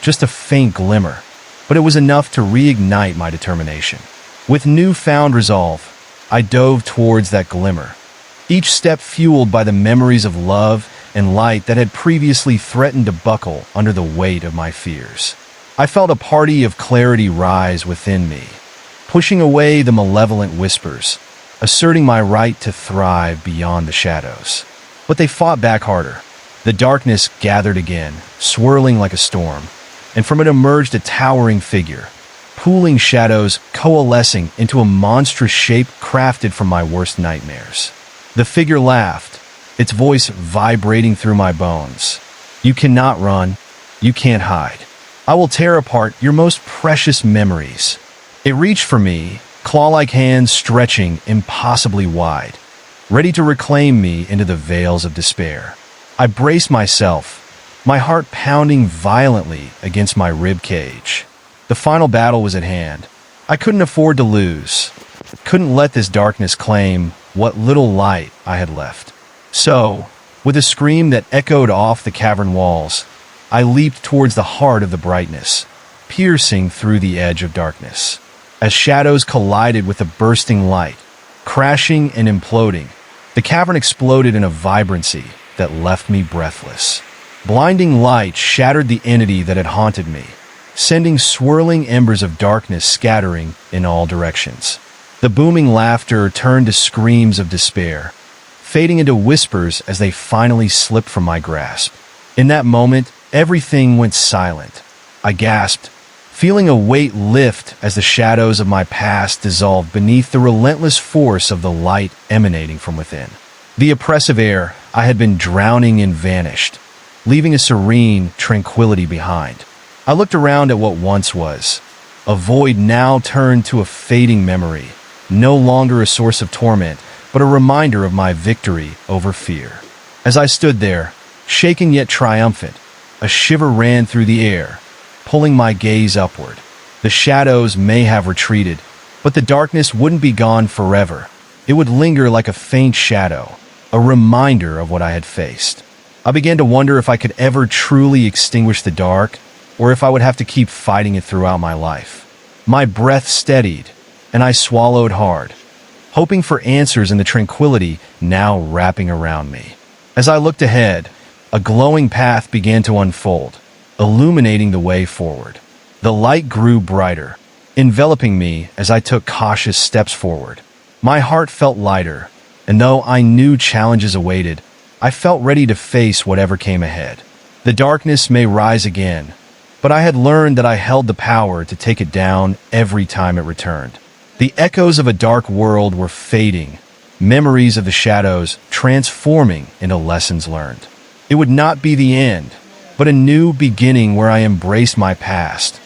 just a faint glimmer, but it was enough to reignite my determination. With newfound resolve, I dove towards that glimmer, each step fueled by the memories of love and light that had previously threatened to buckle under the weight of my fears. I felt a party of clarity rise within me, pushing away the malevolent whispers, asserting my right to thrive beyond the shadows. But they fought back harder. The darkness gathered again, swirling like a storm, and from it emerged a towering figure, pooling shadows coalescing into a monstrous shape crafted from my worst nightmares. The figure laughed, its voice vibrating through my bones. "You cannot run. You can't hide. I will tear apart your most precious memories." It reached for me, claw-like hands stretching impossibly wide, ready to reclaim me into the veils of despair. I braced myself, my heart pounding violently against my rib cage. The final battle was at hand. I couldn't afford to lose. Couldn't let this darkness claim what little light I had left. So, with a scream that echoed off the cavern walls, I leaped towards the heart of the brightness, piercing through the edge of darkness. As shadows collided with the bursting light, crashing and imploding, the cavern exploded in a vibrancy that left me breathless. Blinding light shattered the entity that had haunted me, sending swirling embers of darkness scattering in all directions. The booming laughter turned to screams of despair, fading into whispers as they finally slipped from my grasp. In that moment, everything went silent. I gasped, feeling a weight lift as the shadows of my past dissolved beneath the relentless force of the light emanating from within. The oppressive air I had been drowning in vanished, leaving a serene tranquility behind. I looked around at what once was. A void now turned to a fading memory, no longer a source of torment, but a reminder of my victory over fear. As I stood there, shaken yet triumphant, a shiver ran through the air, pulling my gaze upward. The shadows may have retreated, but the darkness wouldn't be gone forever. It would linger like a faint shadow, a reminder of what I had faced. I began to wonder if I could ever truly extinguish the dark, or if I would have to keep fighting it throughout my life. My breath steadied, and I swallowed hard, hoping for answers in the tranquility now wrapping around me. As I looked ahead, a glowing path began to unfold, illuminating the way forward. The light grew brighter, enveloping me as I took cautious steps forward. My heart felt lighter, and though I knew challenges awaited, I felt ready to face whatever came ahead. The darkness may rise again, but I had learned that I held the power to take it down every time it returned. The echoes of a dark world were fading, memories of the shadows transforming into lessons learned. It would not be the end, but a new beginning where I embraced my past,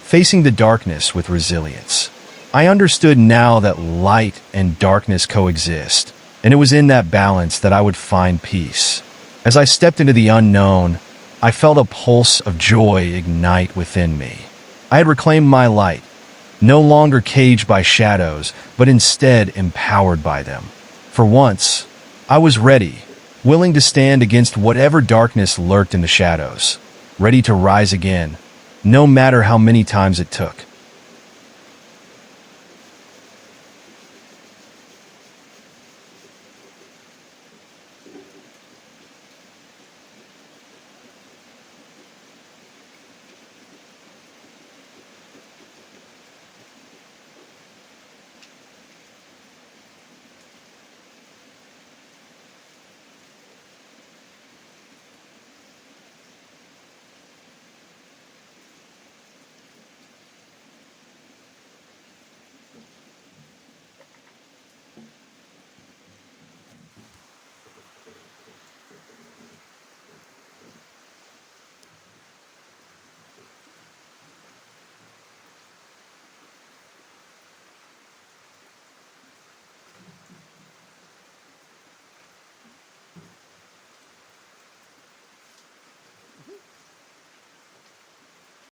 facing the darkness with resilience. I understood now that light and darkness coexist, and it was in that balance that I would find peace. As I stepped into the unknown, I felt a pulse of joy ignite within me. I had reclaimed my light, no longer caged by shadows, but instead empowered by them. For once, I was ready, willing to stand against whatever darkness lurked in the shadows, ready to rise again, no matter how many times it took.